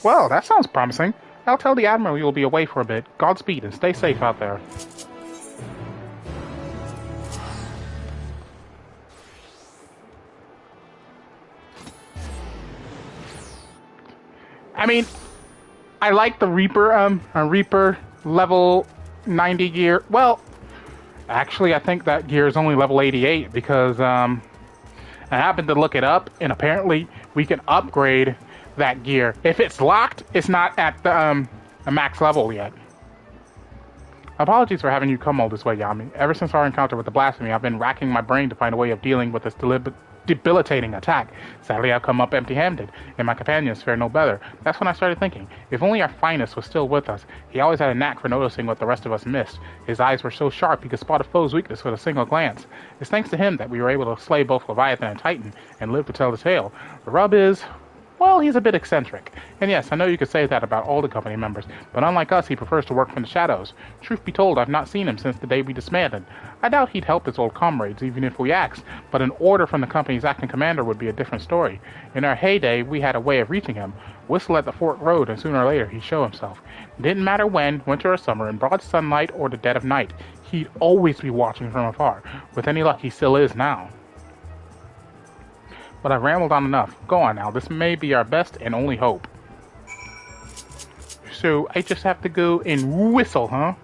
Well, that sounds promising. I'll tell the Admiral you'll be away for a bit. Godspeed and stay safe out there. I mean, I like the Reaper level 90 gear. Well, actually, I think that gear is only level 88 because I happened to look it up, and apparently we can upgrade that gear. If it's locked, it's not at the max level yet. Apologies for having you come all this way, Yami. Ever since our encounter with the blasphemy, I've been racking my brain to find a way of dealing with this debilitating attack. Sadly, I've come up empty-handed, and my companions fare no better. That's when I started thinking, if only our finest was still with us. He always had a knack for noticing what the rest of us missed. His eyes were so sharp he could spot a foe's weakness with a single glance. It's thanks to him that we were able to slay both Leviathan and Titan, and live to tell the tale. The rub is, well, he's a bit eccentric. And yes, I know you could say that about all the company members, but unlike us, he prefers to work from the shadows. Truth be told, I've not seen him since the day we disbanded. I doubt he'd help his old comrades, even if we asked, but an order from the company's acting commander would be a different story. In our heyday, we had a way of reaching him. Whistle at the Fort Road, and sooner or later he'd show himself. It didn't matter when, winter or summer, in broad sunlight or the dead of night. He'd always be watching from afar. With any luck, he still is now. But I've rambled on enough. Go on now, this may be our best and only hope. So, I just have to go and whistle, huh?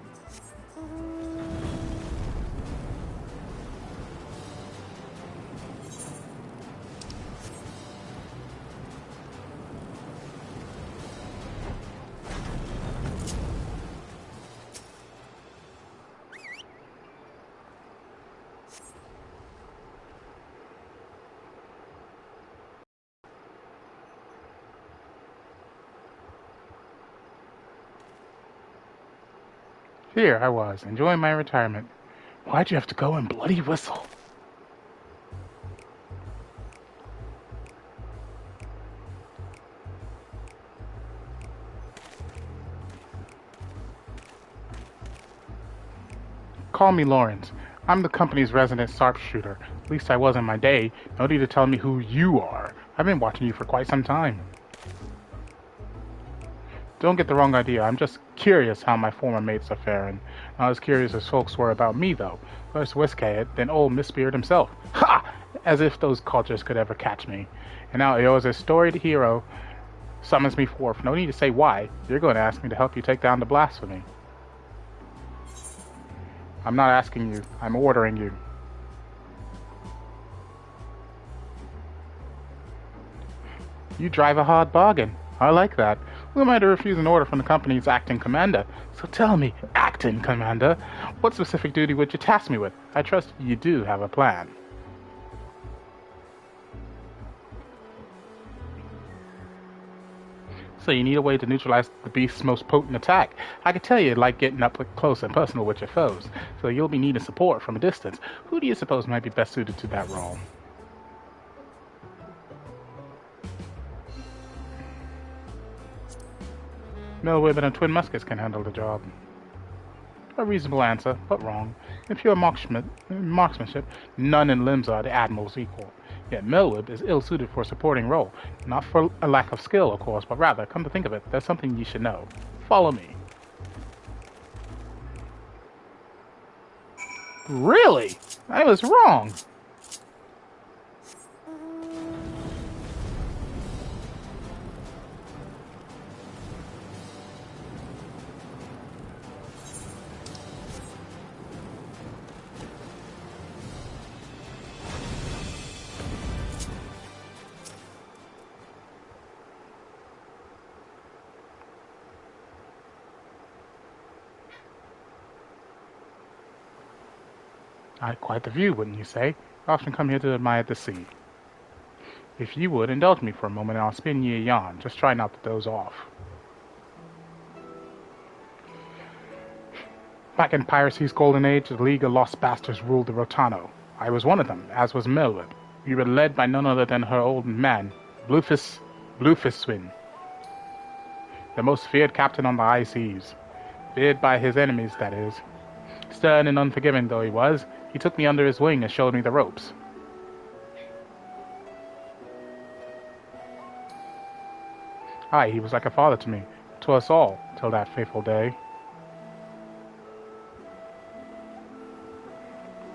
Here I was, enjoying my retirement. Why'd you have to go and bloody whistle? Call me Lawrence. I'm the company's resident sharpshooter. At least I was in my day. No need to tell me who you are. I've been watching you for quite some time. Don't get the wrong idea. I'm just curious how my former mates are faring. Not as curious as folks were about me, though. First Whiskhead, then old Miss Beard himself. Ha! As if those cultures could ever catch me. And now Eoza's storied hero summons me forth. No need to say why. You're going to ask me to help you take down the blasphemy. I'm not asking you. I'm ordering you. You drive a hard bargain. I like that. Who am I to refuse an order from the company's acting commander? So tell me, acting commander, what specific duty would you task me with? I trust you do have a plan. So you need a way to neutralize the beast's most potent attack. I can tell you like getting up close and personal with your foes, so you'll be needing support from a distance. Who do you suppose might be best suited to that role? Millwhip and Twin Muskets can handle the job. A reasonable answer, but wrong. In pure marksmanship, none in limbs are the Admiral's equal. Yet Millwhip is ill-suited for a supporting role. Not for a lack of skill, of course, but rather, come to think of it, there's something you should know. Follow me. Really? I was wrong. Quite the view, wouldn't you say? I often come here to admire the sea. If you would, indulge me for a moment and I'll spin you a yarn. Just try not to doze off. Back in piracy's golden age, the League of Lost Bastards ruled the Rotano. I was one of them, as was Millwhip. We were led by none other than her old man, Bluefiswin, the most feared captain on the high seas. Feared by his enemies, that is. Stern and unforgiving though he was, he took me under his wing and showed me the ropes. Aye, he was like a father to me, to us all, till that fateful day.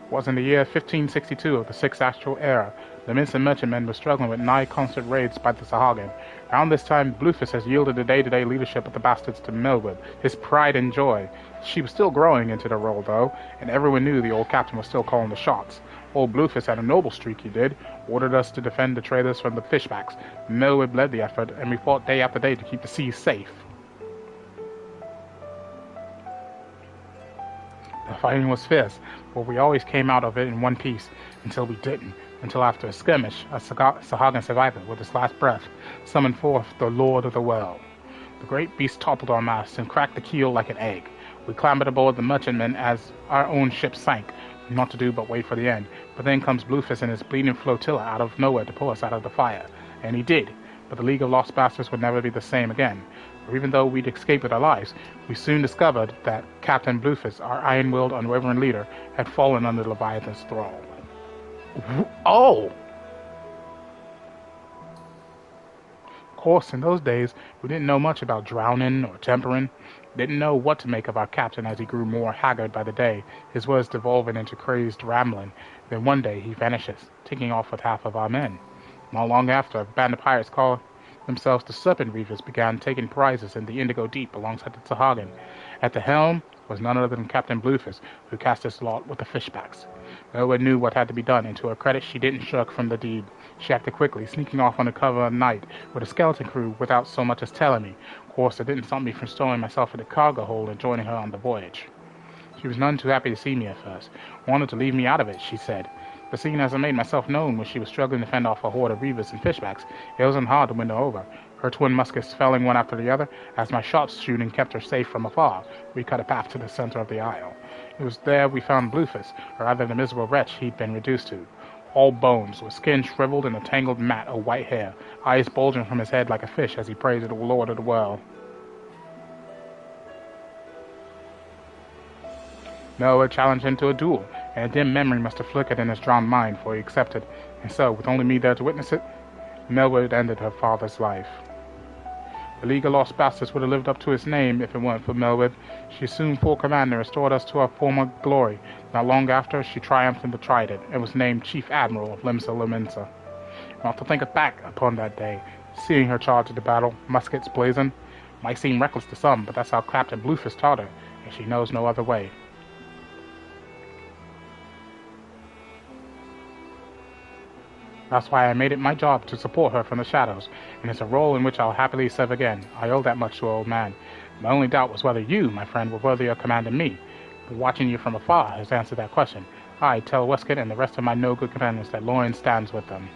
It was in the year 1562 of the Sixth Astral Era. The Mints and Merchantmen were struggling with nigh constant raids by the Sahagin. Around this time, Bluefist has yielded the day-to-day leadership of the bastards to Millwhip, his pride and joy. She was still growing into the role, though, and everyone knew the old captain was still calling the shots. Old Bluefist had a noble streak, he did, ordered us to defend the traders from the fishbacks. Millwhip led the effort, and we fought day after day to keep the seas safe. The fighting was fierce, but we always came out of it in one piece, until we didn't. Until after a skirmish, a Sahagin survivor, with his last breath, summoned forth the Lord of the Well. The great beast toppled our masts and cracked the keel like an egg. We clambered aboard the merchantmen as our own ship sank, not to do but wait for the end. But then comes Bluefist and his bleeding flotilla out of nowhere to pull us out of the fire. And he did. But the League of Lost Bastards would never be the same again. For even though we'd escaped with our lives, we soon discovered that Captain Bluefist, our iron-willed, unwavering leader, had fallen under Leviathan's thrall. Oh! Of course, in those days, we didn't know much about drowning or tempering. Didn't know what to make of our captain as he grew more haggard by the day, his words devolving into crazed rambling. Then one day he vanishes, taking off with half of our men. Not long after, a band of pirates called themselves the Serpent Reavers began taking prizes in the Indigo Deep alongside the Sahagin. At the helm was none other than Captain Bluefist, who cast his lot with the fishbacks. No one knew what had to be done, and to her credit, she didn't shirk from the deed. She acted quickly, sneaking off on the cover of night with a skeleton crew without so much as telling me. Of course, it didn't stop me from stowing myself in the cargo hold and joining her on the voyage. She was none too happy to see me at first. Wanted to leave me out of it, she said. But seeing as I made myself known when she was struggling to fend off a horde of reavers and fishbacks, it wasn't hard to win her over. her twin muskets felling one after the other. As my shots shooting kept her safe from afar, we cut a path to the center of the aisle. It was there we found Bluefus, or rather the miserable wretch he'd been reduced to. All bones, with skin shriveled in a tangled mat of white hair, eyes bulging from his head like a fish as he prayed to the Lord of the World. Noah challenged him to a duel, and a dim memory must have flickered in his drowned mind, for he accepted, and so, with only me there to witness it, Melwood ended her father's life. The League of Lost Bastards would have lived up to its name if it weren't for Melwood. She assumed full command and restored us to our former glory. Not long after, she triumphed in the Trident, and was named Chief Admiral of Limsa Lominsa. Not to think back upon that day, seeing her charge into battle, muskets blazing, might seem reckless to some, but that's how Captain Bluefus taught her, and she knows no other way. That's why I made it my job to support her from the shadows, and it's a role in which I'll happily serve again. I owe that much to our old man. My only doubt was whether you, my friend, were worthy of commanding me. But watching you from afar has answered that question. I tell Westcott and the rest of my no-good companions that Lauren stands with them.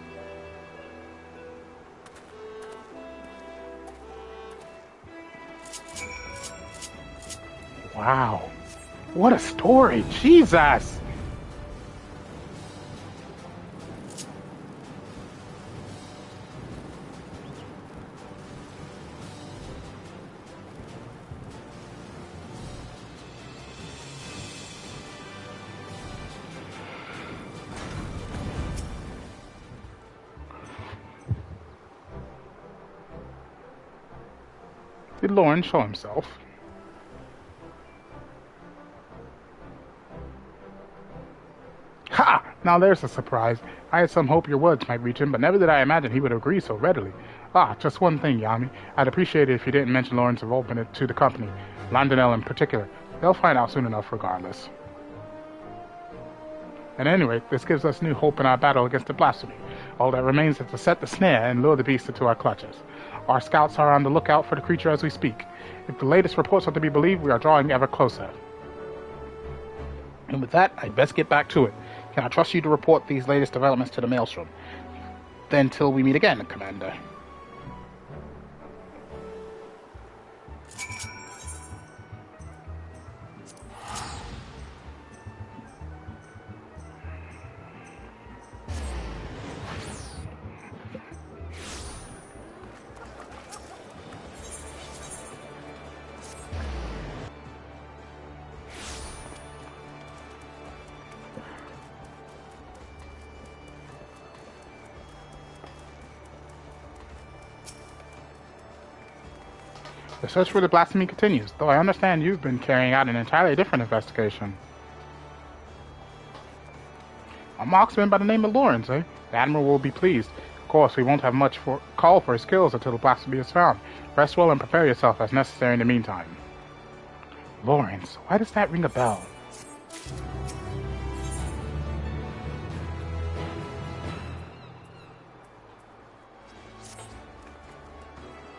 Wow. What a story! Jesus! Did Lauren show himself? Ha! Now there's a surprise. I had some hope your words might reach him, but never did I imagine he would agree so readily. Ah, just one thing, Yami. I'd appreciate it if you didn't mention Lauren's involvement to the company, Landonell in particular. They'll find out soon enough regardless. At any rate, this gives us new hope in our battle against the blasphemy. All that remains is to set the snare and lure the beast into our clutches. Our scouts are on the lookout for the creature as we speak. If the latest reports are to be believed, we are drawing ever closer. And with that, I'd best get back to it. Can I trust you to report these latest developments to the Maelstrom? Then till we meet again, Commander. The search for the blasphemy continues, though I understand you've been carrying out an entirely different investigation. A marksman by the name of Lawrence, eh? The Admiral will be pleased. Of course, we won't have much call for his skills until the blasphemy is found. Rest well and prepare yourself as necessary in the meantime. Lawrence, why does that ring a bell?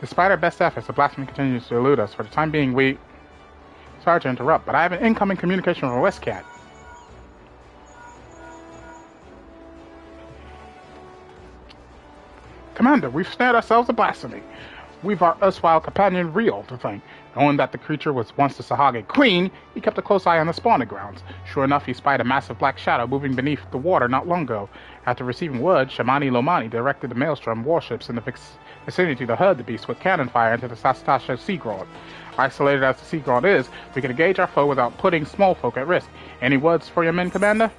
Despite our best efforts, the blasphemy continues to elude us. For the time being, we... Sorry to interrupt, but I have an incoming communication from Westcat. Commander, we've snared ourselves a blasphemy. We've our erstwhile companion Real to thank. Knowing that the creature was once the Sahage Queen, he kept a close eye on the spawning grounds. Sure enough, he spied a massive black shadow moving beneath the water not long ago. After receiving word, Shamani Lomani directed the Maelstrom warships in the vicinity to herd the beast with cannon fire into the Sastasha Sea Grot. Isolated as the Sea Grot is, we can engage our foe without putting small folk at risk. Any words for your men, Commander?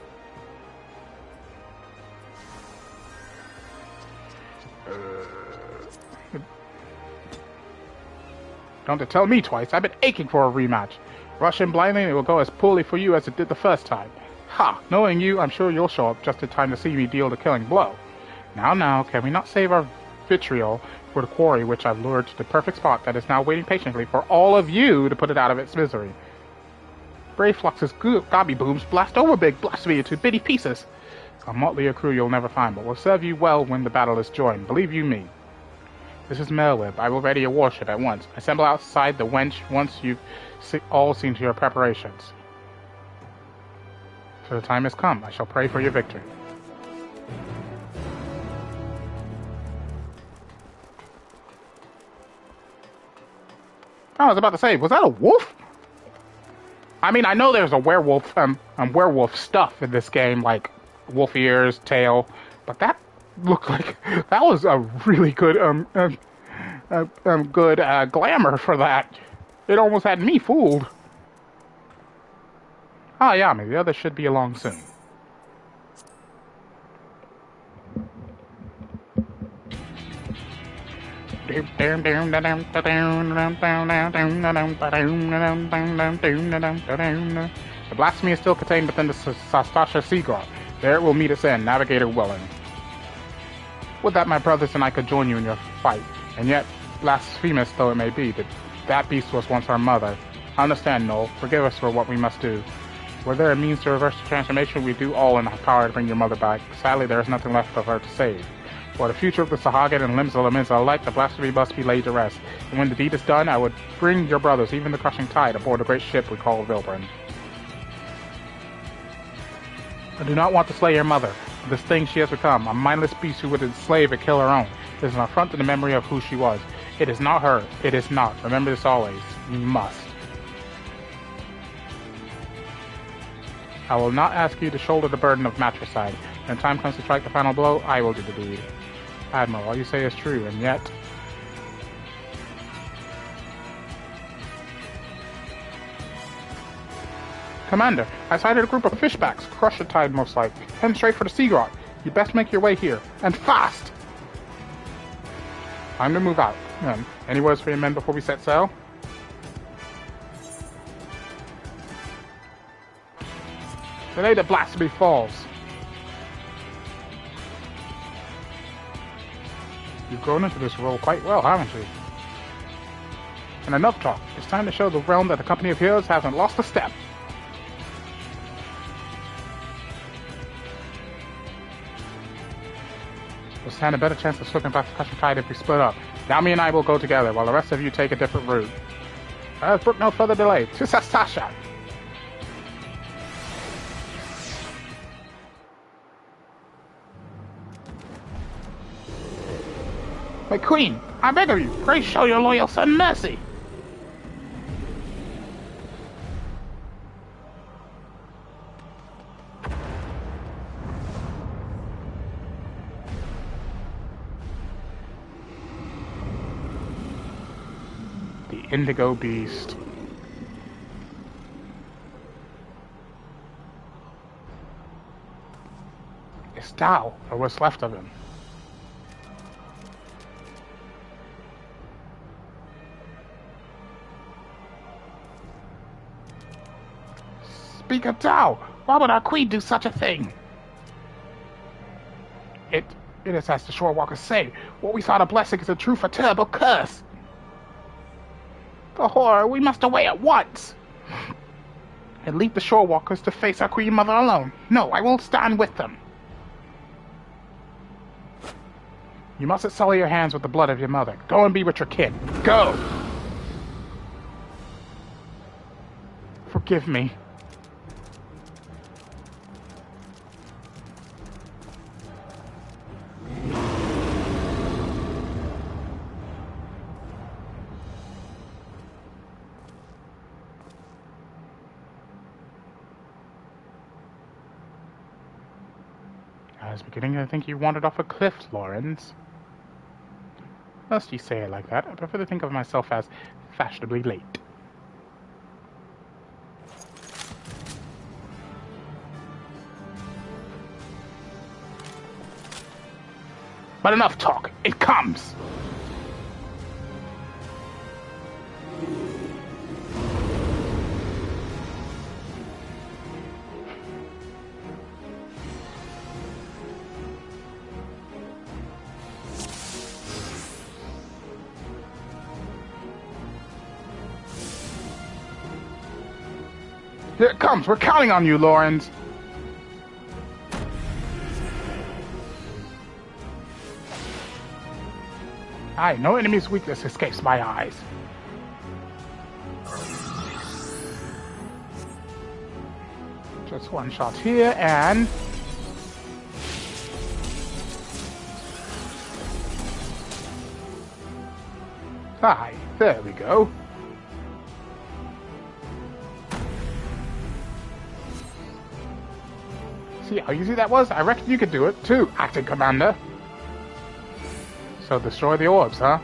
Don't tell me twice. I've been aching for a rematch. Rush in blindly and it will go as poorly for you as it did the first time. Ha! Knowing you, I'm sure you'll show up just in time to see me deal the killing blow. Now, can we not save our vitriol for the quarry which I've lured to the perfect spot that is now waiting patiently for all of you to put it out of its misery? Brave Flux's gobby booms blast over big blasphemy into bitty pieces. A motley crew you'll never find, but will serve you well when the battle is joined. Believe you me. This is Melweb. I will ready a warship at once. Assemble outside the wench once you've all seen to your preparations. So the time has come. I shall pray for your victory. I was about to say, was that a wolf? I mean, I know there's a werewolf, werewolf stuff in this game, like wolf ears, tail, but that looked like that was a really good, glamour for that. It almost had me fooled. Ah, yeah, maybe the others should be along soon. The blasphemy is still contained within the Sastasha Seagull. There it will meet its end, Navigator willing. Would that my brothers and I could join you in your fight, and yet, blasphemous though it may be, that beast was once our mother. I understand, Noel. Forgive us for what we must do. Were there a means to reverse the transformation, we do all in our power to bring your mother back. Sadly, there is nothing left of her to save. For the future of the Sahagin and limbs of the Lamins alike, the blasphemy must be laid to rest. And when the deed is done, I would bring your brothers, even the crushing tide, aboard the great ship we call Vilbrin. I do not want to slay your mother. This thing she has become, a mindless beast who would enslave and kill her own. It is an affront to the memory of who she was. It is not her. It is not. Remember this always. You must. I will not ask you to shoulder the burden of matricide. When time comes to strike the final blow, I will do the deed. Admiral, all you say is true, and yet... Commander, I sighted a group of fishbacks. Crush the tide, most likely. Heading straight for the sea grot. You best make your way here. And fast! Time to move out. Any words for your men before we set sail? Today the blasphemy falls. You've grown into this role quite well, haven't you? And enough talk. It's time to show the realm that the Company of Heroes hasn't lost a step. We'll stand a better chance of slipping past the crushing tide if we split up. Naomi and I will go together, while the rest of you take a different route. Let's brook no further delay. To Sastasha! My queen, I beg of you, pray show your loyal son mercy. The Indigo Beast. It's Tao, or what's left of him. Speak of Tao! Why would our queen do such a thing? It is as the shorewalkers say. What we thought a blessing is in truth a terrible curse. The horror, we must away at once. And leave the shorewalkers to face our queen mother alone. No, I will stand with them. You mustn't sully your hands with the blood of your mother. Go and be with your kin. Go! Forgive me. I was beginning to think you wandered off a cliff, Lawrence. Must you say it like that? I prefer to think of myself as fashionably late. But enough talk. It comes! Here it comes! We're counting on you, Lawrence! Aye, no enemy's weakness escapes my eyes. Just one shot here, and... Aye, there we go. See how easy that was? I reckon you could do it too, Acting Commander. So destroy the orbs, huh?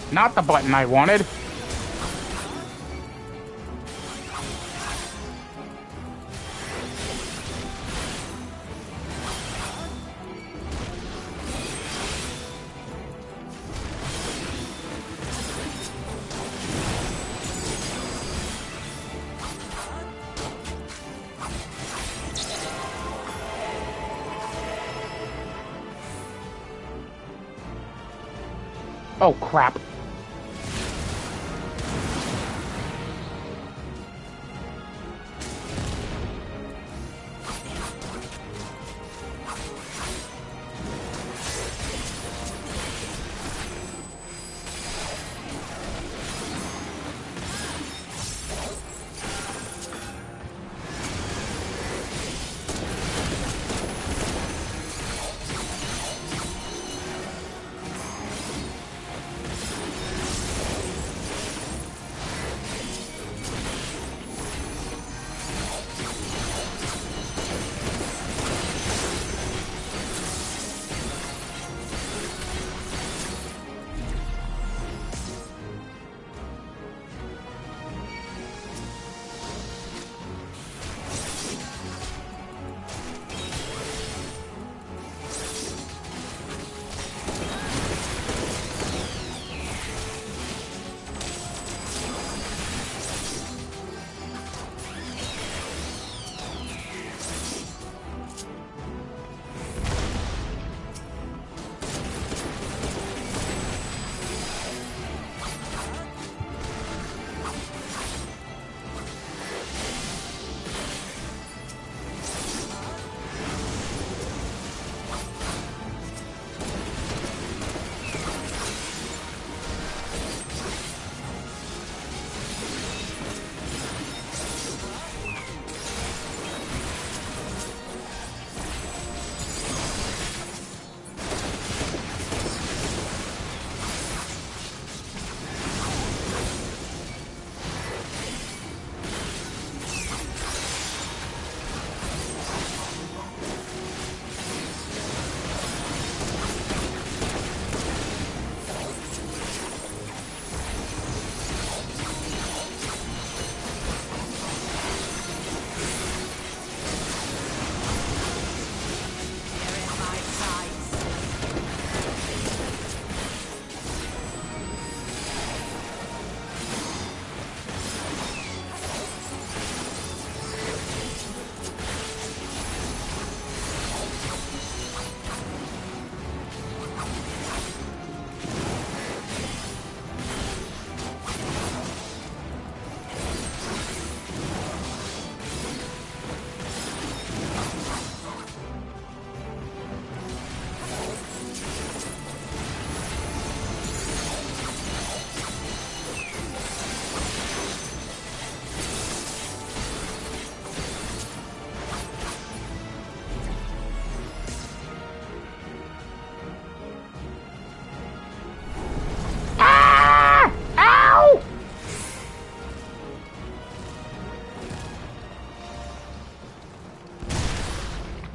Not the button I wanted. Oh, crap.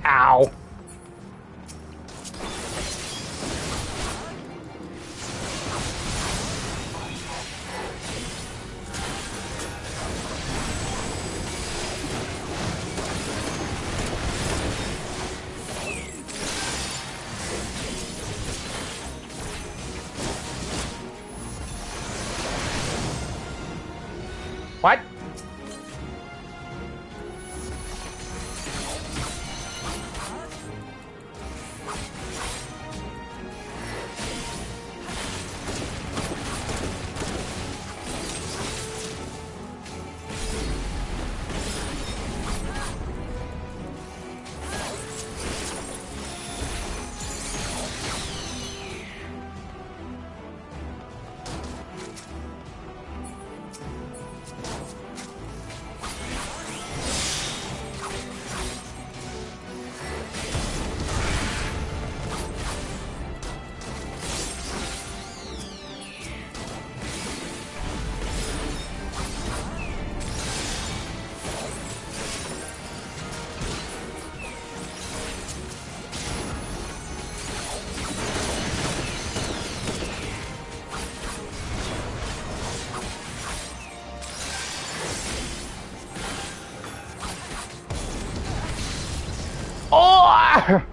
Ow. Ah!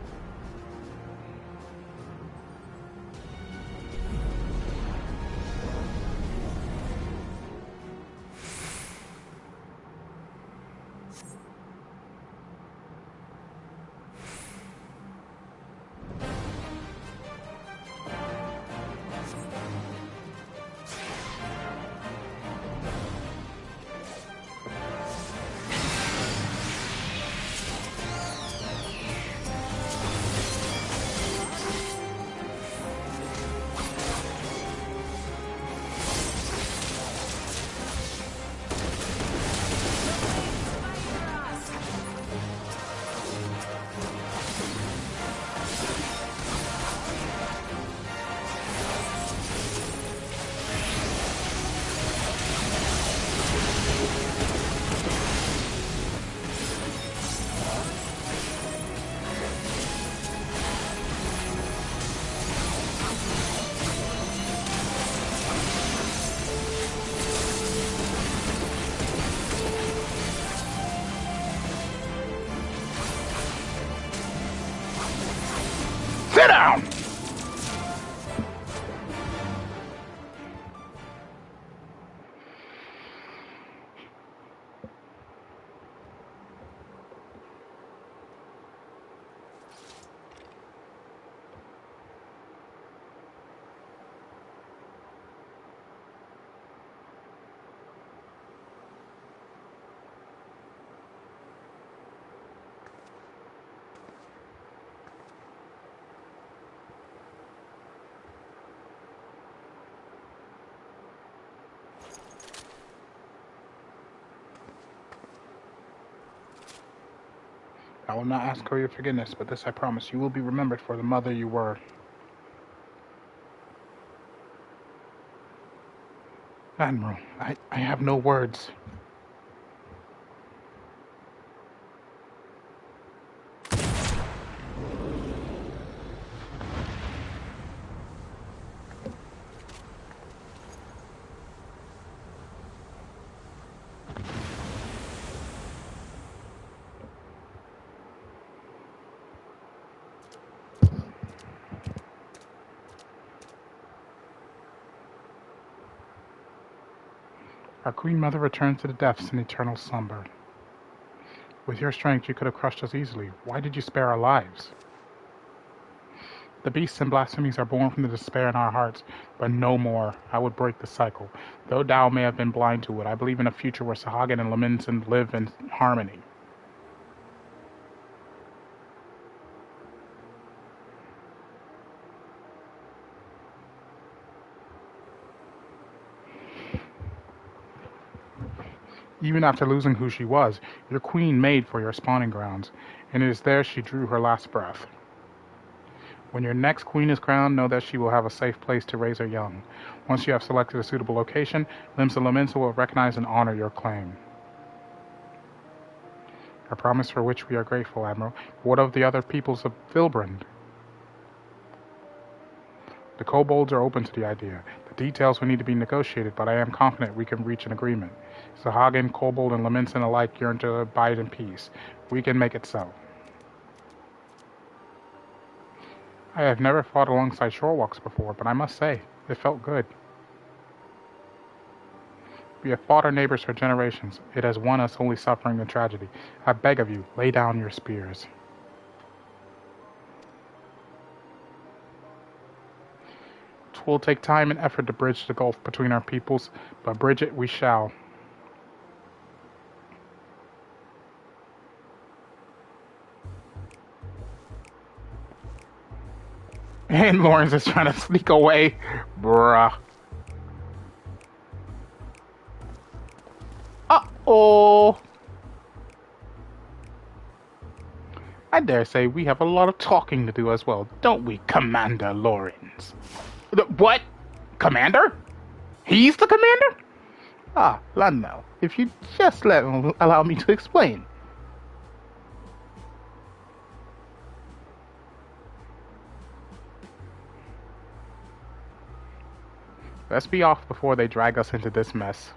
Sit down! I will not ask for your forgiveness, but this I promise. You will be remembered for the mother you were. Admiral, I have no words. Our Queen Mother returns to the depths in eternal slumber. With your strength, you could have crushed us easily. Why did you spare our lives? The beasts and blasphemies are born from the despair in our hearts, but no more. I would break the cycle. Though Tao may have been blind to it, I believe in a future where Sahagin and Laminson live in harmony. Even after losing who she was, your queen made for your spawning grounds, and it is there she drew her last breath. When your next queen is crowned, know that she will have a safe place to raise her young. Once you have selected a suitable location, Limsa Laminsa will recognize and honor your claim. A promise for which we are grateful, Admiral. What of the other peoples of Vilbrand? The kobolds are open to the idea. The details will need to be negotiated, but I am confident we can reach an agreement. Sahagin, Kobold, and Laminson alike yearn to abide in peace. We can make it so. I have never fought alongside Shorewalks before, but I must say, it felt good. We have fought our neighbors for generations. It has won us only suffering and tragedy. I beg of you, lay down your spears. It will take time and effort to bridge the gulf between our peoples, but bridge it we shall. And Lawrence is trying to sneak away. Bruh. Uh-oh. I dare say we have a lot of talking to do as well, don't we, Commander Lawrence? What? Commander? He's the commander? Ah, Lundell, if you just allow me to explain. Let's be off before they drag us into this mess.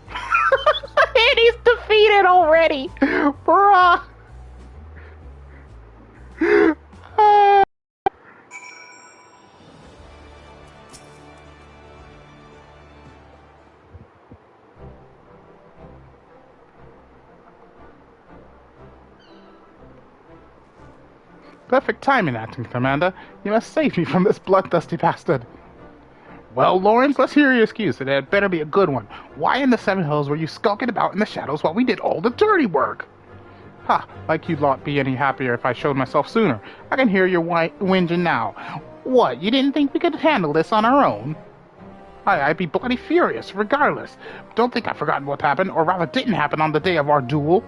And he's defeated already! Bruh! Perfect timing, Acting Commander. You must save me from this bloodthirsty bastard. Well, Lawrence, let's hear your excuse, and it better be a good one. Why in the Seven Hills were you skulking about in the shadows while we did all the dirty work? Ha, like you'd not be any happier if I showed myself sooner. I can hear your whinging now. What, you didn't think we could handle this on our own? I'd be bloody furious, regardless. Don't think I've forgotten what happened, or rather didn't happen on the day of our duel.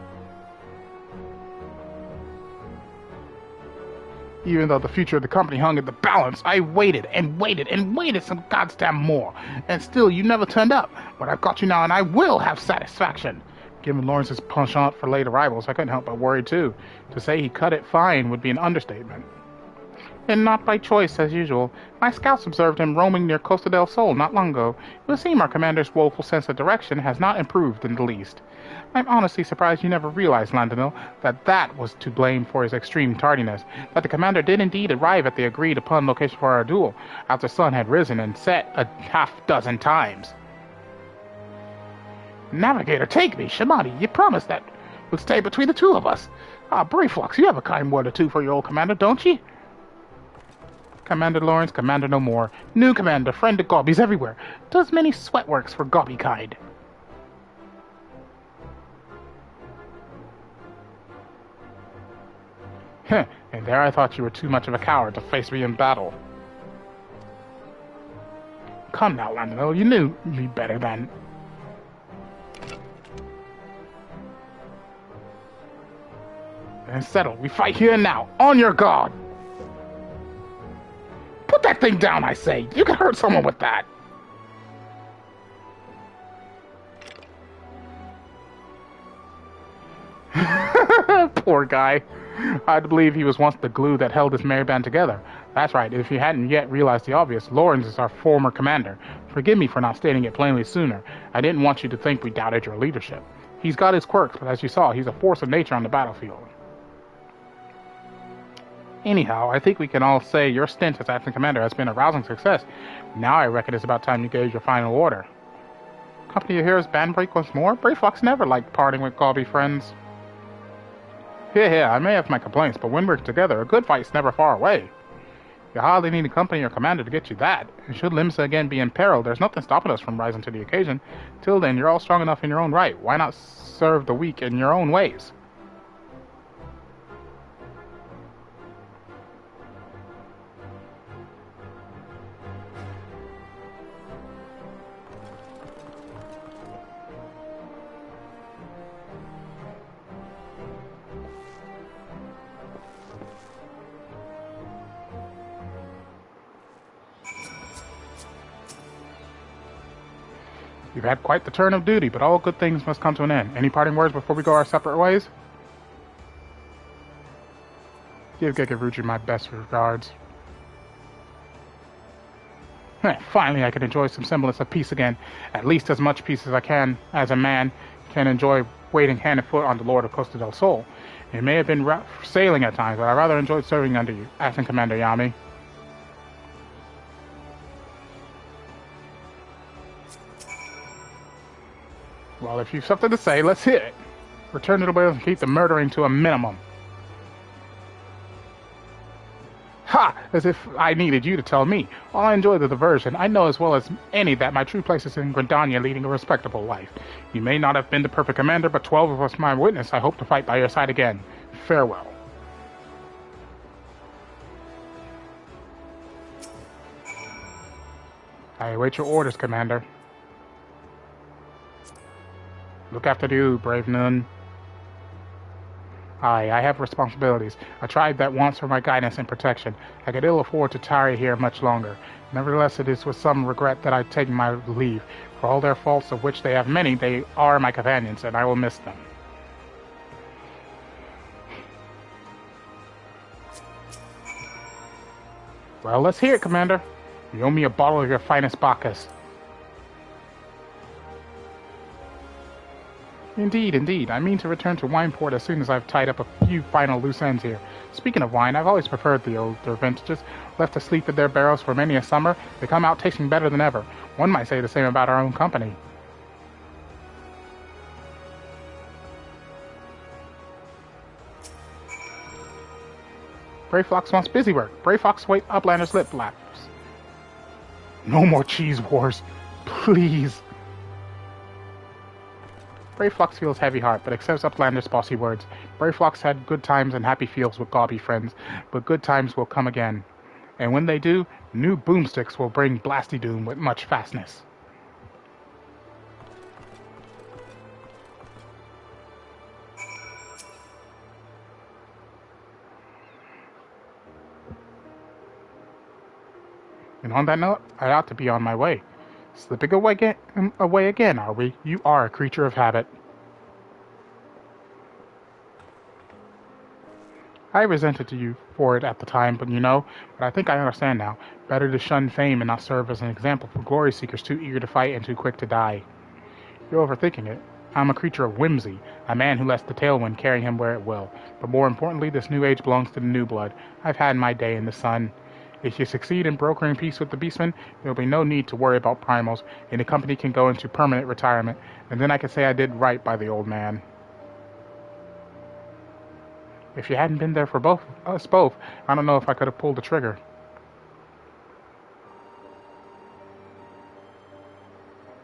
Even though the future of the company hung in the balance, I waited and waited and waited some goddamn more. And still, you never turned up. But I've got you now, and I will have satisfaction. Given Lawrence's penchant for late arrivals, I couldn't help but worry, too. To say he cut it fine would be an understatement. And not by choice, as usual. My scouts observed him roaming near Costa del Sol not long ago. It would seem our commander's woeful sense of direction has not improved in the least. I'm honestly surprised you never realized, Landonil, that was to blame for his extreme tardiness, that the commander did indeed arrive at the agreed-upon location for our duel, after the sun had risen and set a half-dozen times. Navigator, take me, Shamani, you promised that would stay between the two of us. Brayflux, you have a kind word or two for your old commander, don't you? Commander Lawrence, commander no more. New commander, friend of Gobbies everywhere. Does many sweat works for Gobby kind. And there I thought you were too much of a coward to face me in battle. Come now, Landonil, you knew me better than... And settle, we fight here and now, on your guard! Put that thing down, I say! You can hurt someone with that! Poor guy. I'd believe he was once the glue that held this merry band together. That's right, if you hadn't yet realized the obvious, Lawrence is our former commander. Forgive me for not stating it plainly sooner. I didn't want you to think we doubted your leadership. He's got his quirks, but as you saw, he's a force of nature on the battlefield. Anyhow, I think we can all say your stint as acting commander has been a rousing success. Now I reckon it's about time you gave your final order. Company of Heroes band break once more? Brayfox never liked parting with Gobby friends. Here, I may have my complaints, but when we're together, a good fight's never far away. You hardly need a company or commander to get you that. And should Limsa again be in peril, there's nothing stopping us from rising to the occasion. Till then, you're all strong enough in your own right. Why not serve the weak in your own ways? You've had quite the turn of duty, but all good things must come to an end. Any parting words before we go our separate ways? Give Gegaruji my best regards. Finally, I can enjoy some semblance of peace again. At least as much peace as I can, as a man, can enjoy waiting hand and foot on the Lord of Costa del Sol. It may have been rough sailing at times, but I rather enjoyed serving under you, Acting Commander Yami. Well, if you've something to say, let's hear it. Return to the whales and keep the murdering to a minimum. Ha! As if I needed you to tell me. While I enjoy the diversion, I know as well as any that my true place is in Gridania leading a respectable life. You may not have been the perfect commander, but 12 of us my witness. I hope to fight by your side again. Farewell. I await your orders, Commander. Look after you, brave nun. I have responsibilities. A tribe that wants for my guidance and protection. I could ill afford to tarry here much longer. Nevertheless, it is with some regret that I take my leave. For all their faults, of which they have many, they are my companions, and I will miss them. Well, let's hear it, Commander. You owe me a bottle of your finest Bacchus. Indeed. I mean to return to Wineport as soon as I've tied up a few final loose ends here. Speaking of wine, I've always preferred the older vintages. Left asleep in their barrels for many a summer, they come out tasting better than ever. One might say the same about our own company. Brave Fox wants busy work. Brave Fox wait Uplander's lip flaps. No more cheese wars. Please. Brave Fox feels heavy heart, but accepts Uplander's bossy words. Brave Fox had good times and happy feels with gobby friends, but good times will come again. And when they do, new boomsticks will bring Blasty Doom with much fastness. And on that note, I ought to be on my way. Slipping away again, are we? You are a creature of habit. I resented you for it at the time, but I think I understand now. Better to shun fame and not serve as an example for glory seekers too eager to fight and too quick to die. You're overthinking it. I'm a creature of whimsy, a man who lets the tailwind carry him where it will. But more importantly, this new age belongs to the new blood. I've had my day in the sun. If you succeed in brokering peace with the Beastmen, there will be no need to worry about primals, and the company can go into permanent retirement, and then I can say I did right by the old man. If you hadn't been there for us both, I don't know if I could have pulled the trigger.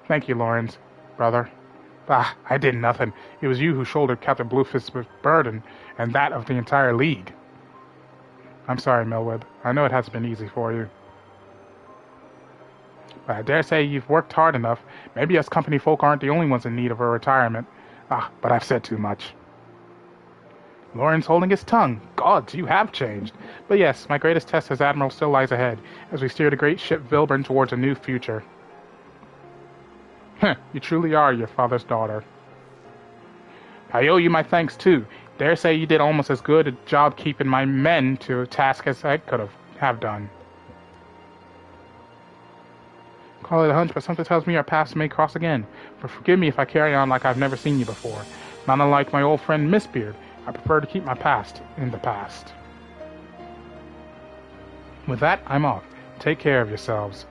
Thank you, Lawrence, brother. I did nothing. It was you who shouldered Captain Bluefist's burden, and that of the entire League. I'm sorry, Melwood. I know it hasn't been easy for you. But I dare say you've worked hard enough. Maybe us company folk aren't the only ones in need of a retirement. But I've said too much. Lawrence holding his tongue. Gods, you have changed. But yes, my greatest test as Admiral still lies ahead, as we steer the great ship Vilburn towards a new future. You truly are your father's daughter. I owe you my thanks, too. Dare say you did almost as good a job keeping my men to a task as I could have done. Call it a hunch, but something tells me our paths may cross again. But forgive me if I carry on like I've never seen you before. Not unlike my old friend Mistbeard, I prefer to keep my past in the past. With that, I'm off. Take care of yourselves.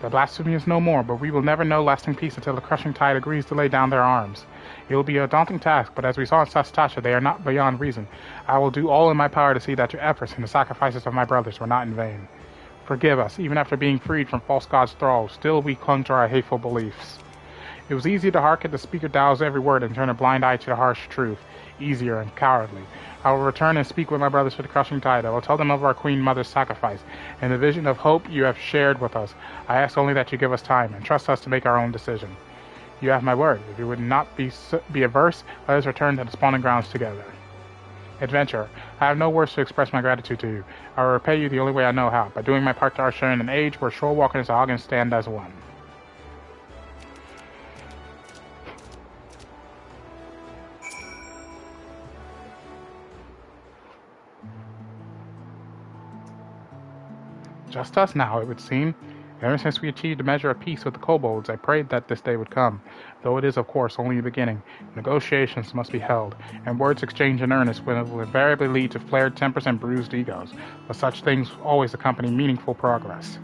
The blasphemy is no more, but we will never know lasting peace until the crushing tide agrees to lay down their arms. It will be a daunting task, but as we saw in Sastasha, they are not beyond reason. I will do all in my power to see that your efforts and the sacrifices of my brothers were not in vain. Forgive us, even after being freed from false gods' thrall, still we clung to our hateful beliefs. It was easy to hearken to Speaker Dao's every word and turn a blind eye to the harsh truth, easier and cowardly. I will return and speak with my brothers for the crushing tide. I will tell them of our Queen Mother's sacrifice, and the vision of hope you have shared with us. I ask only that you give us time, and trust us to make our own decision. You have my word. If you would not be averse, let us return to the spawning grounds together. Adventurer, I have no words to express my gratitude to you. I will repay you the only way I know how, by doing my part to usher in an age where shorewalker and Sahagin stand as one. Just us now, it would seem. Ever since we achieved a measure of peace with the kobolds, I prayed that this day would come, though it is, of course, only the beginning. Negotiations must be held, and words exchanged in earnest will invariably lead to flared tempers and bruised egos, but such things always accompany meaningful progress.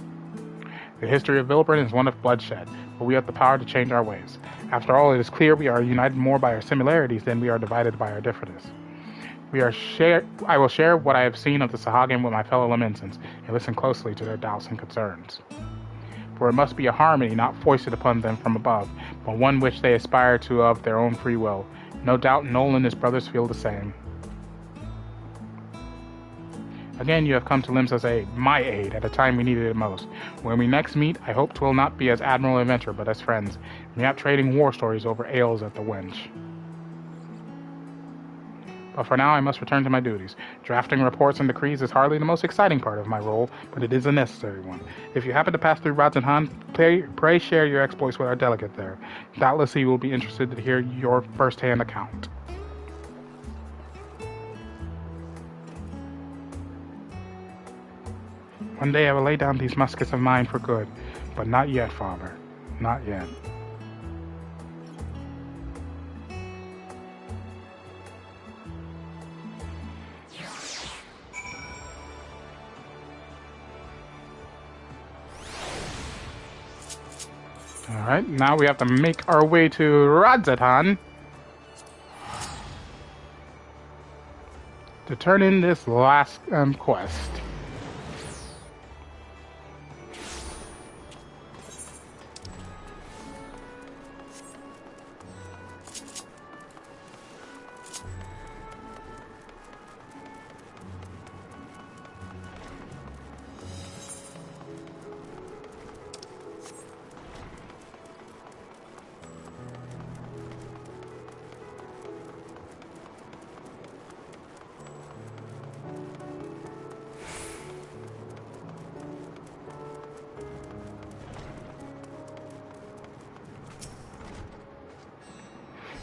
The history of Vilburn is one of bloodshed, but we have the power to change our ways. After all, it is clear we are united more by our similarities than we are divided by our differences. I will share what I have seen of the Sahagin with my fellow Laminsans, and listen closely to their doubts and concerns. For it must be a harmony not foisted upon them from above, but one which they aspire to of their own free will. No doubt Nolan and his brothers feel the same. Again, you have come to Limsa's aid, my aid, at a time we needed it most. When we next meet, I hope 'twill not be as Admiral Adventurer, but as friends, not trading war stories over ales at the Wench. But for now I must return to my duties. Drafting reports and decrees is hardly the most exciting part of my role, but it is a necessary one. If you happen to pass through Radzenhan, pray share your exploits with our delegate there. Doubtless he will be interested to hear your first-hand account. One day I will lay down these muskets of mine for good, but not yet, Father. Not yet. Alright, now we have to make our way to Radzetan to turn in this last quest.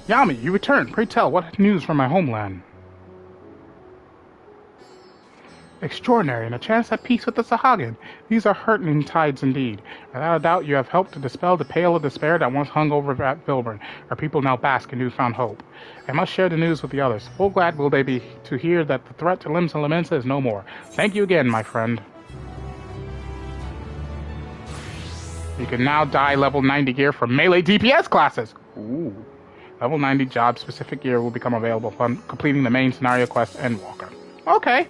Yami, you return. Pray tell, what news from my homeland? Extraordinary, and a chance at peace with the Sahagin. These are heartening tides indeed. Without a doubt, you have helped to dispel the pale of despair that once hung over at Vilburn. Our people now bask in newfound hope. I must share the news with the others. Full glad will they be to hear that the threat to Limbs and Lamensa is no more. Thank you again, my friend. You can now dye level 90 gear for melee DPS classes. Ooh. Level 90 job-specific gear will become available upon completing the main scenario quest and Walker. Okay.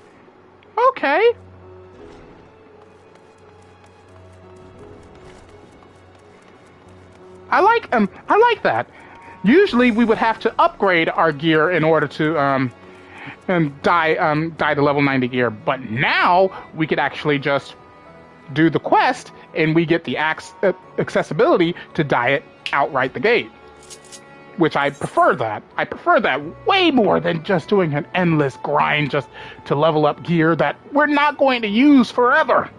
Okay. I like that. Usually we would have to upgrade our gear in order to dye the level 90 gear, but now we could actually just do the quest and we get the accessibility to dye it outright the gate. Which I prefer that. I prefer that way more than just doing an endless grind just to level up gear that we're not going to use forever.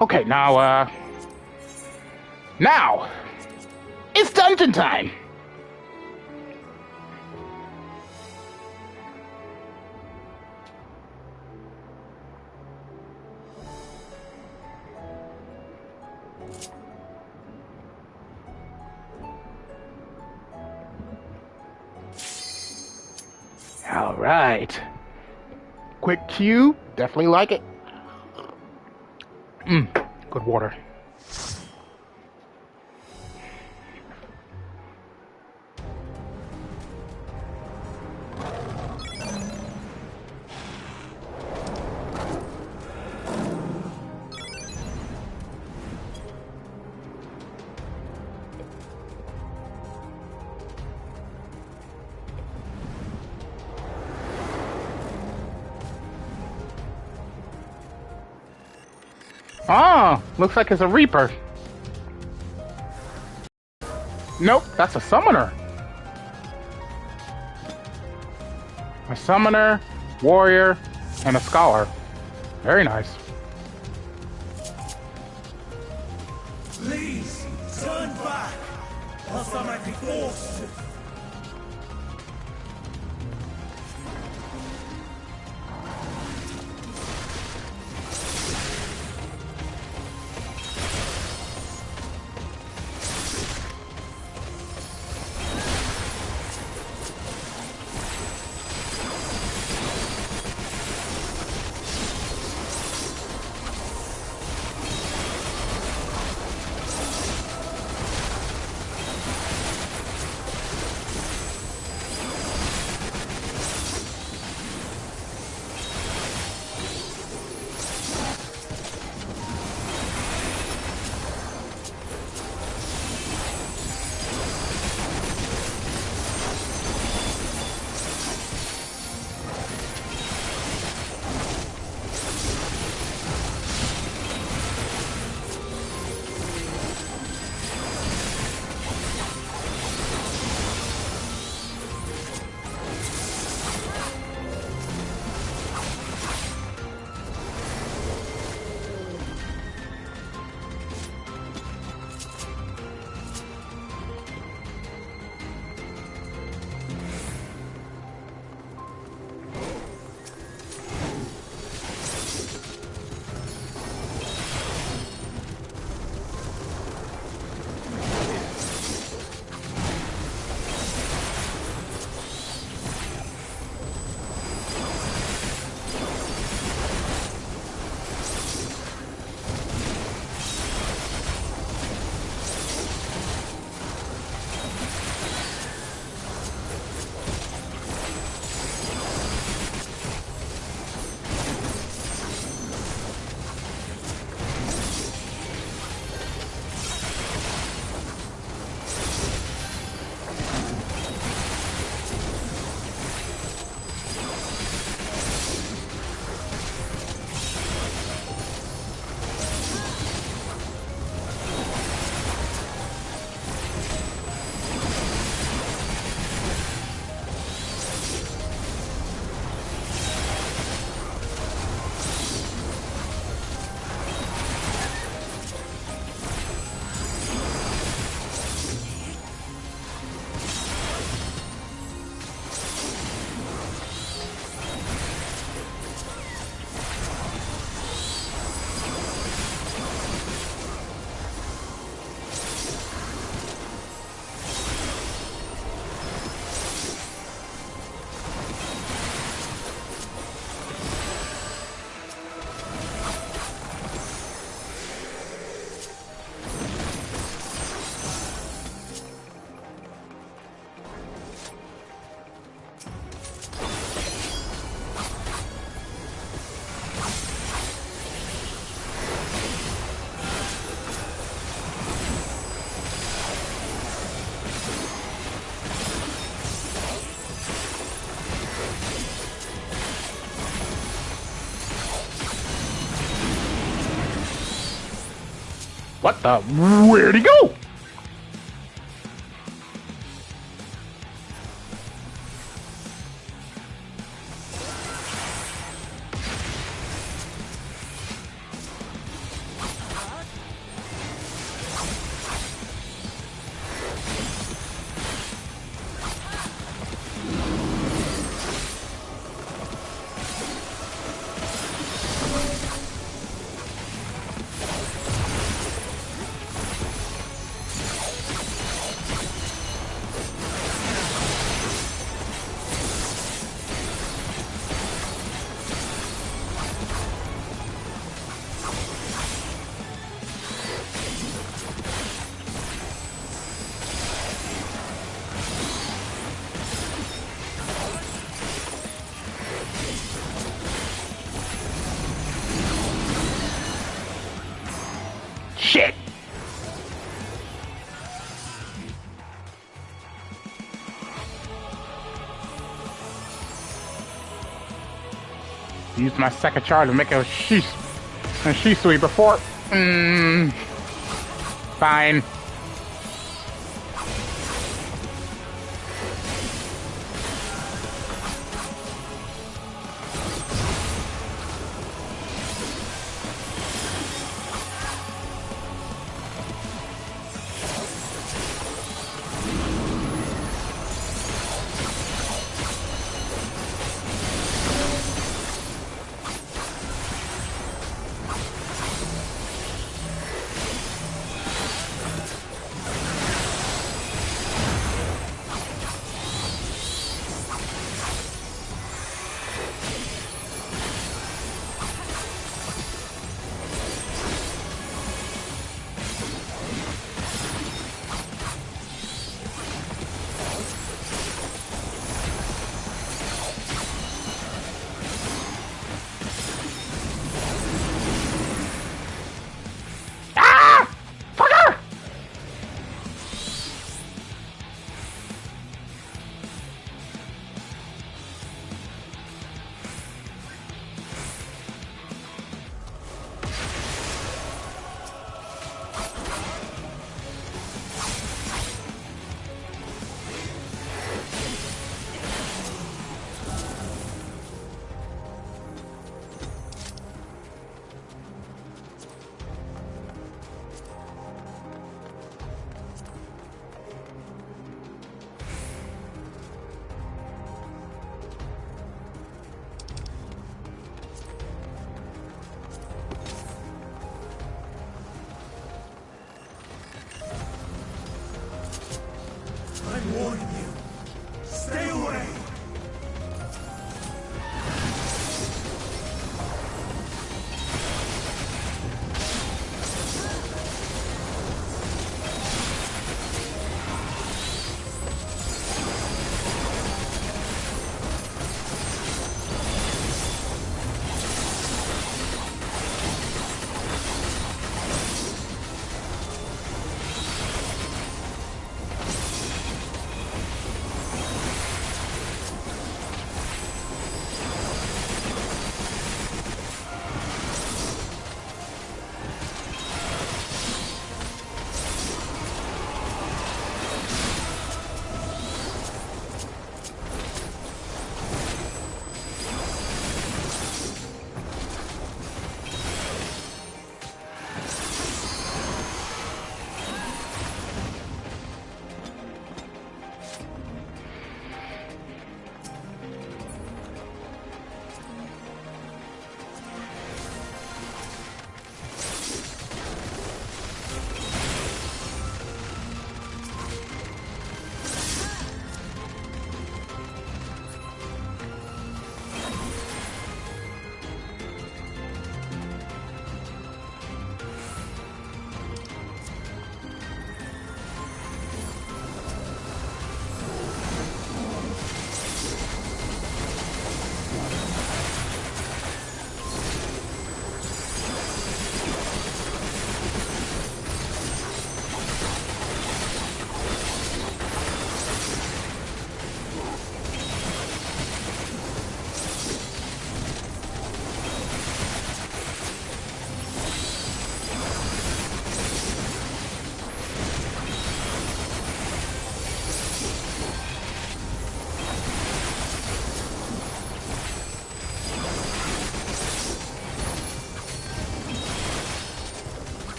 Okay, now it's dungeon time. All right. Quick queue. Definitely like it. Good water. Ah, looks like it's a Reaper. Nope, that's a Summoner. A Summoner, Warrior, and a Scholar. Very nice. Please, turn back, else I might be forced to. What the? Where'd he go? Shit! Used my second charge to make a Shisui before. Fine.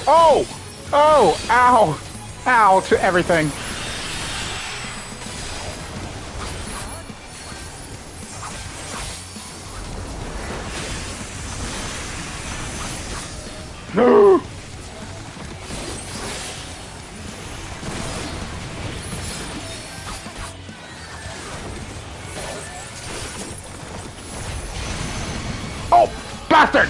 Oh! Oh! Ow! Ow to everything. No! Oh! Bastard!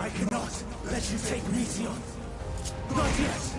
I cannot let you take Meteon. Not yet.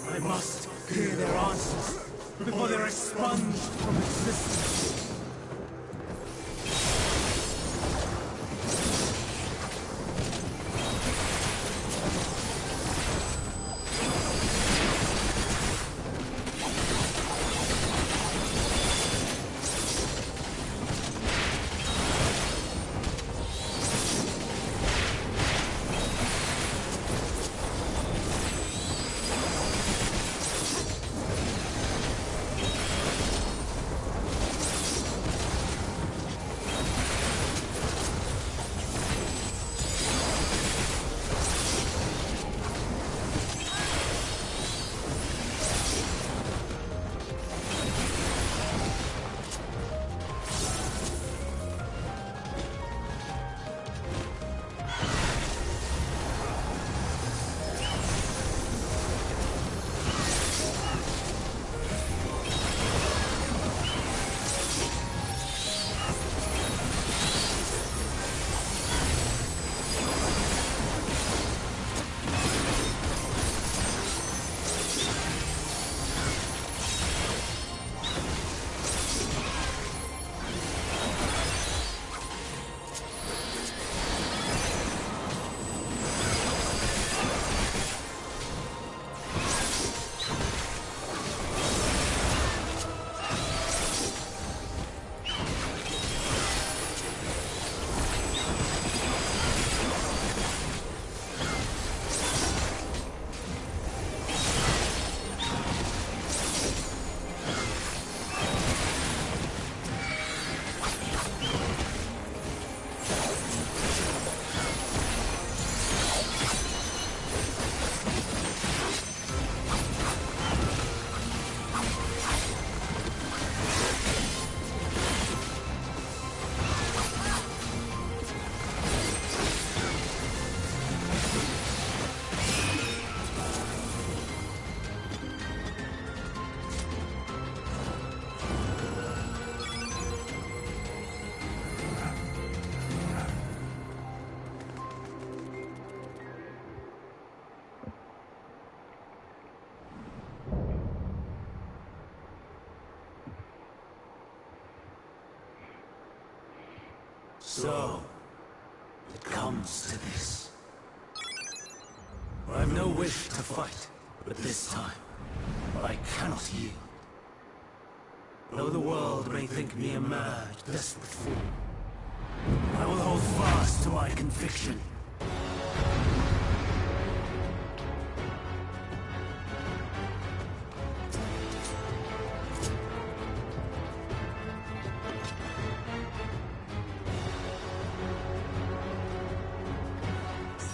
I must hear their answers before they're expunged from existence. So, it comes to this. I have no wish to fight, but this time, I cannot yield. Though the world may think me a mad, desperate fool, I will hold fast to my conviction.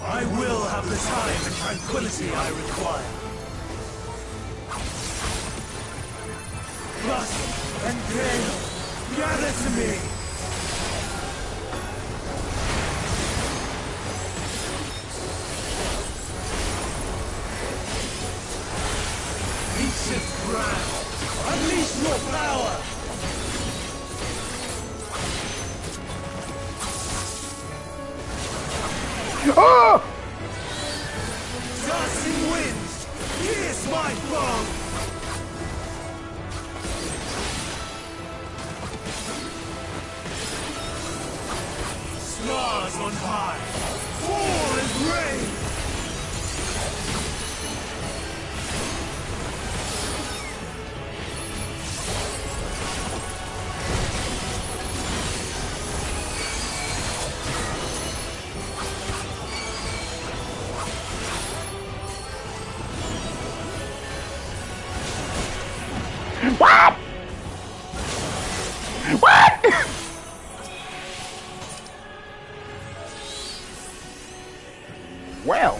I will have the time and tranquility I require. Lust and gale, gather to me! Ancient ground, unleash your power! Oh! Tossing winds, pierce my bow! Stars on high, fall and rain! What? What? Well.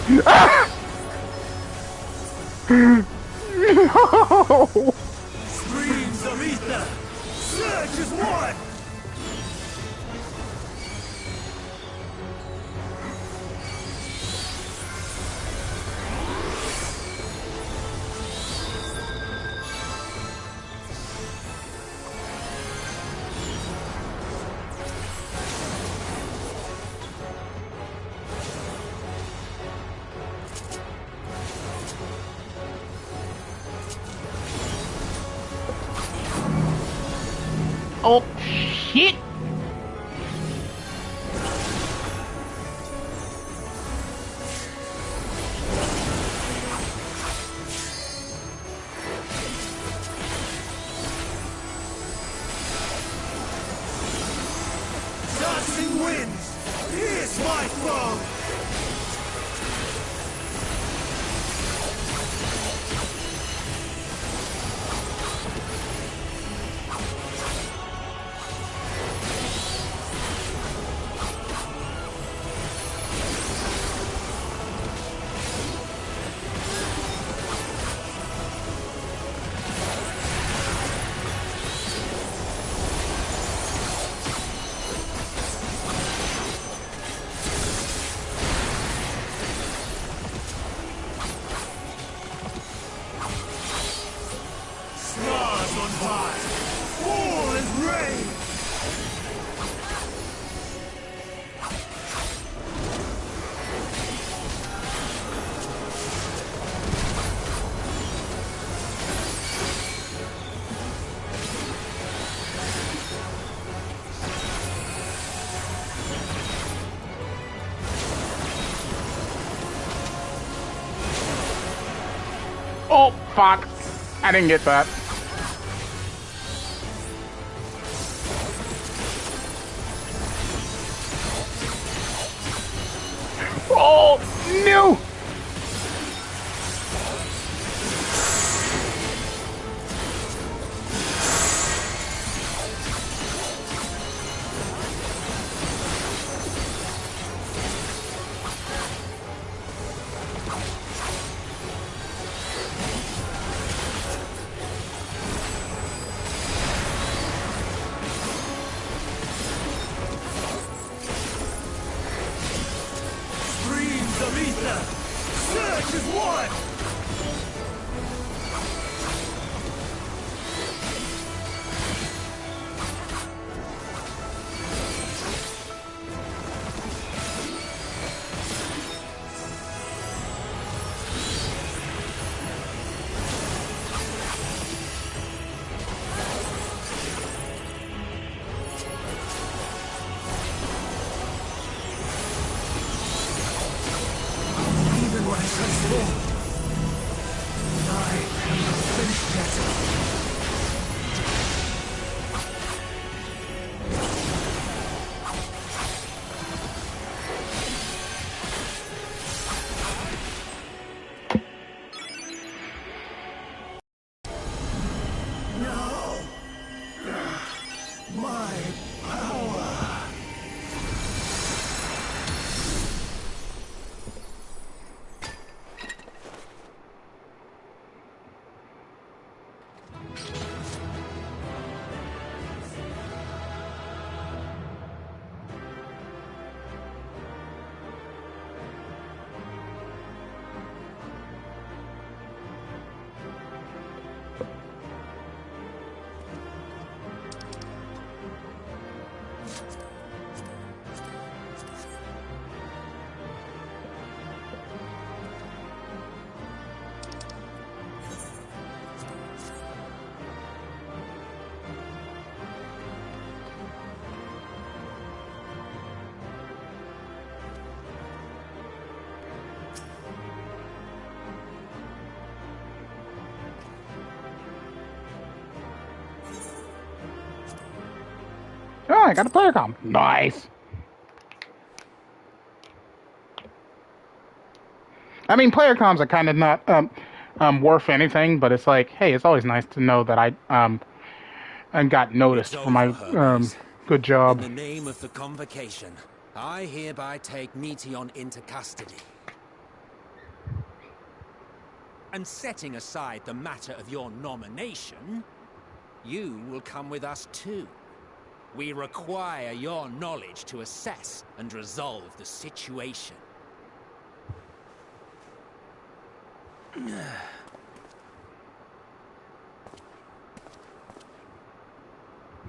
No! Streams of ether, surge as one! Oh, shit! Tossing winds, pierce my foe! Stars on high, fall and rain! Oh, fuck. I didn't get that. Oh, no! surrender! Search is one! Oh, I got a player comp. Nice. I mean, player comps are kind of not worth anything, but it's like, hey, it's always nice to know that I got noticed for my good job. In the name of the Convocation, I hereby take Meteion into custody. And setting aside the matter of your nomination, you will come with us too. We require your knowledge to assess and resolve the situation.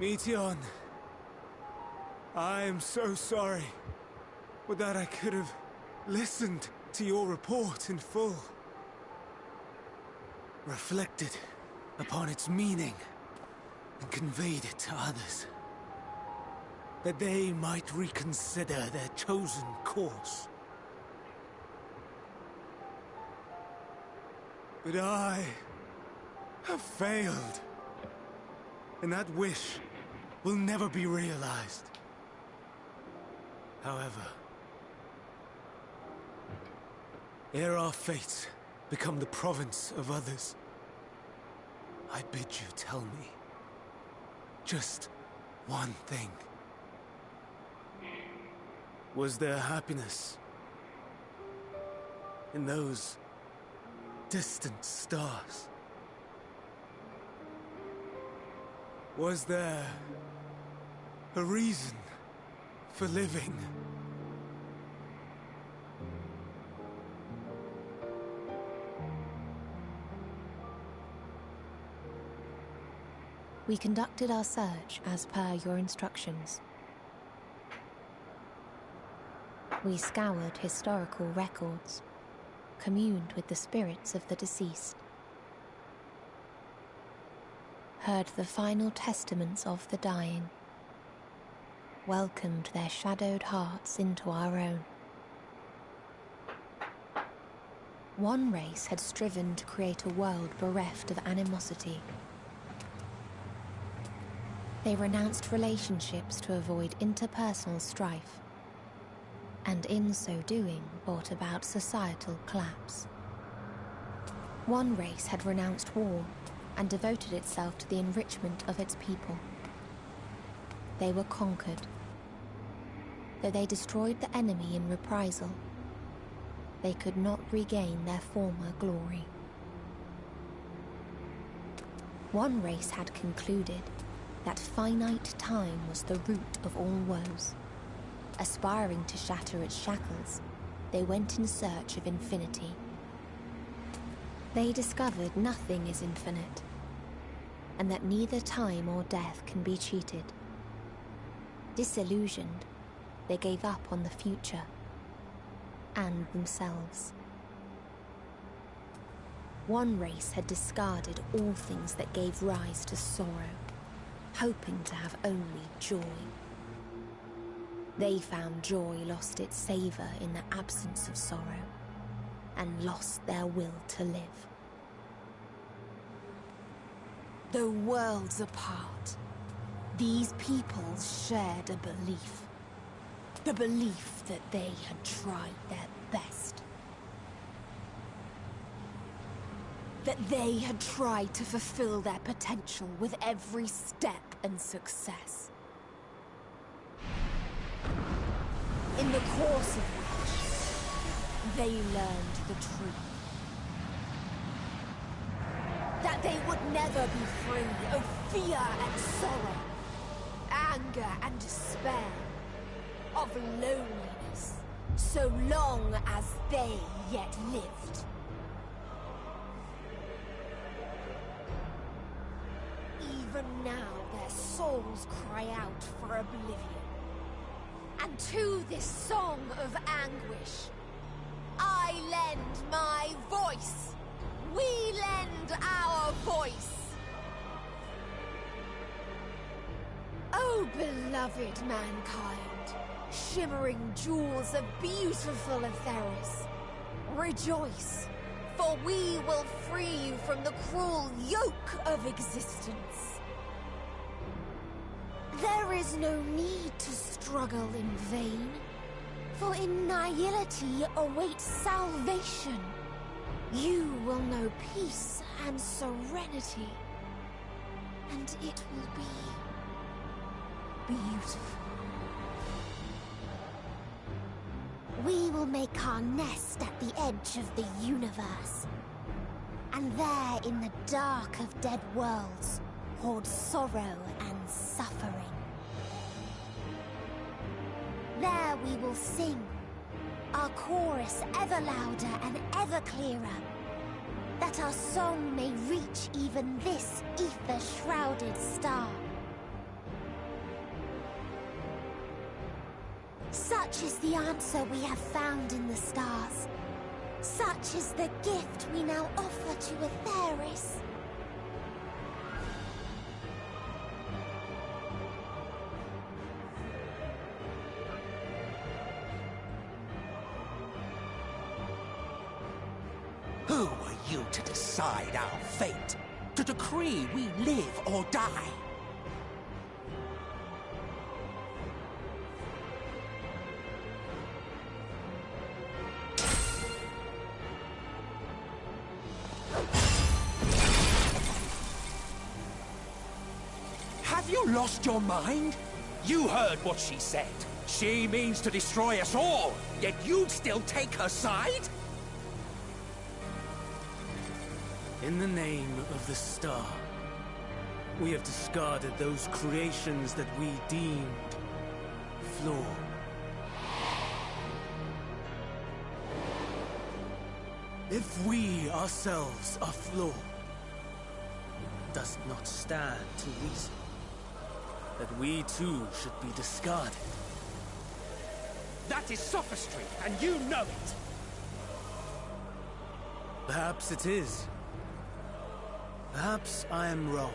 Meteion, I am so sorry. Would that I could have listened to your report in full. Reflected upon its meaning and conveyed it to others. That they might reconsider their chosen course. But I have failed, and that wish will never be realized. However, ere our fates become the province of others, I bid you tell me just one thing. Was there happiness in those distant stars? Was there a reason for living? We conducted our search as per your instructions. We scoured historical records, communed with the spirits of the deceased, heard the final testaments of the dying, welcomed their shadowed hearts into our own. One race had striven to create a world bereft of animosity. They renounced relationships to avoid interpersonal strife, and in so doing brought about societal collapse. One race had renounced war and devoted itself to the enrichment of its people. They were conquered. Though they destroyed the enemy in reprisal, they could not regain their former glory. One race had concluded that finite time was the root of all woes, aspiring to shatter its shackles they went in search of infinity. They discovered nothing is infinite, and that neither time or death can be cheated. Disillusioned, they gave up on the future and themselves. One race had discarded all things that gave rise to sorrow, hoping to have only joy. They found joy lost its savor in the absence of sorrow, and lost their will to live. Though worlds apart, these peoples shared a belief. The belief that they had tried their best. That they had tried to fulfill their potential with every step and success. In the course of which, they learned the truth. That they would never be free of fear and sorrow, anger and despair, of loneliness, so long as they yet lived. Even now their souls cry out for oblivion. And to this song of anguish, I lend my voice. We lend our voice. Oh, beloved mankind, shimmering jewels of beautiful Etheris, rejoice, for we will free you from the cruel yoke of existence. There is no need to struggle in vain, for in nihility awaits salvation. You will know peace and serenity, and it will be beautiful. We will make our nest at the edge of the universe, and there in the dark of dead worlds hoard sorrow and suffering. There we will sing, our chorus ever louder and ever clearer, that our song may reach even this ether-shrouded star. Such is the answer we have found in the stars. Such is the gift we now offer to Etheris. Who are you to decide our fate? To decree we live or die? Have you lost your mind? You heard what she said. She means to destroy us all, yet you'd still take her side? In the name of the star, we have discarded those creations that we deemed flawed. If we ourselves are flawed, does it not stand to reason that we too should be discarded? That is sophistry, and you know it! Perhaps it is. Perhaps I am wrong.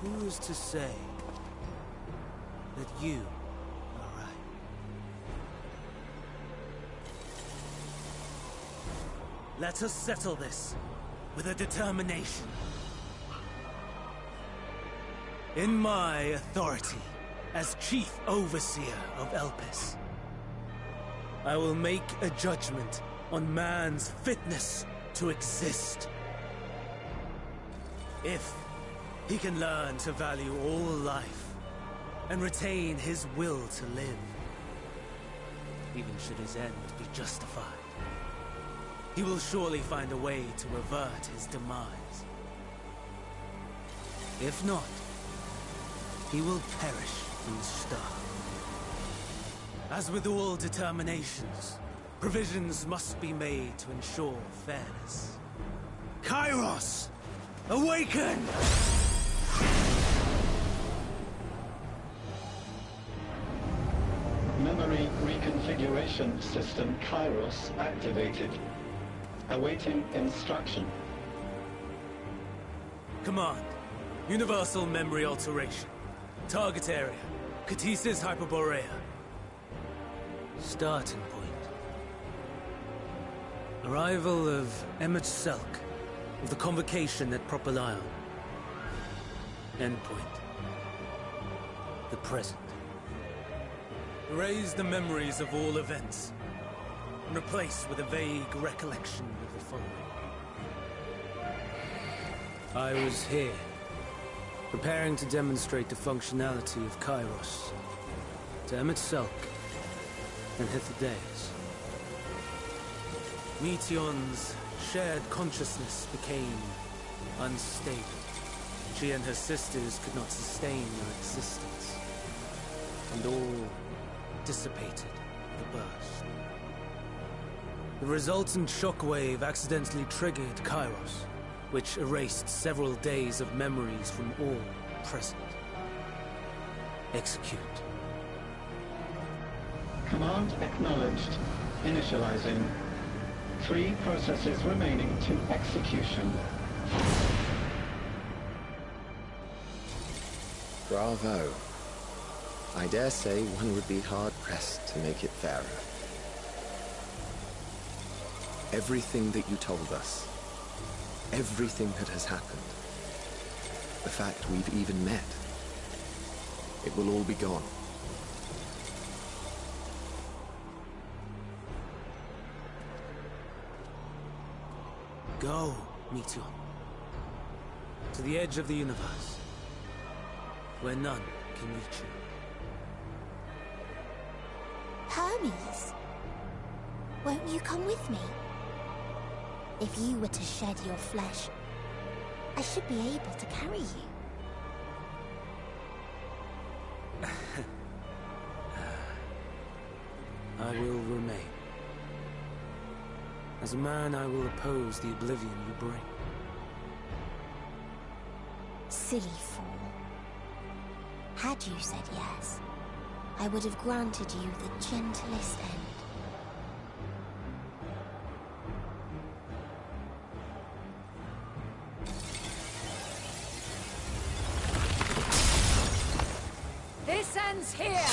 Who is to say that you are right? Let us settle this with a determination. In my authority as Chief Overseer of Elpis, I will make a judgment on man's fitness to exist. If he can learn to value all life and retain his will to live, even should his end be justified, he will surely find a way to avert his demise. If not, he will perish in the star. As with all determinations, provisions must be made to ensure fairness. Kairos! Awaken! Memory reconfiguration system Kairos activated. Awaiting instruction. Command. Universal memory alteration. Target area. Catesis Hyperborea. Starting point. Arrival of Emmett Selk of the Convocation at Propylion. Endpoint. The present. Erase the memories of all events, and replace with a vague recollection of the following. I was here, preparing to demonstrate the functionality of Kairos to Emmett Selk and Hitherdays. Meteon's shared consciousness became unstable. She and her sisters could not sustain their existence, and all dissipated at the burst. The resultant shockwave accidentally triggered Kairos, which erased several days of memories from all present. Execute. Command acknowledged. Initializing. 3 processes remaining to execution. Bravo. I dare say one would be hard-pressed to make it fairer. Everything that you told us, everything that has happened, the fact we've even met, it will all be gone. Go, Meteon. To the edge of the universe, where none can reach you. Hermes, won't you come with me? If you were to shed your flesh, I should be able to carry you. I will remain. As a man, I will oppose the oblivion you bring. Silly fool. Had you said yes, I would have granted you the gentlest end. This ends here!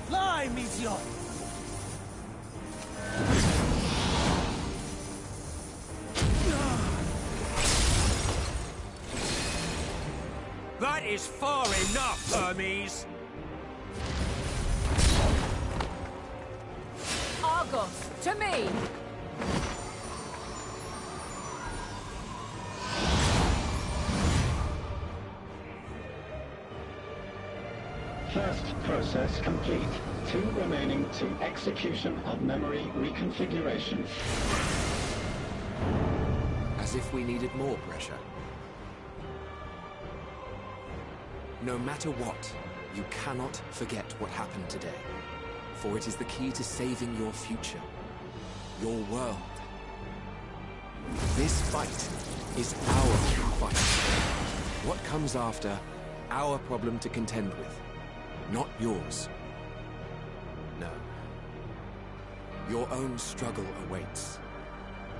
Lie, Meteon! That is far enough, Hermes! Argos, to me! First process complete. 2 remaining to execution of memory reconfiguration. As if we needed more pressure. No matter what, you cannot forget what happened today. For it is the key to saving your future. Your world. This fight is our fight. What comes after, our problem to contend with. Not yours. No. Your own struggle awaits.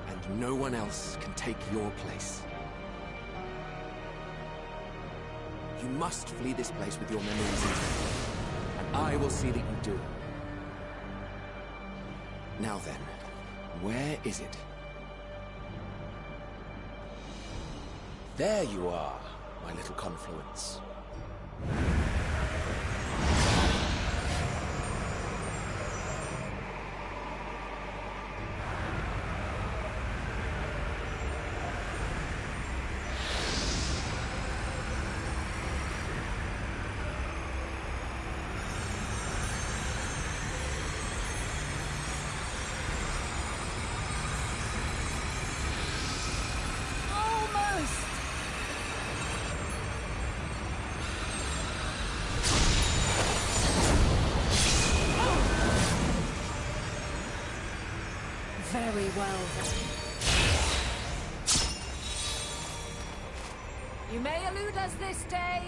And no one else can take your place. You must flee this place with your memories intact. And I will see that you do. Now then, where is it? There you are, my little confluence. well then. You may elude us this day,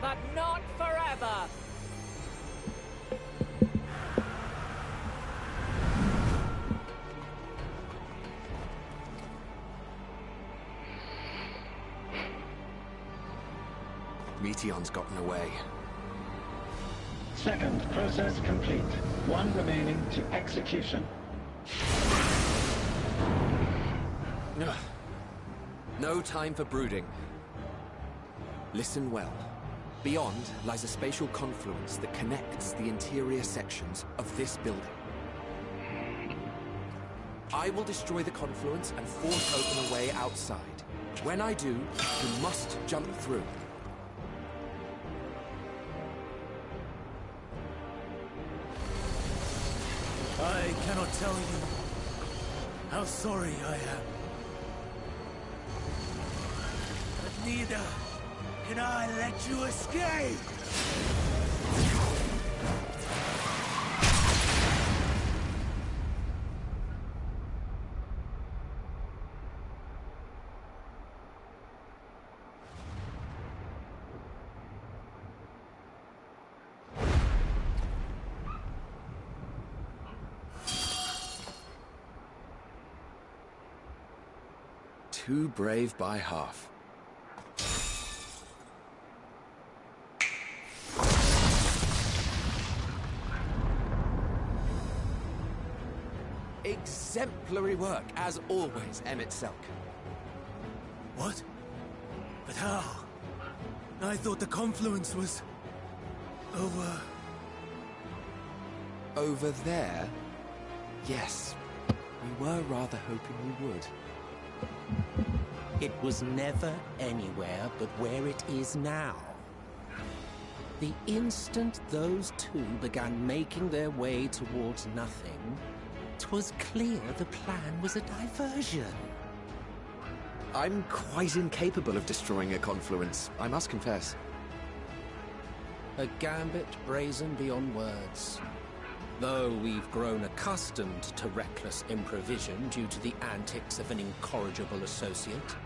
but not forever. Meteon's gotten away. Second process complete. One remaining to execution. Ugh. No time for brooding. Listen well. Beyond lies a spatial confluence that connects the interior sections of this building. I will destroy the confluence and force open a way outside. When I do, you must jump through. I cannot tell you how sorry I am. But neither can I let you escape! Too brave by half. Exemplary work, as always, Emmett Selk. What? But how? I thought the confluence was... over... Over there? Yes. We were rather hoping you would. It was never anywhere but where it is now. The instant those two began making their way towards nothing, 'twas clear the plan was a diversion. I'm quite incapable of destroying a confluence, I must confess. A gambit brazen beyond words. Though we've grown accustomed to reckless improvision due to the antics of an incorrigible associate.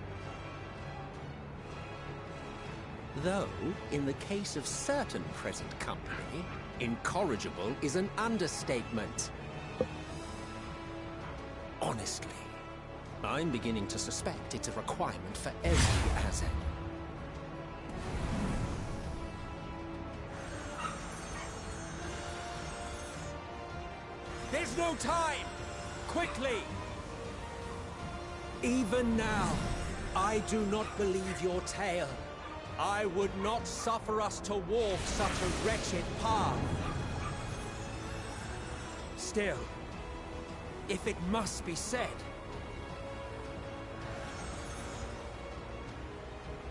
Though, in the case of certain present company, incorrigible is an understatement. Honestly, I'm beginning to suspect it's a requirement for every asset. There's no time! Quickly! Even now, I do not believe your tale. I would not suffer us to walk such a wretched path. Still, if it must be said,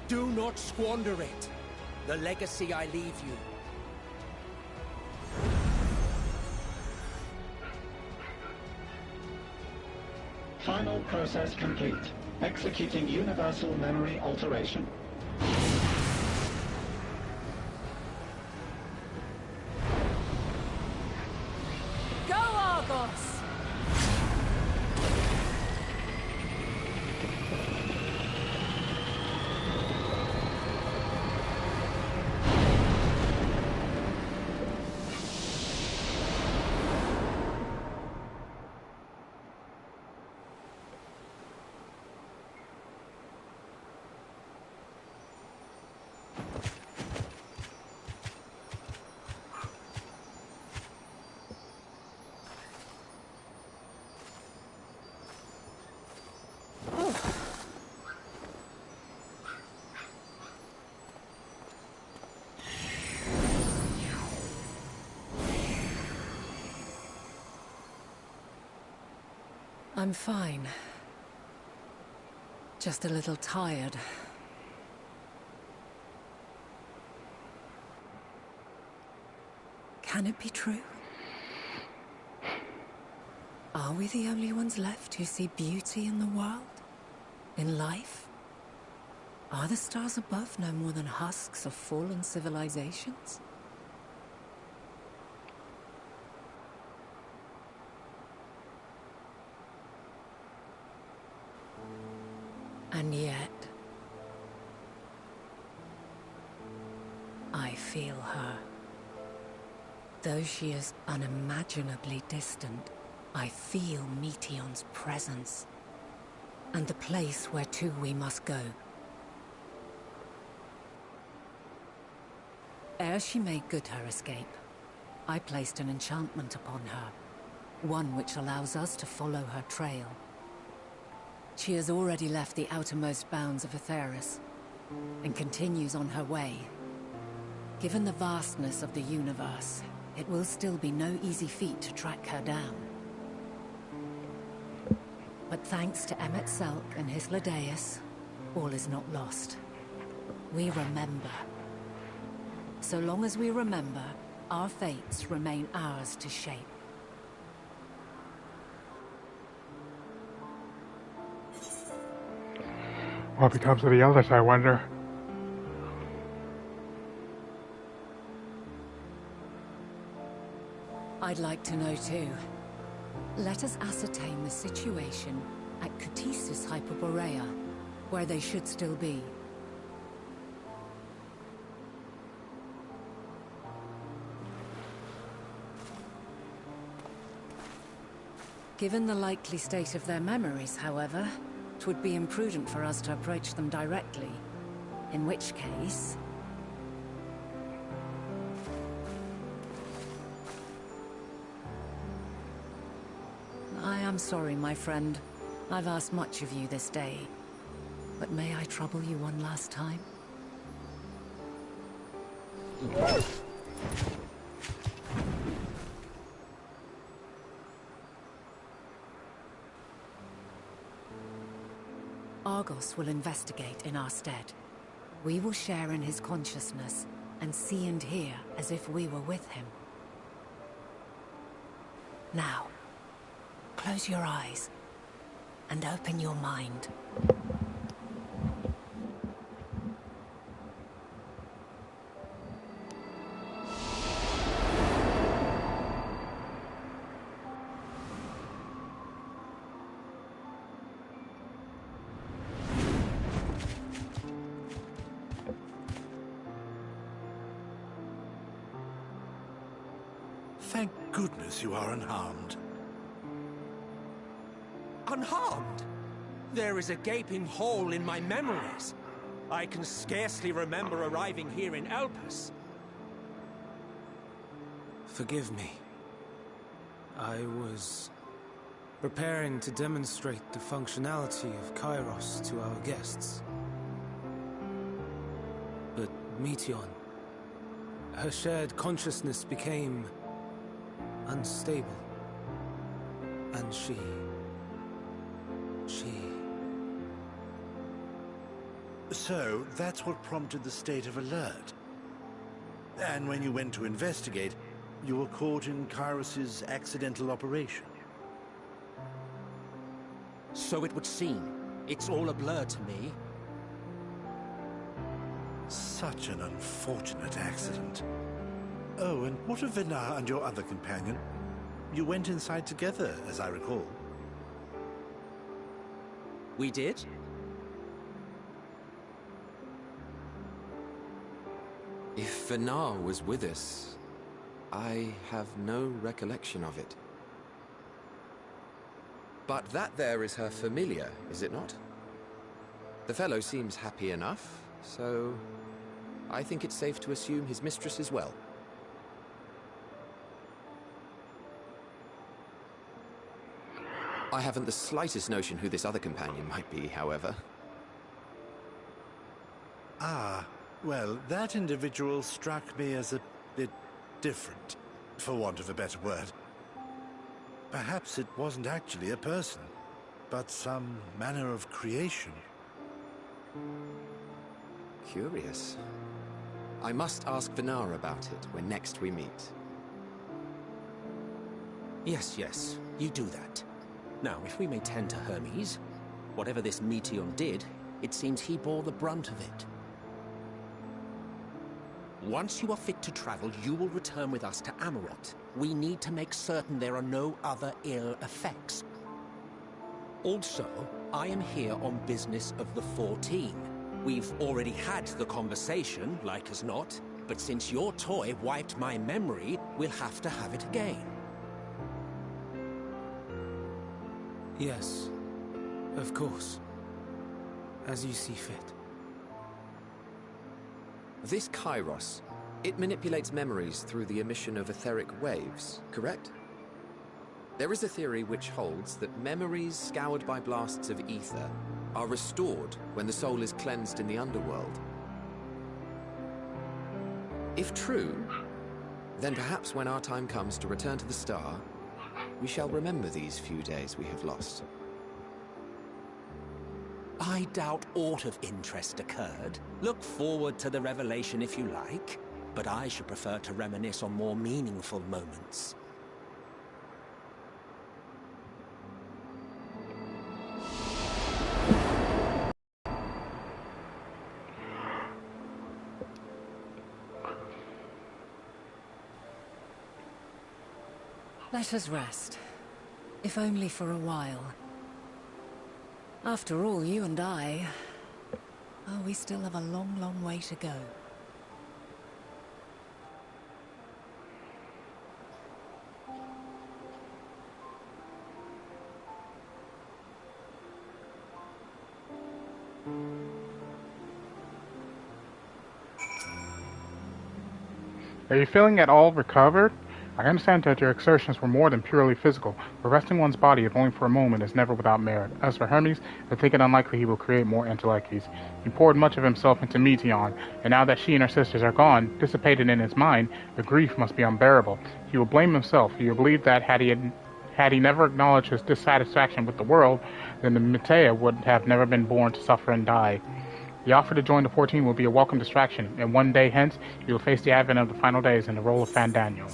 do not squander it. The legacy I leave you. Final process complete. Executing universal memory alteration. Go, Argos! I'm fine. Just a little tired. Can it be true? Are we the only ones left who see beauty in the world? In life? Are the stars above no more than husks of fallen civilizations? And yet... I feel her. Though she is unimaginably distant, I feel Meteion's presence. And the place where to we must go. Ere she made good her escape, I placed an enchantment upon her. One which allows us to follow her trail. She has already left the outermost bounds of Aetheris, and continues on her way. Given the vastness of the universe, it will still be no easy feat to track her down. But thanks to Emmet Selk and his Ladeus, all is not lost. We remember. So long as we remember, our fates remain ours to shape. What becomes of the others, I wonder? I'd like to know too. Let us ascertain the situation at Kutisis Hyperborea, where they should still be. Given the likely state of their memories, however, it would be imprudent for us to approach them directly. In which case... I am sorry, my friend. I've asked much of you this day. But may I trouble you one last time? Argos will investigate in our stead. We will share in his consciousness and see and hear as if we were with him. Now, close your eyes and open your mind. Thank goodness you are unharmed. Unharmed? There is a gaping hole in my memories. I can scarcely remember arriving here in Elpis. Forgive me. I was preparing to demonstrate the functionality of Kairos to our guests. But Meteion, her shared consciousness became unstable. And she... So, that's what prompted the state of alert. And when you went to investigate, you were caught in Kairos's accidental operation. So it would seem. It's all a blur to me. Such an unfortunate accident. Oh, and what of Vinar and your other companion? You went inside together, as I recall. We did? If Vinar was with us, I have no recollection of it. But that there is her familiar, is it not? The fellow seems happy enough, so I think it's safe to assume his mistress is well. I haven't the slightest notion who this other companion might be, however. Ah, well, that individual struck me as a bit different, for want of a better word. Perhaps it wasn't actually a person, but some manner of creation. Curious. I must ask Vinar about it when next we meet. Yes, you do that. Now, if we may tend to Hermes, whatever this Meteion did, it seems he bore the brunt of it. Once you are fit to travel, you will return with us to Amarot. We need to make certain there are no other ill effects. Also, I am here on business of the 14. We've already had the conversation, like as not, but since your toy wiped my memory, we'll have to have it again. Yes, of course. As you see fit. This Kairos, it manipulates memories through the emission of etheric waves, correct? There is a theory which holds that memories scoured by blasts of ether are restored when the soul is cleansed in the underworld. If true, then perhaps when our time comes to return to the star, we shall remember these few days we have lost. I doubt aught of interest occurred. Look forward to the revelation if you like, but I should prefer to reminisce on more meaningful moments. Let us rest, if only for a while. After all, you and I... oh, we still have a long, long way to go. Are you feeling at all recovered? I understand that your exertions were more than purely physical, but resting one's body, if only for a moment, is never without merit. As for Hermes, I think it unlikely he will create more intellectuals. He poured much of himself into Meteon, and now that she and her sisters are gone, dissipated in his mind, the grief must be unbearable. He will blame himself. He will believe that had he never acknowledged his dissatisfaction with the world, then the Metea would have never been born to suffer and die. The offer to join the 14 will be a welcome distraction, and one day hence, he will face the advent of the final days in the role of Fandaniel.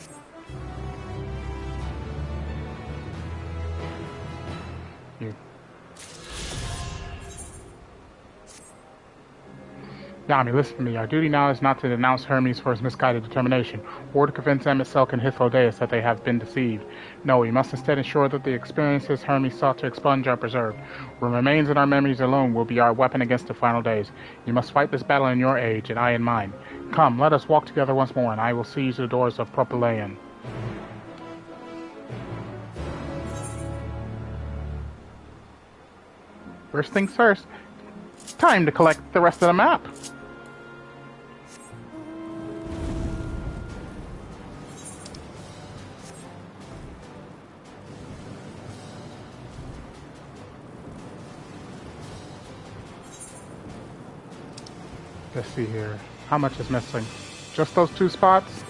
Yami, listen to me. Our duty now is not to denounce Hermes for his misguided determination, or to convince Emet-Selch and Hythlodaeus that they have been deceived. No, we must instead ensure that the experiences Hermes sought to expunge are preserved. What remains in our memories alone will be our weapon against the final days. You must fight this battle in your age, and I in mine. Come, let us walk together once more, and I will seize the doors of Propylaeon. First things first, time to collect the rest of the map. Let's see here. How much is missing? Just those two spots?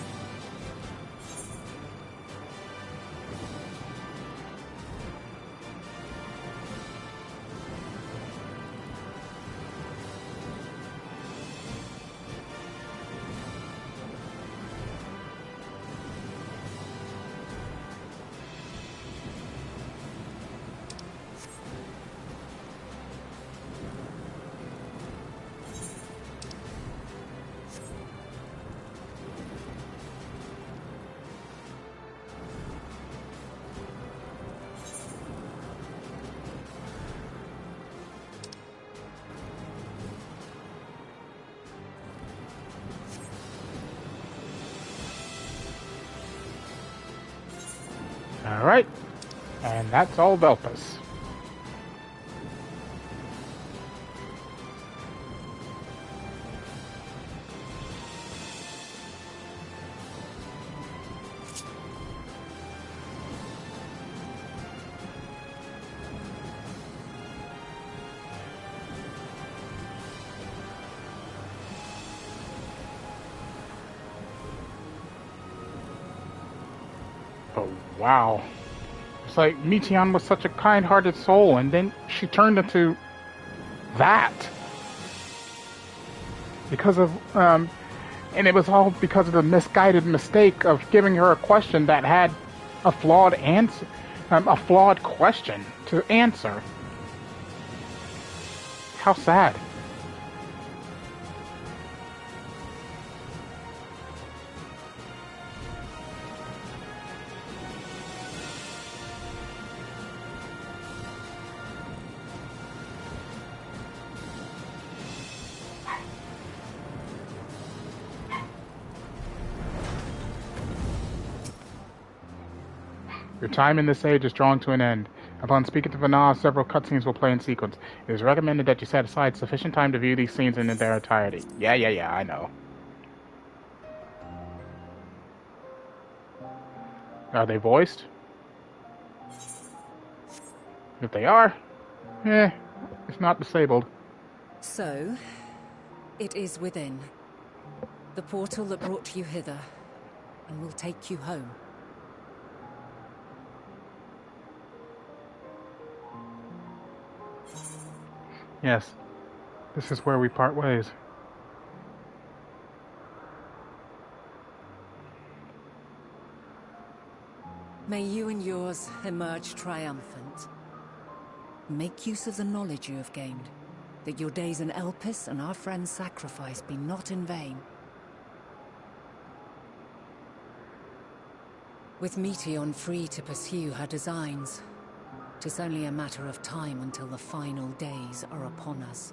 Alright, and that's all Velpus. Oh, wow. It's like Meteon was such a kind-hearted soul, and then she turned into that. Because of, and it was all because of the misguided mistake of giving her a question that had a flawed answer, a flawed question to answer. How sad. Your time in this age is drawing to an end. Upon speaking to Vana, several cutscenes will play in sequence. It is recommended that you set aside sufficient time to view these scenes in their entirety. Yeah, I know. Are they voiced? If they are, it's not disabled. So, it is within. The portal that brought you hither, and will take you home. Yes, this is where we part ways. May you and yours emerge triumphant. Make use of the knowledge you have gained, that your days in Elpis and our friend's sacrifice be not in vain. With Meteion free to pursue her designs, 'tis only a matter of time until the final days are upon us.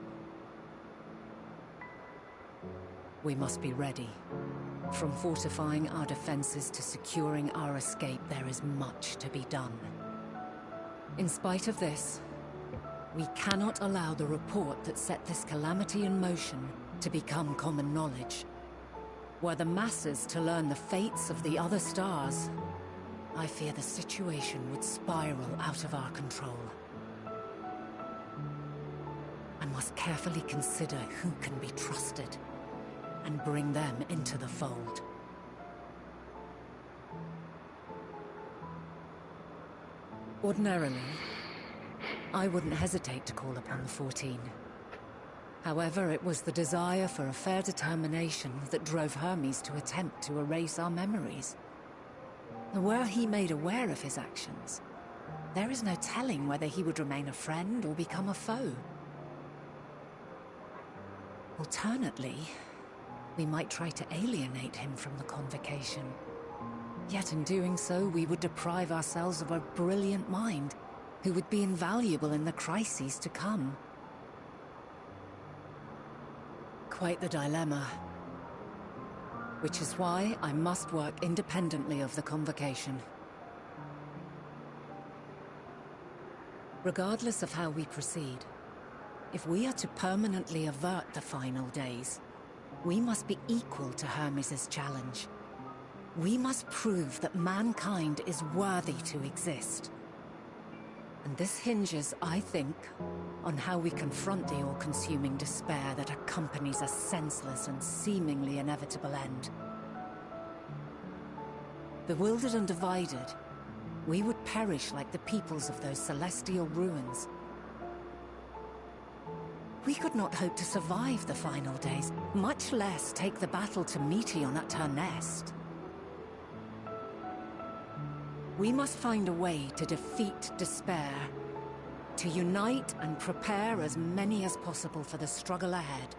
We must be ready. From fortifying our defenses to securing our escape, there is much to be done. In spite of this, we cannot allow the report that set this calamity in motion to become common knowledge. Were the masses to learn the fates of the other stars, I fear the situation would spiral out of our control. I must carefully consider who can be trusted and bring them into the fold. Ordinarily, I wouldn't hesitate to call upon the 14. However, it was the desire for a fair determination that drove Hermes to attempt to erase our memories. Were he made aware of his actions, there is no telling whether he would remain a friend or become a foe. Alternately, we might try to alienate him from the convocation. Yet in doing so, we would deprive ourselves of a brilliant mind who would be invaluable in the crises to come. Quite the dilemma. Which is why I must work independently of the convocation. Regardless of how we proceed, if we are to permanently avert the final days, we must be equal to Hermes' challenge. We must prove that mankind is worthy to exist. And this hinges, I think, on how we confront the all-consuming despair that accompanies a senseless and seemingly inevitable end. Bewildered and divided, we would perish like the peoples of those celestial ruins. We could not hope to survive the final days, much less take the battle to Meteion at her nest. We must find a way to defeat despair, to unite and prepare as many as possible for the struggle ahead.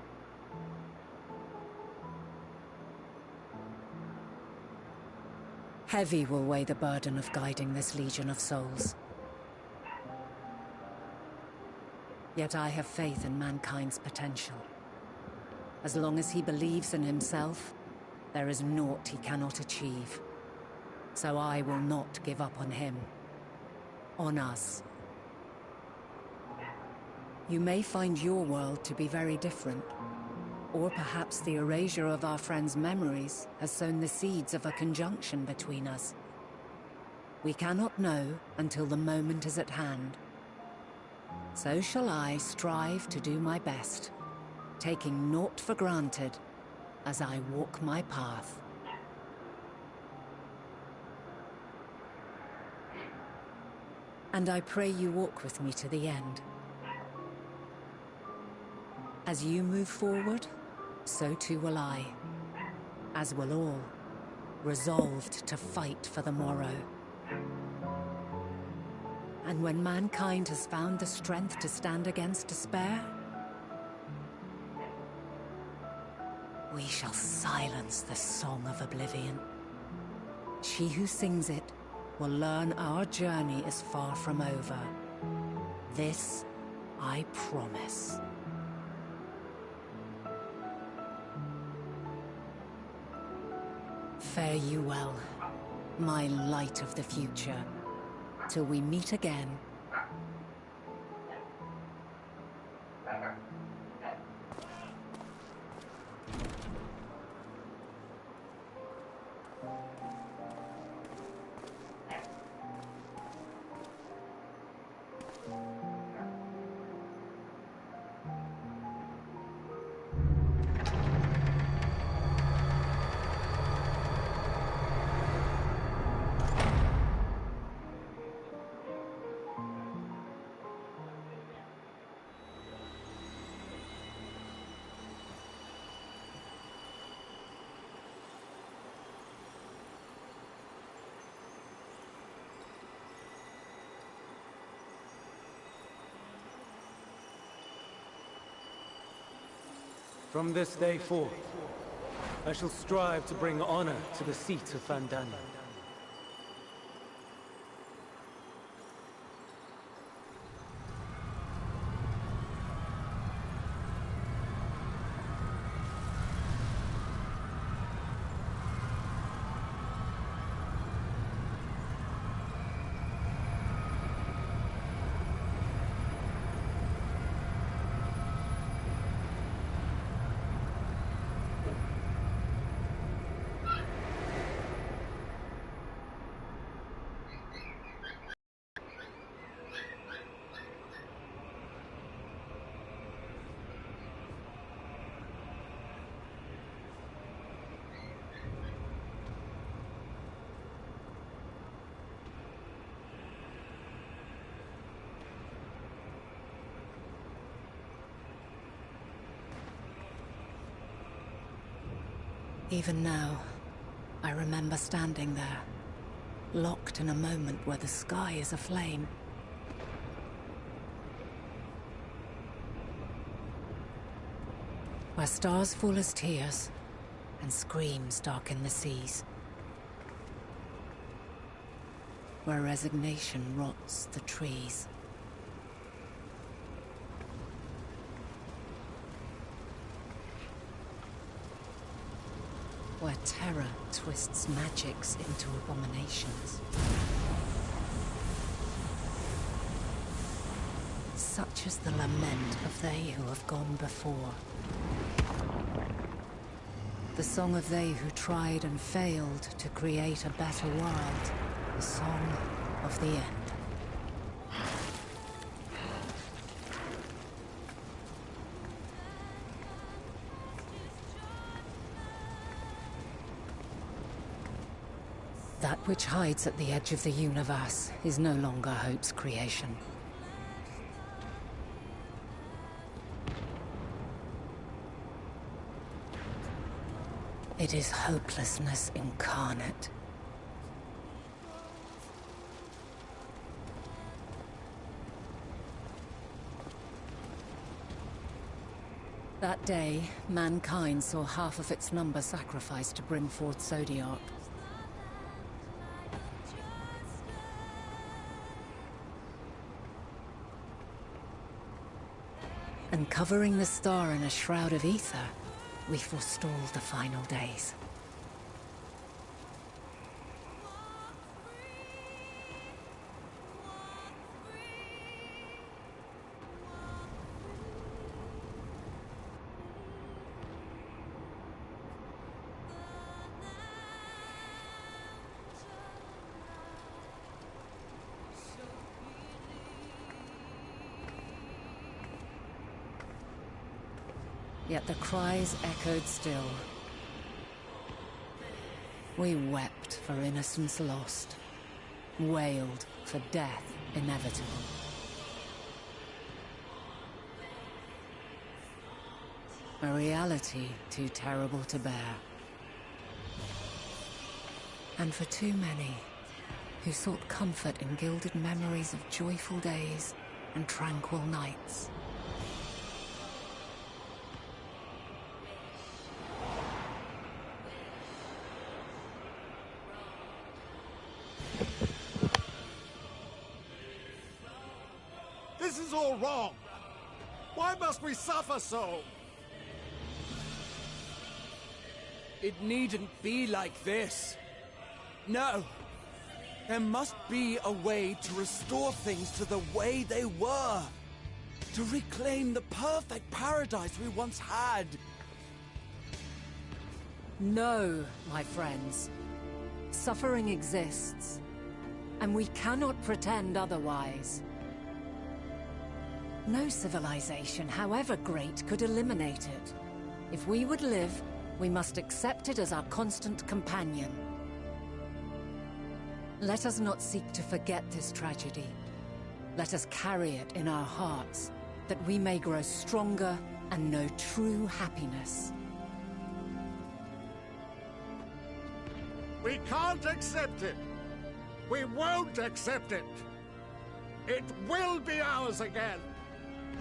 Heavy will weigh the burden of guiding this legion of souls. Yet I have faith in mankind's potential. As long as he believes in himself, there is naught he cannot achieve. So I will not give up on him. On us. You may find your world to be very different. Or perhaps the erasure of our friend's memories has sown the seeds of a conjunction between us. We cannot know until the moment is at hand. So shall I strive to do my best, taking naught for granted as I walk my path. And I pray you walk with me to the end. As you move forward, so too will I, as will all, resolved to fight for the morrow. And when mankind has found the strength to stand against despair, we shall silence the song of oblivion. She who sings it will learn our journey is far from over. This I promise. Fare you well, my light of the future. till we meet again. From this day forth, I shall strive to bring honor to the seat of Vandana. Even now, I remember standing there, locked in a moment where the sky is aflame. Where stars fall as tears, and screams darken the seas. Where resignation rots the trees. Where terror twists magics into abominations. Such is the lament of they who have gone before. The song of they who tried and failed to create a better world. The song of the end. That which hides at the edge of the universe is no longer hope's creation. It is hopelessness incarnate. That day, mankind saw half of its number sacrificed to bring forth Zodiac. And covering the star in a shroud of ether, we forestalled the final days. Yet the cries echoed still. We wept for innocence lost, wailed for death inevitable. A reality too terrible to bear. And for too many who sought comfort in gilded memories of joyful days and tranquil nights. This is all wrong! Why must we suffer so? It needn't be like this. No! There must be a way to restore things to the way they were. To reclaim the perfect paradise we once had. No, my friends. Suffering exists, and we cannot pretend otherwise. No civilization, however great, could eliminate it. If we would live, we must accept it as our constant companion. Let us not seek to forget this tragedy. Let us carry it in our hearts, that we may grow stronger and know true happiness. We can't accept it. We won't accept it. It will be ours again.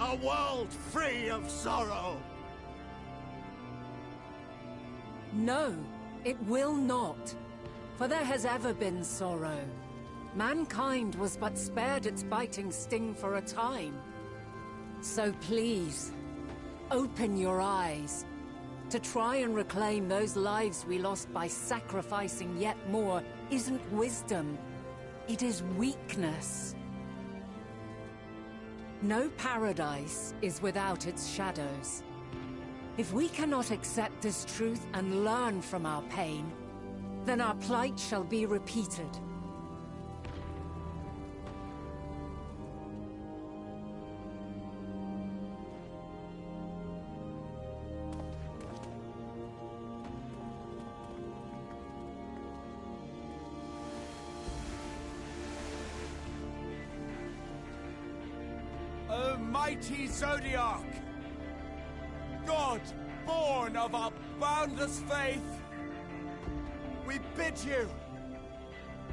A world free of sorrow. No, it will not. For there has ever been sorrow. Mankind was but spared its biting sting for a time. So please, open your eyes. To try and reclaim those lives we lost by sacrificing yet more isn't wisdom. It is weakness. No paradise is without its shadows. If we cannot accept this truth and learn from our pain, then our plight shall be repeated. O mighty Zodiac! God, born of our boundless faith, we bid you,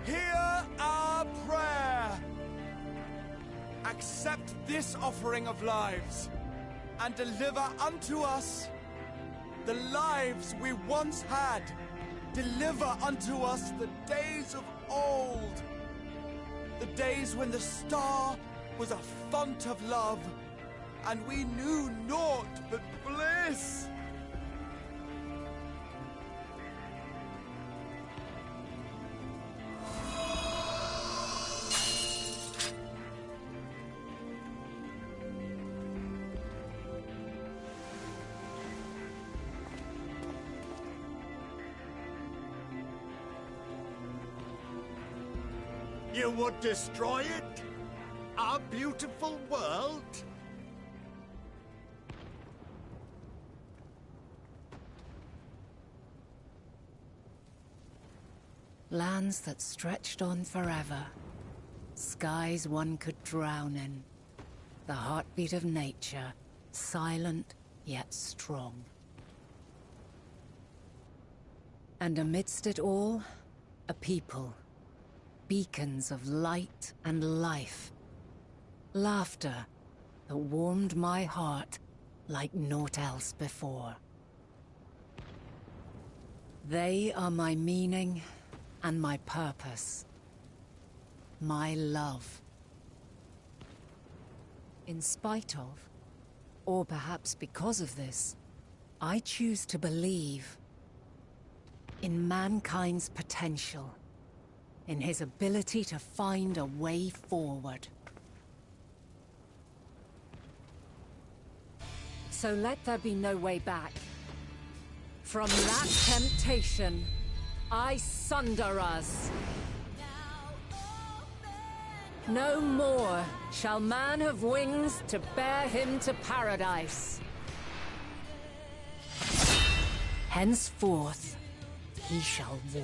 hear our prayer. Accept this offering of lives, and deliver unto us the lives we once had. Deliver unto us the days of old, the days when the star was a font of love, and we knew naught but bliss. You would destroy it? Our beautiful world? Lands that stretched on forever. Skies one could drown in. The heartbeat of nature, silent yet strong. And amidst it all, a people. Beacons of light and life. Laughter that warmed my heart like naught else before. They are my meaning and my purpose. My love. In spite of, or perhaps because of this, I choose to believe in mankind's potential, in his ability to find a way forward. So let there be no way back. From that temptation, I sunder us. No more shall man have wings to bear him to paradise. Henceforth, he shall walk.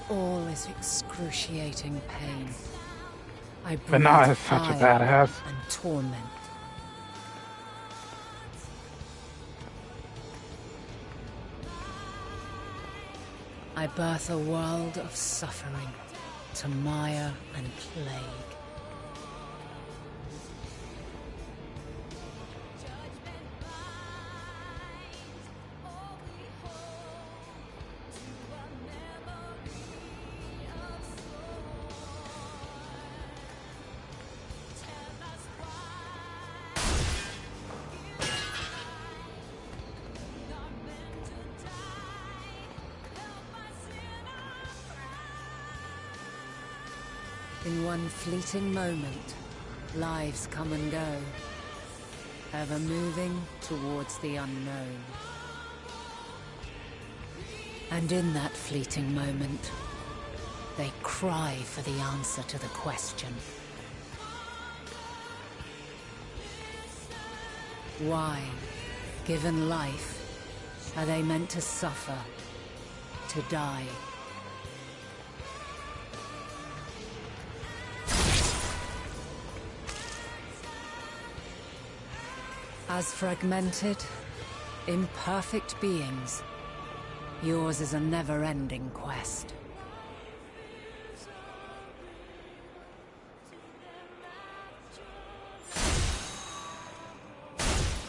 all is excruciating pain. I breathe Vana is such a fire badass. and torment. I birth a world of suffering, Tomoya and plague. In one fleeting moment, lives come and go, ever moving towards the unknown. And in that fleeting moment, they cry for the answer to the question. Why, given life, are they meant to suffer, to die? As fragmented, imperfect beings, yours is a never-ending quest.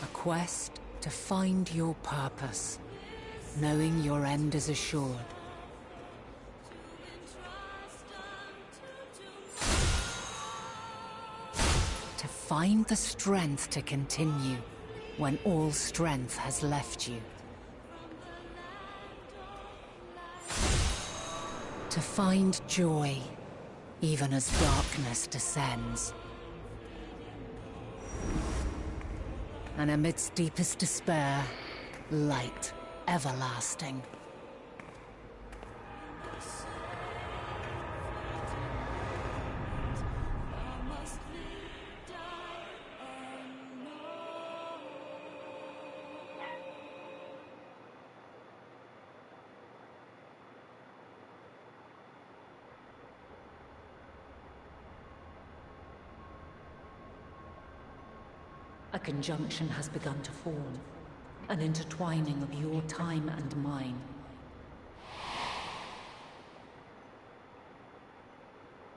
A quest to find your purpose, knowing your end is assured. To find the strength to continue when all strength has left you. To find joy, even as darkness descends. And amidst deepest despair, light everlasting. A conjunction has begun to form, an intertwining of your time and mine.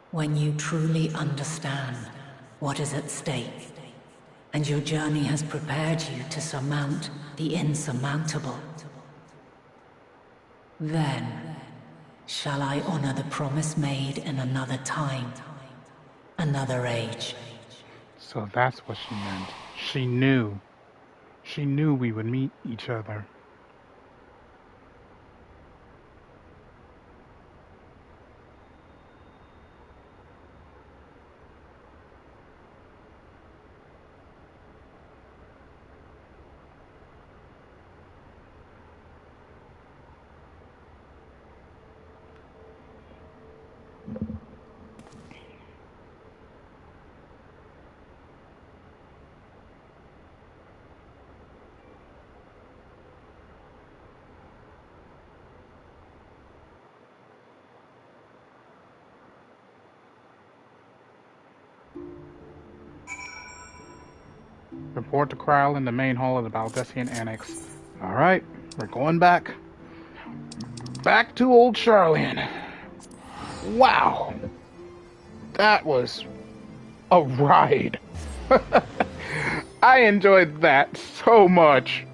When you truly understand what is at stake, and your journey has prepared you to surmount the insurmountable, then shall I honor the promise made in another time, another age. So that's what she meant. She knew. She knew we would meet each other. Report to Kral in the main hall of the Baldessian Annex. Alright, we're going back. Back to old Charlian. Wow. That was a ride. I enjoyed that so much.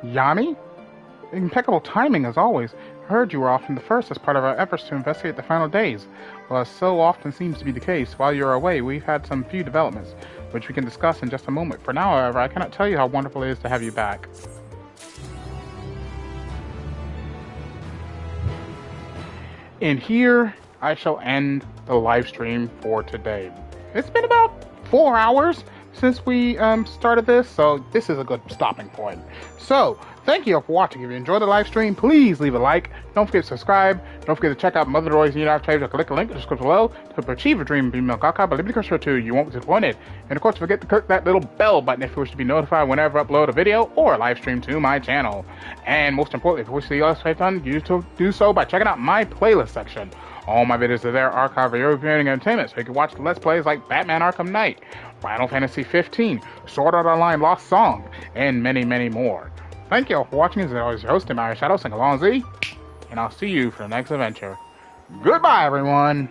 Yami? Impeccable timing as always. I heard you were often the first as part of our efforts to investigate the final days. Well, as so often seems to be the case, while you are away, we've had some few developments, which we can discuss in just a moment. For now, however, I cannot tell you how wonderful it is to have you back. And here I shall end the live stream for today. It's been about 4 hours since we started this, so this is a good stopping point. So, thank you all for watching. If you enjoyed the live stream, please leave a like. Don't forget to subscribe. Don't forget to check out Mother Droids Need Our Trades. Click a link in the description below to achieve a dream and be milk out. But leave the cursor too, you won't be disappointed. And of course, forget to click that little bell button if you wish to be notified whenever I upload a video or a live stream to my channel. And most importantly, if you wish to see Let's Play done, you do so by checking out my playlist section. All my videos are there, archived for your viewing entertainment, so you can watch the Let's Plays like Batman Arkham Knight, Final Fantasy XV, Sword Art Online Lost Song, and many, many more. Thank you all for watching. As always, your host, Tomoya, sing along Z, and I'll see you for the next adventure. Goodbye, everyone!